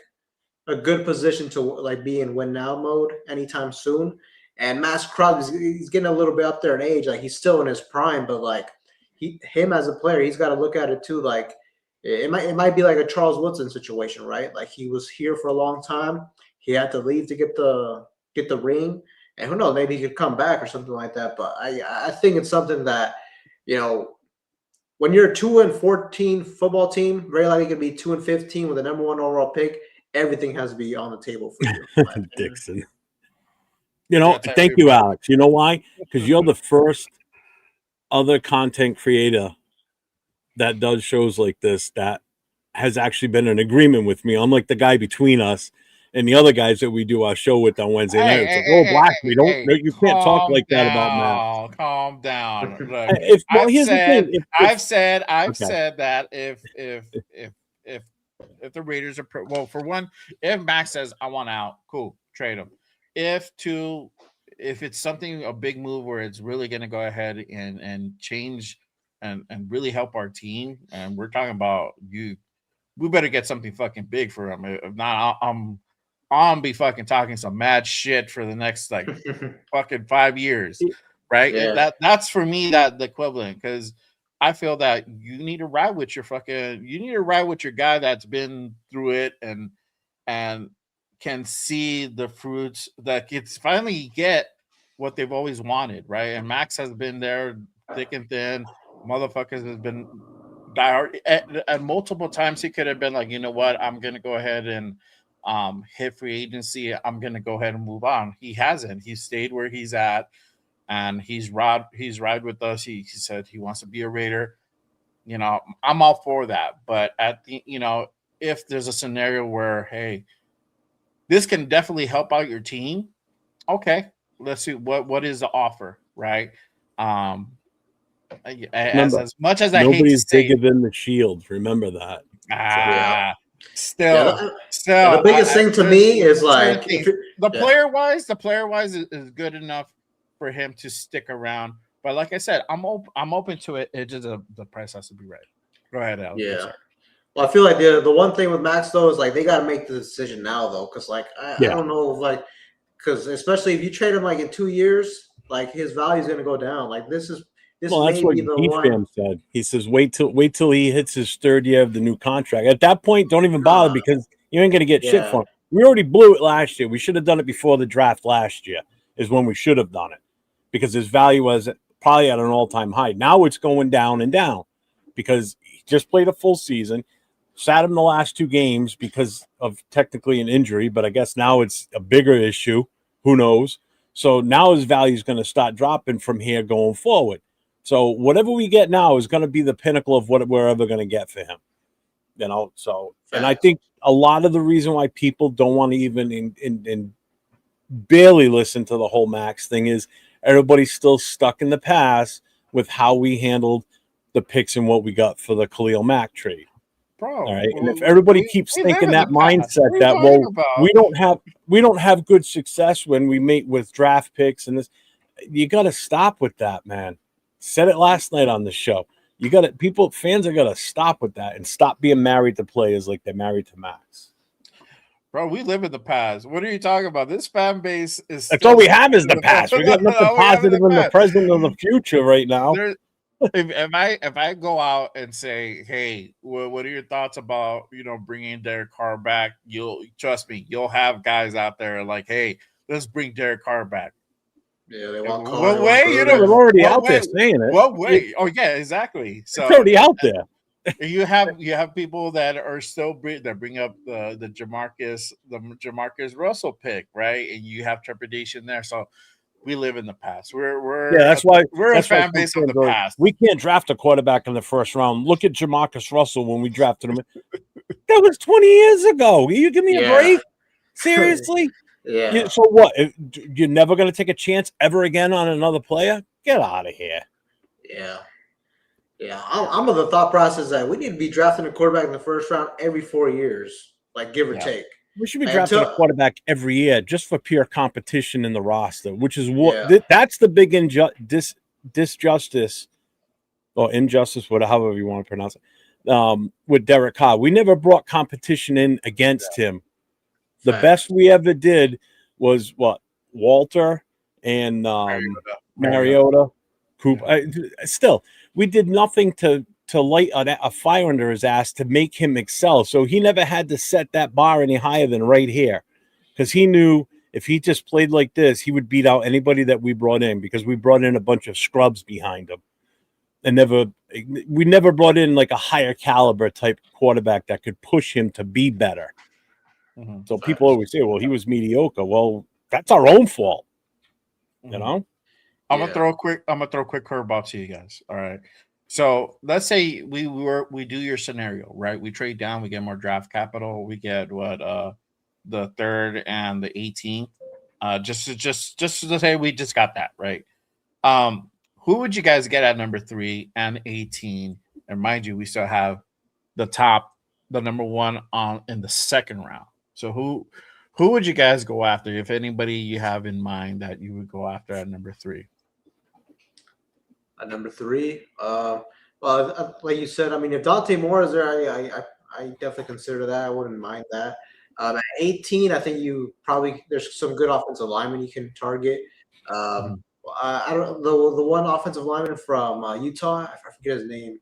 a good position to like be in win now mode anytime soon. And Max Crosby, he's getting a little bit up there in age. Like, he's still in his prime, but like him as a player, he's got to look at it too. Like, it might be like a Charles Woodson situation, right? Like, he was here for a long time. He had to leave to get the ring, and who knows, maybe he could come back or something like that. But I think it's something that, when you're a 2-14 football team, very likely could be 2-15 with a number 1 overall pick. Everything has to be on the table for you. Dixon. Thank you, Alex. You know why? Because you're the first other content creator that does shows like this that has actually been in agreement with me. I'm like the guy between us and the other guys that we do our show with on Wednesday night. It's like, Black, you can't talk like that about Matt. Calm down. Look, I've said that if the Raiders are for one, if Max says I want out, cool, trade him. If it's something, a big move where it's really going to go ahead and change and really help our team, and we're talking about we better get something fucking big for him. If not, I'm be fucking talking some mad shit for the next like fucking 5 years, right? Yeah. That's for me that the equivalent, because I feel that you need to ride with your guy that's been through it and can see the fruits, that kids finally get what they've always wanted, right? And Max has been there thick and thin. Motherfuckers has been diehard at multiple times. He could have been like, you know what, I'm gonna go ahead and hit free agency. I'm gonna go ahead and move on. He hasn't. He stayed where he's at, and he's ride with us. He said he wants to be a Raider. I'm all for that. But at the if there's a scenario where, hey, this can definitely help out your team, okay, let's see what is the offer, right? As much as I hate to say, bigger than the Shield. Remember that. Still, the biggest thing to me is like the player wise is good enough for him to stick around. But like I said, I'm open to it. It just the price has to be right. Go ahead, Alex. Yeah. Well, I feel like the one thing with Max though is like they got to make the decision now though, because like I don't know, like, because especially if you trade him like in 2 years, like his value is going to go down. Like this that's what Ephraim said. He says, wait till he hits his 3rd year of the new contract. At that point, don't even bother, because you ain't going to get shit for him. We already blew it last year. We should have done it before the draft last year is when we should have done it, because his value was probably at an all-time high. Now it's going down and down because he just played a full season, sat him the last 2 games because of technically an injury, but I guess now it's a bigger issue. Who knows? So now his value is going to start dropping from here going forward. So whatever we get now is going to be the pinnacle of what we're ever going to get for him. So, and I think a lot of the reason why people don't want to even in barely listen to the whole Max thing is everybody's still stuck in the past with how we handled the picks and what we got for the Khalil Mack trade. bro. All right. And if everybody keeps thinking that mindset that, well, we don't have good success when we meet with draft picks and this, you got to stop with that, man. Said it last night on the show. You got to, fans are going to stop with that and stop being married to players like they're married to Max. Bro, we live in the past. What are you talking about? This fan base is. That's all we have is the past. We got nothing positive in the present or the future right now. If I go out and say, hey, what are your thoughts about bringing Derek Carr back? You'll trust me. You'll have guys out there like, hey, let's bring Derek Carr back. Yeah, they want Carr. What way? They're already out there saying it. What way? Oh yeah, exactly. So it's already out there. You have people that are still bring up the Jamarcus Russell pick, right? And you have trepidation there. So we live in the past. That's why we're a fan base of the past. We can't draft a quarterback in the first round. Look at Jamarcus Russell when we drafted him. That was 20 years ago. You give me a break? Seriously? Yeah. So what? You're never going to take a chance ever again on another player? Get out of here. Yeah. Yeah, I'm of the thought process that we need to be drafting a quarterback in the first round every 4 years, like give or take. We should be drafting a quarterback every year just for pure competition in the roster, which is what that's the big disjustice or injustice, however you want to pronounce it, with Derek Carr. We never brought competition in against him. The best we ever did was Walter and Mariota, Cooper. Still, we did nothing to light a fire under his ass to make him excel. So he never had to set that bar any higher than right here, because he knew if he just played like this, he would beat out anybody that we brought in, because we brought in a bunch of scrubs behind him. And we never brought in like a higher caliber type quarterback that could push him to be better. Mm-hmm. So people always say, well, he was mediocre. Well, that's our own fault. You know? I'm gonna throw a quick curveball to you guys. All right. So let's say we do your scenario, right? We trade down, we get more draft capital, we get the 3rd and the 18th. Just to say we just got that, right? Who would you guys get at number 3 and 18? And mind you, we still have the number 1 in the second round. So who would you guys go after, if anybody you have in mind that you would go after at number 3? At number 3, well, like you said, I mean, if Dante Moore is there, I definitely consider that. I wouldn't mind that. At 18, I think there's some good offensive linemen you can target. I don't the one offensive lineman from Utah, I forget his name.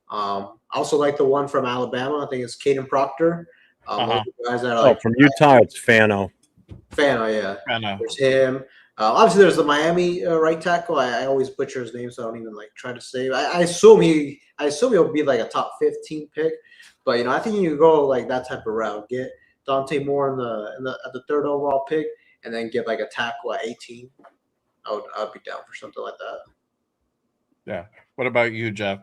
I also like the one from Alabama. I think it's Caden Proctor. Guys that are from Utah, it's Fano. Yeah. Fano. There's him. Obviously, there's the Miami right tackle. I always butcher his name, so I don't even try to say. I assume he'll be like a top 15 pick, but I think you go like that type of route. Get Dante Moore at the 3rd overall pick, and then get like a tackle at 18. I'd be down for something like that. Yeah. What about you, Jeff?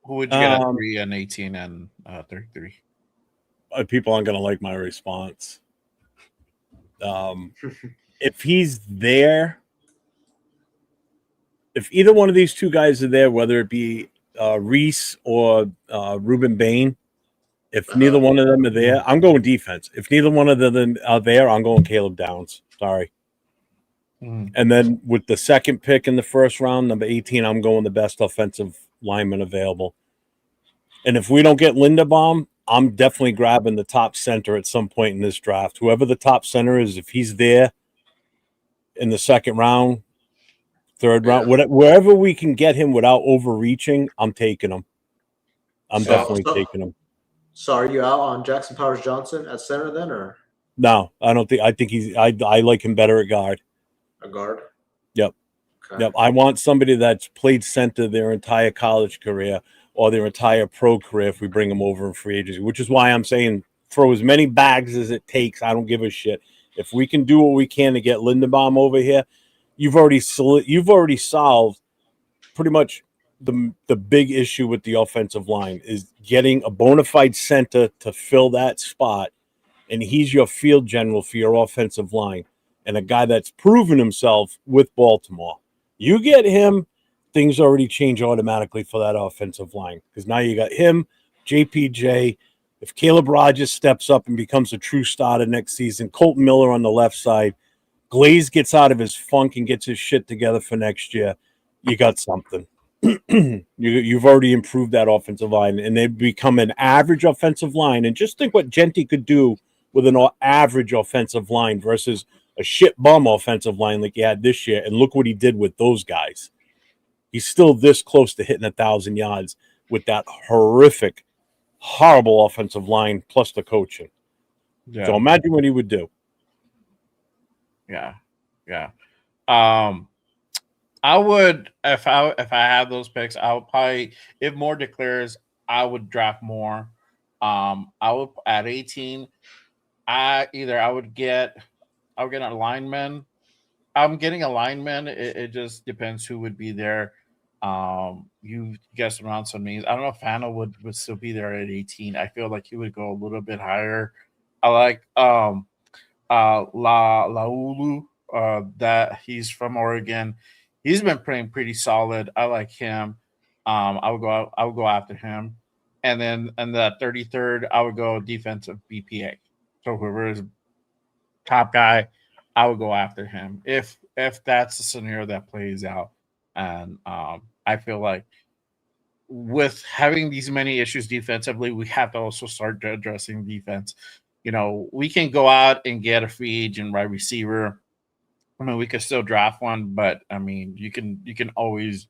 Who would you get at 3 and 18 and 33? People aren't going to like my response. If he's there, if either one of these two guys are there, whether it be Reese or Ruben Bain, if neither one of them are there, I'm going defense. If neither one of them are there, I'm going Caleb Downs. Sorry. And then with the second pick in the first round, number 18, I'm going the best offensive lineman available. And if we don't get Linderbaum, I'm definitely grabbing the top center at some point in this draft. Whoever the top center is, if he's there in the second round, 3rd round, wherever we can get him without overreaching, I'm taking him. I'm definitely taking him. So are you out on Jackson Powers Johnson at center then, or? No, I don't think. I think I like him better at guard. A guard? Yep. Okay. Yep. I want somebody that's played center their entire college career or their entire pro career if we bring them over in free agency, which is why I'm saying throw as many bags as it takes. I don't give a shit. If we can do what we can to get Linderbaum over here, you've already solved pretty much the big issue with the offensive line is getting a bona fide center to fill that spot, and he's your field general for your offensive line and a guy that's proven himself with Baltimore. You get him, things already change automatically for that offensive line because now you got him, JPJ, if Caleb Rogers steps up and becomes a true starter next season, Colton Miller on the left side, Glaze gets out of his funk and gets his shit together for next year, you got something. You've already improved that offensive line, and they've become an average offensive line. And just think what Genty could do with an average offensive line versus a shit bum offensive line like he had this year. And look what he did with those guys. He's still this close to hitting 1,000 yards with that horrific, horrible offensive line plus the coaching. Yeah. So imagine what he would do. Yeah. I would, if I had those picks, I would probably, if Moore declares, I would draft more. I would at 18. I would get a lineman. I'm getting a lineman. It just depends who would be there. You guessed around some names. I don't know if Fano would still be there at 18. I feel like he would go a little bit higher. I like Laulu. That he's from Oregon. He's been playing pretty solid. I like him. I would go after him. And then in the 33rd, I would go defensive BPA. So whoever is top guy, I would go after him if that's the scenario that plays out. And I feel like with having these many issues defensively, we have to also start addressing defense. We can go out and get a free agent wide receiver. I mean, we could still draft one, but I mean, you can always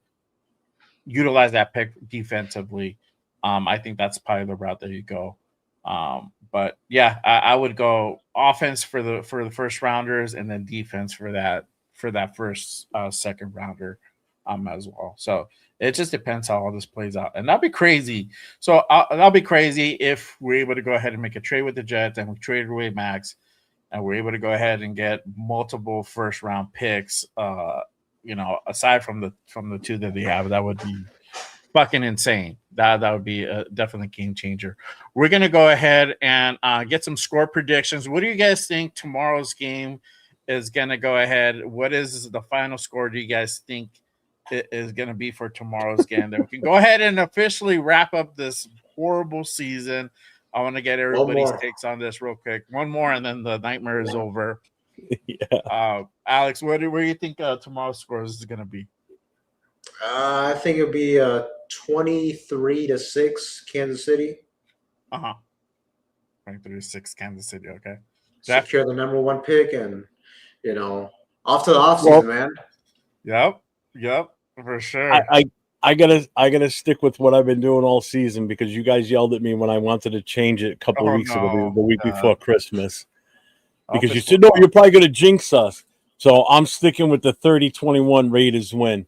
utilize that pick defensively. I think that's probably the route that you go. But yeah, I would go offense for the first rounders, and then defense for that first second rounder as well. So it just depends how all this plays out, and that'd be crazy. So that'll be crazy if we're able to go ahead and make a trade with the Jets, and we traded away Max, and we're able to go ahead and get multiple first round picks. Aside from the two that they have, that would be fucking insane. That would be a definitely game changer. We're gonna go ahead and get some score predictions. What do you guys think tomorrow's game is gonna go ahead? What is the final score? Do you guys think it is gonna be for tomorrow's game? That we can go ahead and officially wrap up this horrible season. I want to get everybody's takes on this real quick. One more, and then the nightmare is over. Yeah. Alex, where do you think tomorrow's score is gonna be? I think it'll be 23-6 Kansas City. 23-6 Kansas City. Okay. Secure the number one pick, and off to the offseason, man. Yep, for sure. I gotta stick with what I've been doing all season, because you guys yelled at me when I wanted to change it a couple of weeks ago, the week before Christmas, because you said, no, you're probably gonna jinx us. So I'm sticking with the 30-21 Raiders win.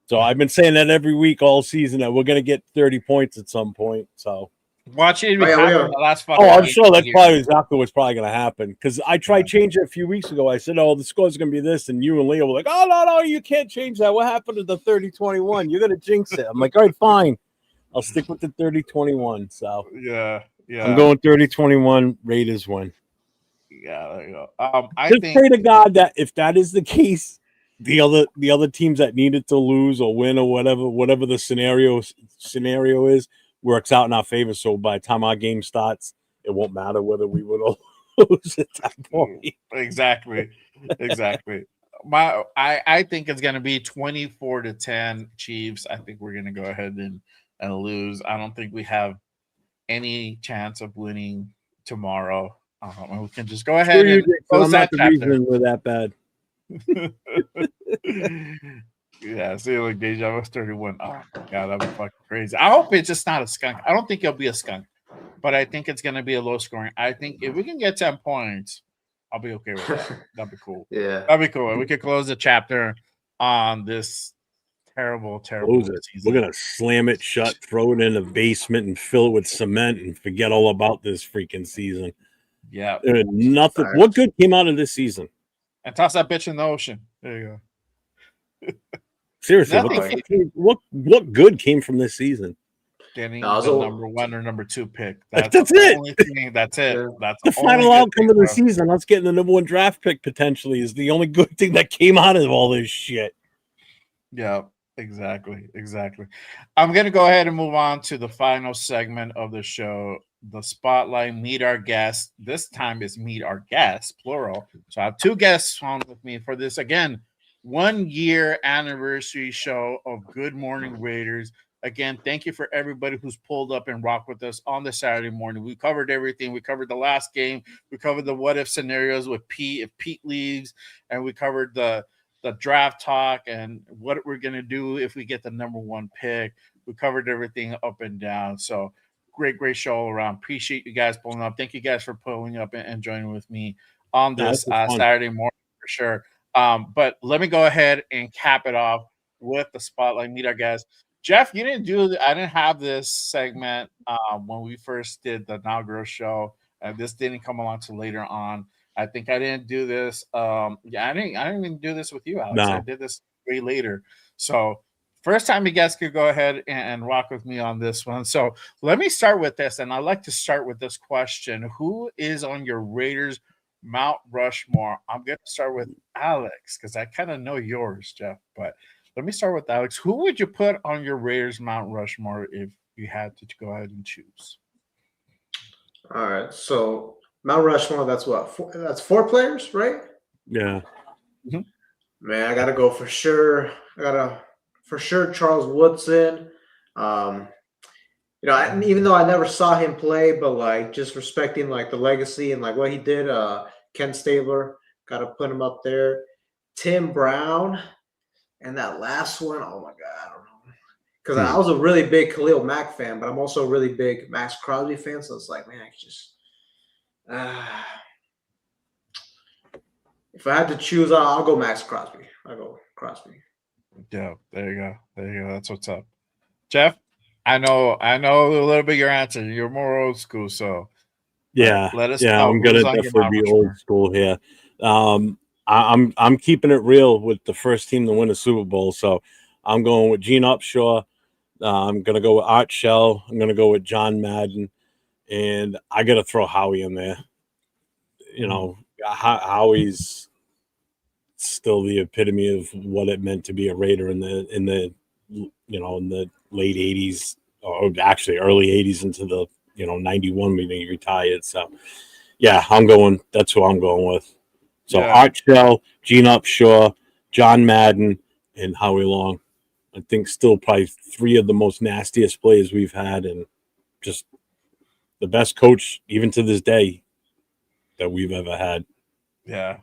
So I've been saying that every week all season, that we're gonna get 30 points at some point. So watch it. I'm sure that's probably exactly what's probably going to happen, because I tried changing it a few weeks ago. I said, "Oh, the score's going to be this," and you and Leo were like, "Oh, no, you can't change that. What happened to the 30-21? You're going to jinx it." I'm like, "All right, fine. I'll stick with the 30-21." So yeah, I'm going 30-21. Raiders win. Yeah, there you go. I think, pray to God that if that is the case, the other teams that needed to lose or win or whatever the scenario is, works out in our favor. So by the time our game starts, it won't matter whether we win or lose at that point. Exactly. I think it's going to be 24-10 Chiefs. I think we're going to go ahead and lose. I don't think we have any chance of winning tomorrow. And we can just go ahead and close that chapter. We're that bad. Yeah, see, like Deja was 31. Oh my god, that'd be fucking crazy. I hope it's just not a skunk. I don't think it'll be a skunk, but I think it's gonna be a low scoring. I think if we can get 10 points, I'll be okay with that. That'd be cool. Yeah, that'd be cool. We could close the chapter on this terrible season. We're gonna slam it shut, throw it in the basement, and fill it with cement, and forget all about this freaking season. Yeah, nothing. What good came out of this season? And toss that bitch in the ocean. There you go. Seriously, what good came from this season? Getting the number 1 or number 2 pick. That's it. Only thing. That's it. Yeah. That's the final outcome of the season. Us getting the number 1 draft pick potentially is the only good thing that came out of all this shit. Yeah, Exactly. I'm going to go ahead and move on to the final segment of the show, the spotlight. Meet our guests. This time is meet our guests, plural. So I have two guests on with me for this again 1 year anniversary show of Good Morning Raiders. Again, thank you for everybody who's pulled up and rocked with us on the Saturday morning. We covered everything. We covered the last game. We covered the what if scenarios with Pete if Pete leaves, and we covered the draft talk and what we're going to do if we get the number one pick. We covered everything up and down. So great show all around. Appreciate you guys pulling up. Thank you guys for pulling up and joining with me on this Saturday morning for sure. But let me go ahead and cap it off with the spotlight. Meet our guests. Jeff, I didn't have this segment when we first did the inaugural show. This didn't come along till later on. I think I didn't do this. I didn't even do this with you, Alex. No. I did this way later. So first time you guys could go ahead and rock with me on this one. So let me start with this, and I like to start with this question: who is on your Raiders Mount Rushmore? I'm going to start with Alex because I kind of know yours, Jeff. But let me start with Alex. Who would you put on your Raiders Mount Rushmore if you had to go ahead and choose? All right, so Mount Rushmore, that's what? That's 4 players, right? Yeah. Mm-hmm. Man, I gotta go for sure. Charles Woodson. Even though I never saw him play, but like just respecting like the legacy and like what he did, Ken Stabler, gotta put him up there. Tim Brown, and that last one, oh my god, I don't know. Because I was a really big Khalil Mack fan, but I'm also a really big Max Crosby fan, so it's like, man, I just if I had to choose, I'll go Max Crosby. I'll go Crosby. Yeah, there you go. That's what's up. Jeff, I know a little bit your answer. You're more old school, so yeah, let us know. I'm gonna definitely be old school here. I'm keeping it real with the first team to win a Super Bowl, so I'm going with Gene Upshaw. I'm gonna go with Art Shell. I'm gonna go with John Madden. And I got to throw Howie in there. Howie's still the epitome of what it meant to be a Raider in the late 80s, or actually early 80s into the 91 when he retired. So yeah, that's who I'm going with. So Art Shell, Gene Upshaw, John Madden, and Howie Long. I think still probably 3 of the most nastiest players we've had, and just the best coach, even to this day, that we've ever had. Yeah,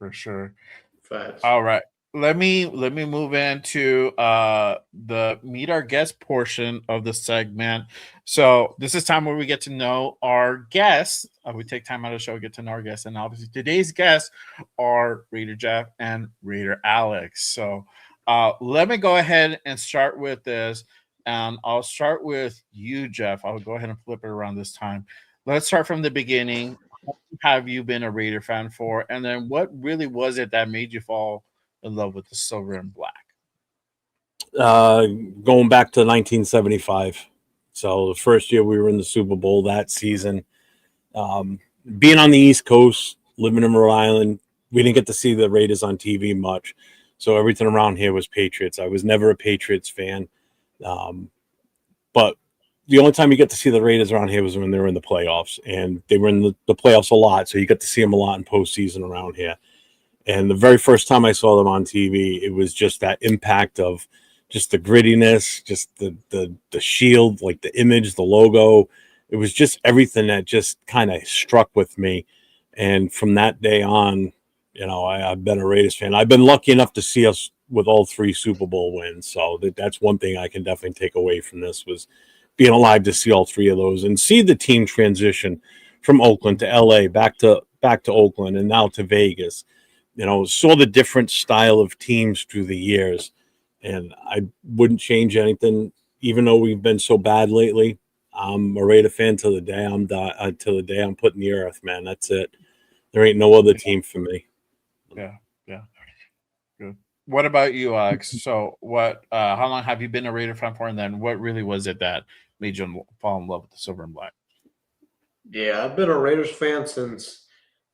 for sure. Facts. All right. Let me move into the meet our guest portion of the segment. So this is time where we get to know our guests. We take time out of the show, get to know our guests, and obviously today's guests are Raider Jeff and Raider Alex. So let me go ahead and start with this. And I'll start with you, Jeff. I'll go ahead and flip it around this time. Let's start from the beginning. How have you been a Raider fan for? And then what really was it that made you fall in love with the silver and black? Going back to 1975. So the first year we were in the Super Bowl that season. Being on the East Coast, living in Rhode Island, we didn't get to see the Raiders on TV much. So everything around here was Patriots. I was never a Patriots fan. But the only time you get to see the Raiders around here was when they were in the playoffs, and they were in the playoffs a lot. So you get to see them a lot in postseason around here. And the very first time I saw them on TV, it was just that impact of just the grittiness, just the shield, like the image, the logo. It was just everything that just kind of struck with me. And from that day on, I've been a Raiders fan. I've been lucky enough to see us with all 3 Super Bowl wins. So that's one thing I can definitely take away from this, was being alive to see all 3 of those and see the team transition from Oakland to LA, back to Oakland, and now to Vegas. Saw the different style of teams through the years, and I wouldn't change anything, even though we've been so bad lately. I'm a Raider fan till the day I'm put in the earth, man. That's it. There ain't no other team for me. Yeah. Good. What about you, Alex? So how long have you been a Raider fan for? And then what really was it that made you fall in love with the silver and black? Yeah, I've been a Raiders fan since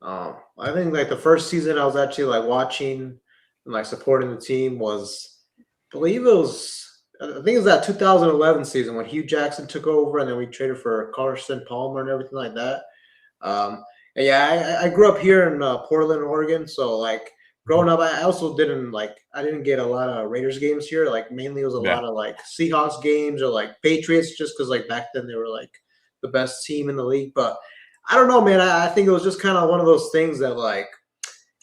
I think like the first season I was actually like watching and like supporting the team was believe it was, I think it was that 2011 season when Hugh Jackson took over, and then we traded for Carson Palmer and everything like that. And yeah, I grew up here in Portland, Oregon. So like growing up, I also I didn't get a lot of Raiders games here. Like mainly it was a Yeah. lot of like Seahawks games or like Patriots, just because like back then they were like the best team in the league. But I don't know, man. I think it was just kind of one of those things that like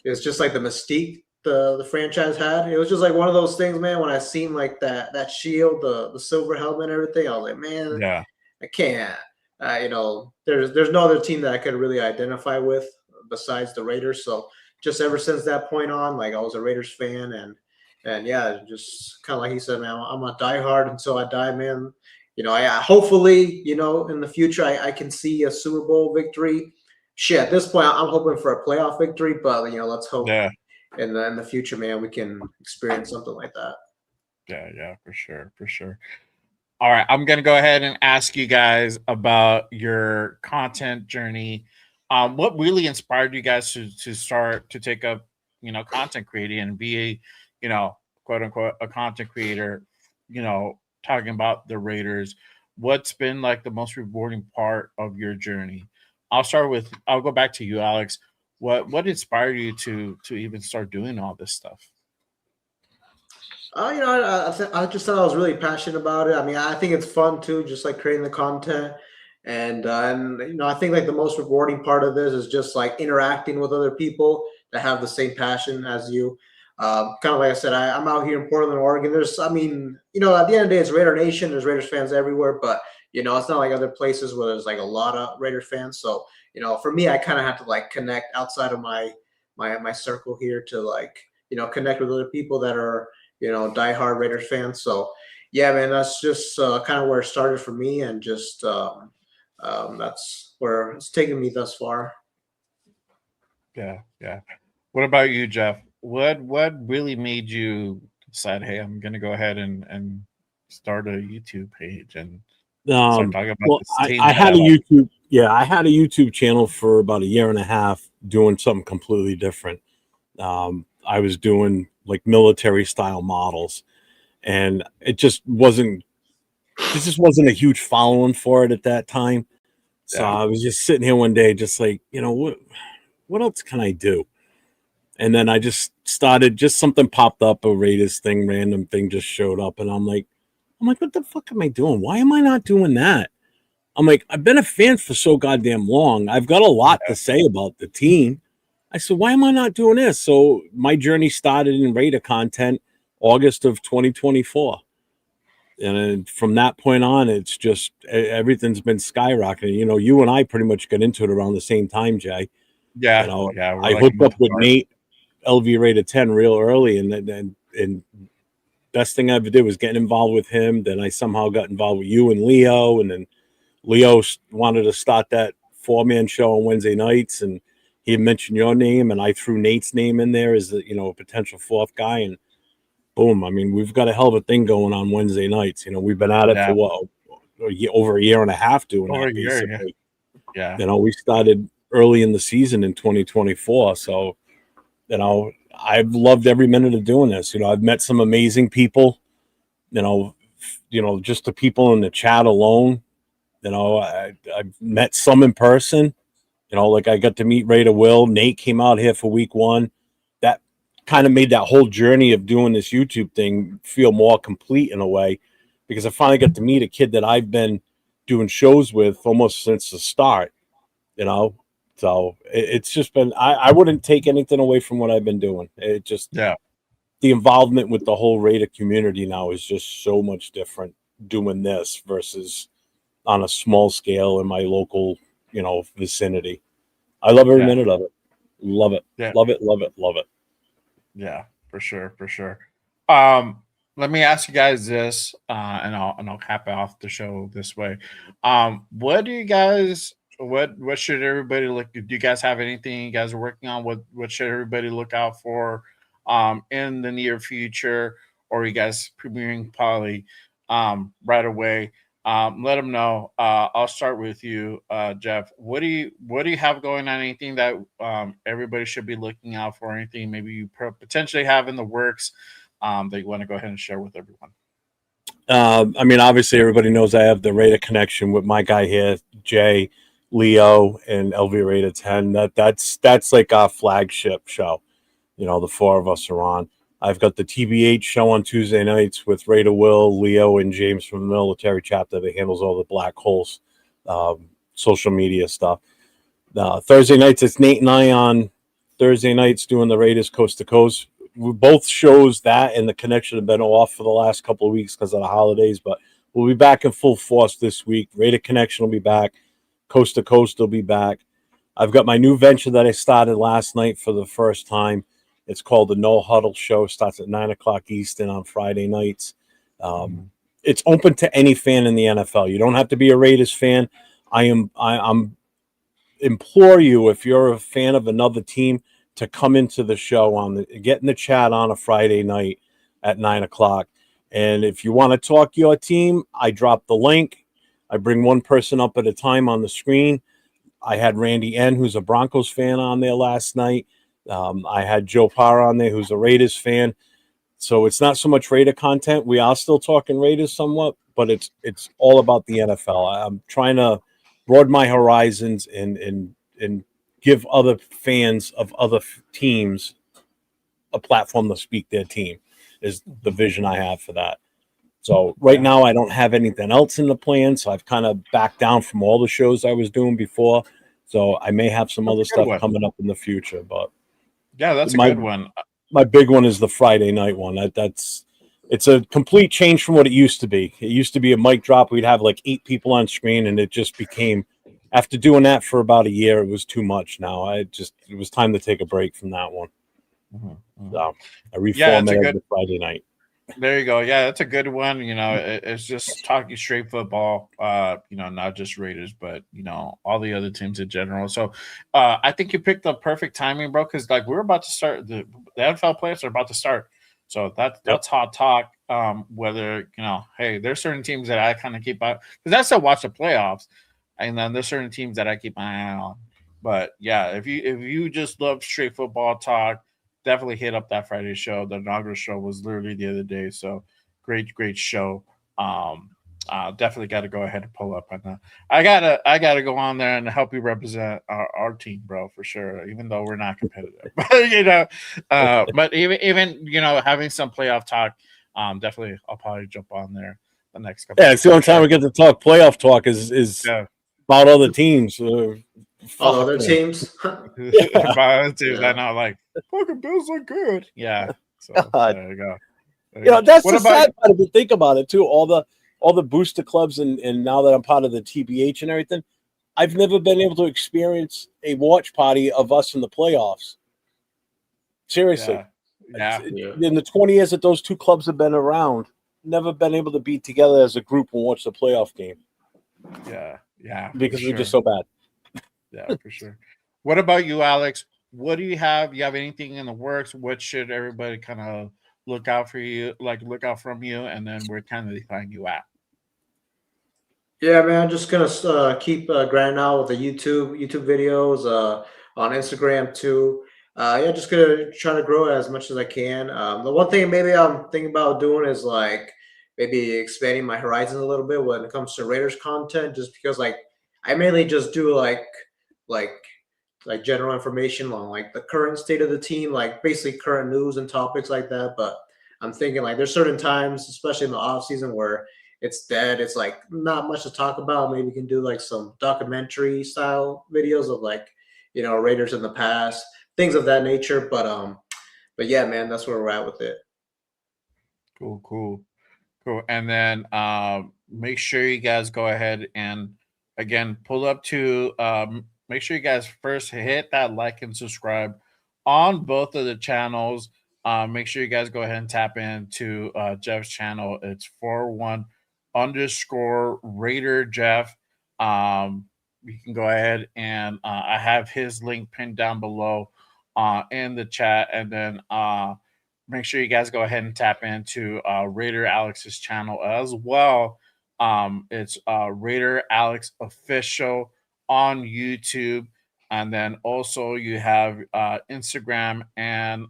it's just like the mystique the franchise had. It was just like one of those things, man. When I seen like that shield, the silver helmet, and everything, I was like, man, Yeah. I can't. There's no other team that I could really identify with besides the Raiders. So just ever since that point on, like I was a Raiders fan, and yeah, just kind of like he said, man, I'm a diehard until I die, man. I hopefully, in the future, I can see a Super Bowl victory. Shit, at this point, I'm hoping for a playoff victory, but let's hope Yeah. in the future, man, we can experience something like that. Yeah, for sure. All right, I'm gonna go ahead and ask you guys about your content journey. What really inspired you guys to start to take up, content creating and be a, quote unquote, a content creator, talking about the Raiders? What's been like the most rewarding part of your journey? I'll go back to you, Alex. What inspired you to even start doing all this stuff? I just thought I was really passionate about it. I mean, I think it's fun too, just like creating the content, and I think like the most rewarding part of this is just like interacting with other people that have the same passion as you. Kind of like I said, I'm out here in Portland, Oregon. I mean, at the end of the day, it's Raider Nation. There's Raiders fans everywhere, but it's not like other places where there's like a lot of Raiders fans. So, for me, I kind of have to like connect outside of my circle here to like connect with other people that are diehard Raiders fans. So yeah, man, that's just kind of where it started for me, and just that's where it's taken me thus far. Yeah. What about you, Jeff? What really made you decide, hey, I'm gonna go ahead and start a YouTube page and start talking about Well, this team I that I had a like? YouTube. Yeah, I had a YouTube channel for about a year and a half, doing something completely different. I was doing like military style models, and it just wasn't. There just wasn't a huge following for it at that time. So Yeah, I was just sitting here one day, just like, what else can I do? And then I just started, just something popped up, a Raiders thing, random thing just showed up, and I'm like, what the fuck am I doing? Why am I not doing that? I'm like, I've been a fan for so goddamn long. I've got a lot to say about the team. I said, why am I not doing this? So my journey started in Raider content August of 2024. And then from that point on, it's just everything's been skyrocketing. You and I pretty much got into it around the same time, Jay. yeah, yeah. We're I like a hooked up month with apart. Nate LV rated 10 real early, and best thing I ever did was getting involved with him. Then I somehow got involved with you and Leo, and then Leo wanted to start that 4-man show on Wednesday nights, and he mentioned your name, and I threw Nate's name in there as a potential fourth guy, and boom. I mean, we've got a hell of a thing going on Wednesday nights. We've been at it Yeah, for over a year and a half doing over that a year. Yeah, basically. yeah, We started early in the season in 2024, so I've loved every minute of doing this. I've met some amazing people. Just the people in the chat alone. I've met some in person. Like I got to meet Raider Will. Nate came out here for week one. That kind of made that whole journey of doing this YouTube thing feel more complete in a way, because I finally got to meet a kid that I've been doing shows with almost since the start, you know. So it's just been, I wouldn't take anything away from what I've been doing. It just, yeah, the involvement with the whole Raider community now is just so much different doing this versus on a small scale in my local, vicinity. I love every yeah, minute of it. Love it. yeah, Love it. Love it. Love it. yeah. For sure, for sure. Um, Let me ask you guys this, and I'll cap off the show this way. What do you guys? What should everybody look? Do you guys have anything you guys are working on? What should everybody look out for, in the near future? Or are you guys premiering probably, right away? Let them know. I'll start with you, Jeff. What do you have going on? Anything that everybody should be looking out for? Anything maybe you potentially have in the works, that you want to go ahead and share with everyone? I mean, obviously, everybody knows I have the Raider connection with my guy here, Jay, Leo, and LV Raider 10. That's like our flagship show. You know, the four of us are on. I've got the TBH show on Tuesday nights with Raider Will, Leo, and James from the military chapter that handles all the Black Holes social media stuff. Thursday nights, it's Nate and I on Thursday nights doing the Raiders Coast to Coast. Both shows that and the connection have been off for the last couple of weeks because of the holidays, but we'll be back in full force this week. Raider Connection will be back. Coast to Coast will be back. I've got my new venture that I started last night for the first time. It's called the No Huddle Show. Starts at 9 o'clock Eastern on Friday nights. It's open to any fan in the NFL. You don't have to be a Raiders fan. I'm implore you, if you're a fan of another team, to come into the show get in the chat on a Friday night at 9 o'clock. And if you want to talk your team, I drop the link. I bring one person up at a time on the screen. I had Randy N., who's a Broncos fan, on there last night. I had Joe Parr on there, who's a Raiders fan. So it's not so much Raider content. We are still talking Raiders somewhat, but it's all about the NFL. I'm trying to broaden my horizons and give other fans of other teams a platform to speak their team is the vision I have for that. So right now I don't have anything else in the plan, so I've kind of backed down from all the shows I was doing before. So I may have some other stuff coming up in the future, but yeah, that's a good one. My big one is the Friday night one. It's a complete change from what it used to be. It used to be a mic drop. We'd have like 8 people on screen, and it just became, after doing that for about a year, it was too much. Now it was time to take a break from that one. So I reformatted the Friday night. There you go. Yeah, that's a good one. You know, it's just talking straight football. You know, not just Raiders, but you know, all the other teams in general. So, I think you picked the perfect timing, bro. Because like we're about to start, the NFL playoffs are about to start. So that's hot talk. Whether you know, hey, there's certain teams that I kind of keep out because I still watch the playoffs, and then there's certain teams that I keep my eye on. But yeah, if you just love straight football talk, definitely hit up that Friday show. The inaugural show was literally the other day, so great show. Definitely got to go ahead and pull up on that. I gotta go on there and help you represent our team, bro, for sure. Even though we're not competitive, you know. But even you know having some playoff talk, definitely I'll probably jump on there the next couple. Yeah, it's the only time we get to talk playoff talk is about other teams. All other teams. I know, like fucking Bills look good. Yeah. So there you go. You know, that's the sad part if you think about it too. All the booster clubs and now that I'm part of the TBH and everything, I've never been able to experience a watch party of us in the playoffs. Seriously. Yeah. In the 20 years that those two clubs have been around, never been able to be together as a group and watch the playoff game. Yeah. Because we're just so bad. Yeah, for sure. What about you, Alex? What do you have? You have anything in the works? What should everybody kind of look out from you, and then where kind of find you at? Yeah, man, I'm just gonna keep grinding out with the YouTube videos, on Instagram too. Yeah, just gonna try to grow it as much as I can. The one thing maybe I'm thinking about doing is like maybe expanding my horizons a little bit when it comes to Raiders content, just because like I mainly just do like general information on like the current state of the team, like basically current news and topics like that. But I'm thinking like there's certain times, especially in the off season, where it's dead. It's like not much to talk about. Maybe we can do like some documentary style videos of like, you know, Raiders in the past, things of that nature. But yeah, man, that's where we're at with it. Cool. And then make sure you guys go ahead and again pull up to make sure you guys first hit that like and subscribe on both of the channels. Make sure you guys go ahead and tap into Jeff's channel. It's 41_ Raider Jeff. You can go ahead and I have his link pinned down below in the chat, and then make sure you guys go ahead and tap into Raider Alex's channel as well. It's Raider Alex Official on YouTube. And then also you have Instagram and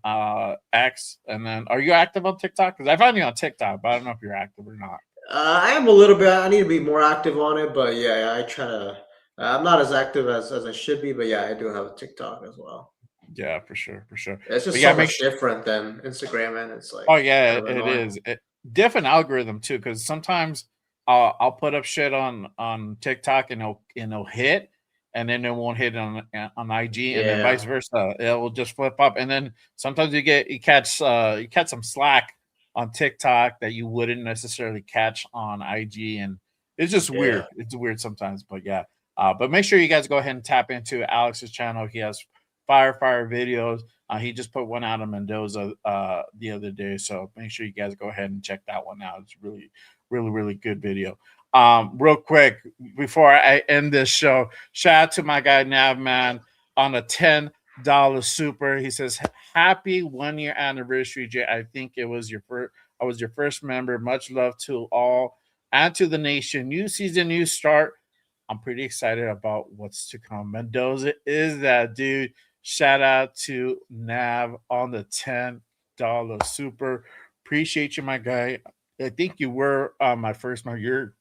X. And then are you active on TikTok? Because I found you on TikTok, but I don't know if you're active or not. I am a little bit. I need to be more active on it, but yeah, I try to. I'm not as active as I should be, but yeah, I do have a TikTok as well. Yeah, for sure, for sure. It's But just yeah, so make much sure. different than Instagram, and it's like Oh yeah, kind of it annoying. is. Different algorithm too, because sometimes I'll put up shit on TikTok and it'll hit, and then it won't hit on IG, and then vice Yeah, versa. It will just flip up, and then sometimes you catch some slack on TikTok that you wouldn't necessarily catch on IG, and it's just yeah. weird. It's weird sometimes, but yeah. But make sure you guys go ahead and tap into Alex's channel. He has fire videos. He just put one out on Mendoza the other day, so make sure you guys go ahead and check that one out. It's really good video. Real quick before I end this show, shout out to my guy Navman on a $10 super. He says, "Happy 1 year anniversary, Jay. I think it was your first. I was your first member. Much love to all and to the nation. New season, new start. I'm pretty excited about what's to come. Mendoza is that dude. Shout out to Nav on the $10 super. Appreciate you, my guy. I think you were my first one. You're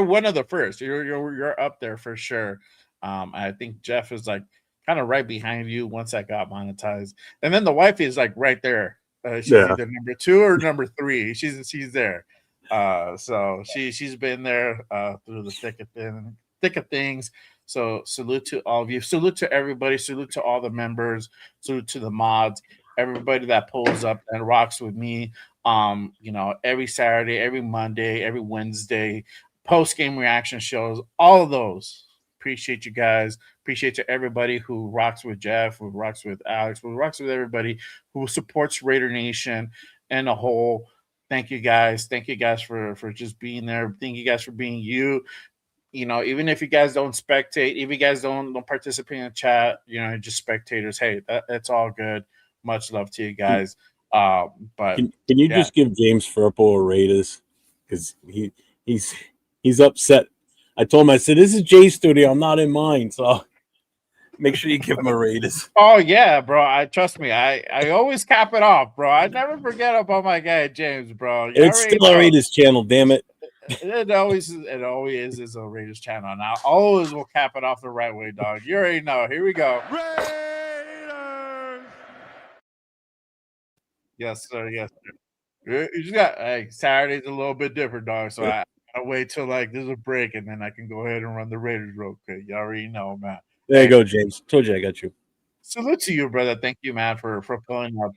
one of the first. You're up there for sure. I think Jeff is like kind of right behind you once I got monetized, and then the wife is like right there. She's either number 2 or number 3. She's there. So she's been there through the thick of things. So salute to all of you. Salute to everybody. Salute to all the members. Salute to the mods. Everybody that pulls up and rocks with me. Every Saturday, every Monday, every Wednesday, post game reaction shows. All of those. Appreciate you guys. Appreciate to everybody who rocks with Jeff, who rocks with Alex, who rocks with everybody who supports Raider Nation and a whole. Thank you guys. Thank you guys for just being there. Thank you guys for being you. Even if you guys don't spectate, if you guys don't participate in the chat, just spectators. Hey, that's all good. Much love to you guys. But can you just give James Firpo a Raiders? Because he's upset. I told him, I said, this is Jay's studio. I'm not in mine. So make sure you give him a Raiders. Oh yeah, bro. I trust me. I always cap it off, bro. I never forget about my guy James, bro. It's still a Raiders channel, damn it. It always is a Raiders channel. And I always will cap it off the right way, dog. You already know. Here we go. Raiders! Yes, sir. Yes, sir. You just got Saturday's a little bit different, dog. So I gotta wait till there's a break and then I can go ahead and run the Raiders real quick. You already know, man. There you go, James. Told you I got you. Salute to you, brother. Thank you, man, for pulling up.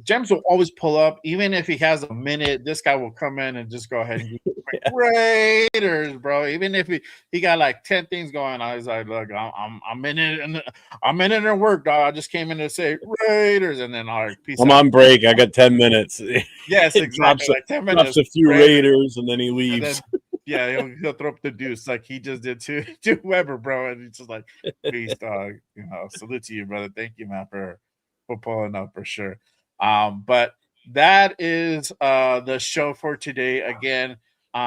James will always pull up, even if he has a minute. This guy will come in and just go ahead and Raiders, bro. Even if he got like 10 things going on, he's like, look, I'm in it, and I'm in it and work, dog. I just came in to say Raiders, and then all right, peace. I'm on break. I got 10 minutes. Yes, exactly. Like 10 minutes. Drops a few Raiders, and then he leaves. He'll throw up the deuce like he just did to Weber, bro. And he's just like, peace, dog. Salute to you, brother. Thank you, man, for pulling up for sure. But that is the show for today. Again,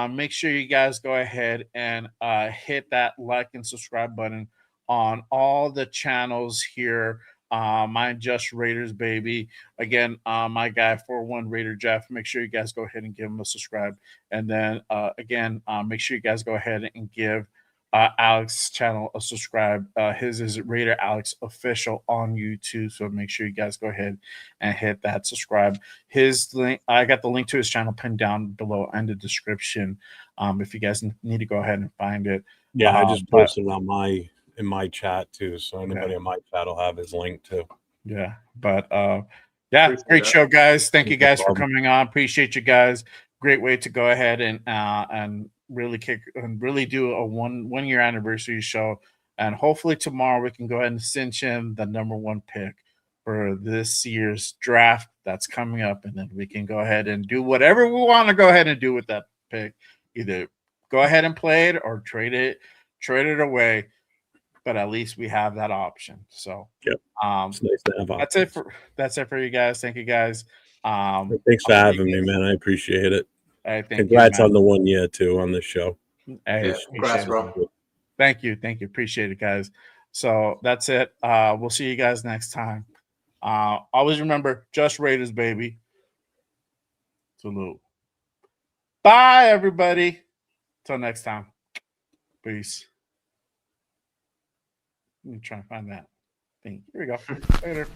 make sure you guys go ahead and hit that like and subscribe button on all the channels here. Mine just Raiders, baby. Again, my guy 41 Raider Jeff. Make sure you guys go ahead and give him a subscribe. And then again, make sure you guys go ahead and give Alex's channel a subscribe. His is Raider Alex Official on YouTube. So make sure you guys go ahead and hit that subscribe. His link, I got the link to his channel pinned down below in the description. If you guys need to go ahead and find it. Yeah, I just posted it on in my chat too, so anybody in my chat will have his link too. Yeah, but great show, guys. Thank you guys for coming on. Appreciate you guys. Great way to go ahead and really do a one year anniversary show, and hopefully tomorrow we can go ahead and cinch in the number 1 pick for this year's draft that's coming up, and then we can go ahead and do whatever we want to go ahead and do with that pick. Either go ahead and play it or trade it away. But at least we have that option. So it's nice to have that's it for you guys. Thank you guys. Thanks for having me, man. I appreciate it. Congrats on the 1 year too on this show. Congrats, bro. Thank you. Appreciate it, guys. So that's it. We'll see you guys next time. Always remember, just Raiders, baby. Salute. Bye, everybody. Till next time. Peace. Let me try and find that thing. Here we go. Later.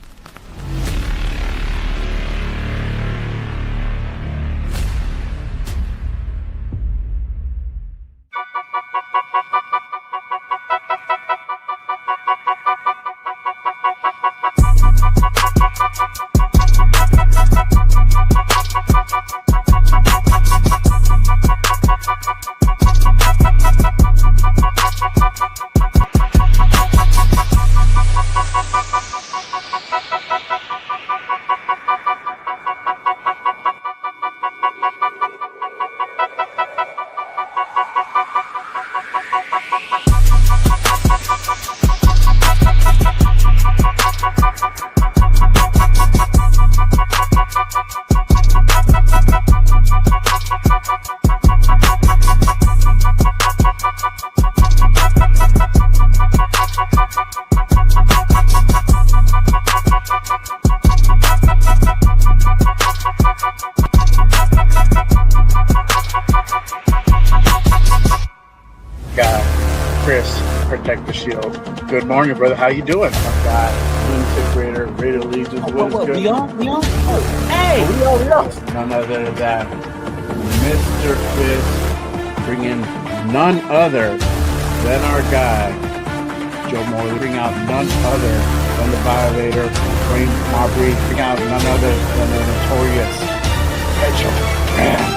Chris, protect the shield. Good morning, brother. How you doing? My God, lunatic Raider, Raider Legion. What, good? we on? Oh, hey! We on. None other than Mr. Fist, bringing none other than our guy, Joe Morley, bring out none other than the Violator, Wayne Marbury, bring out none other than the notorious Hedgehog.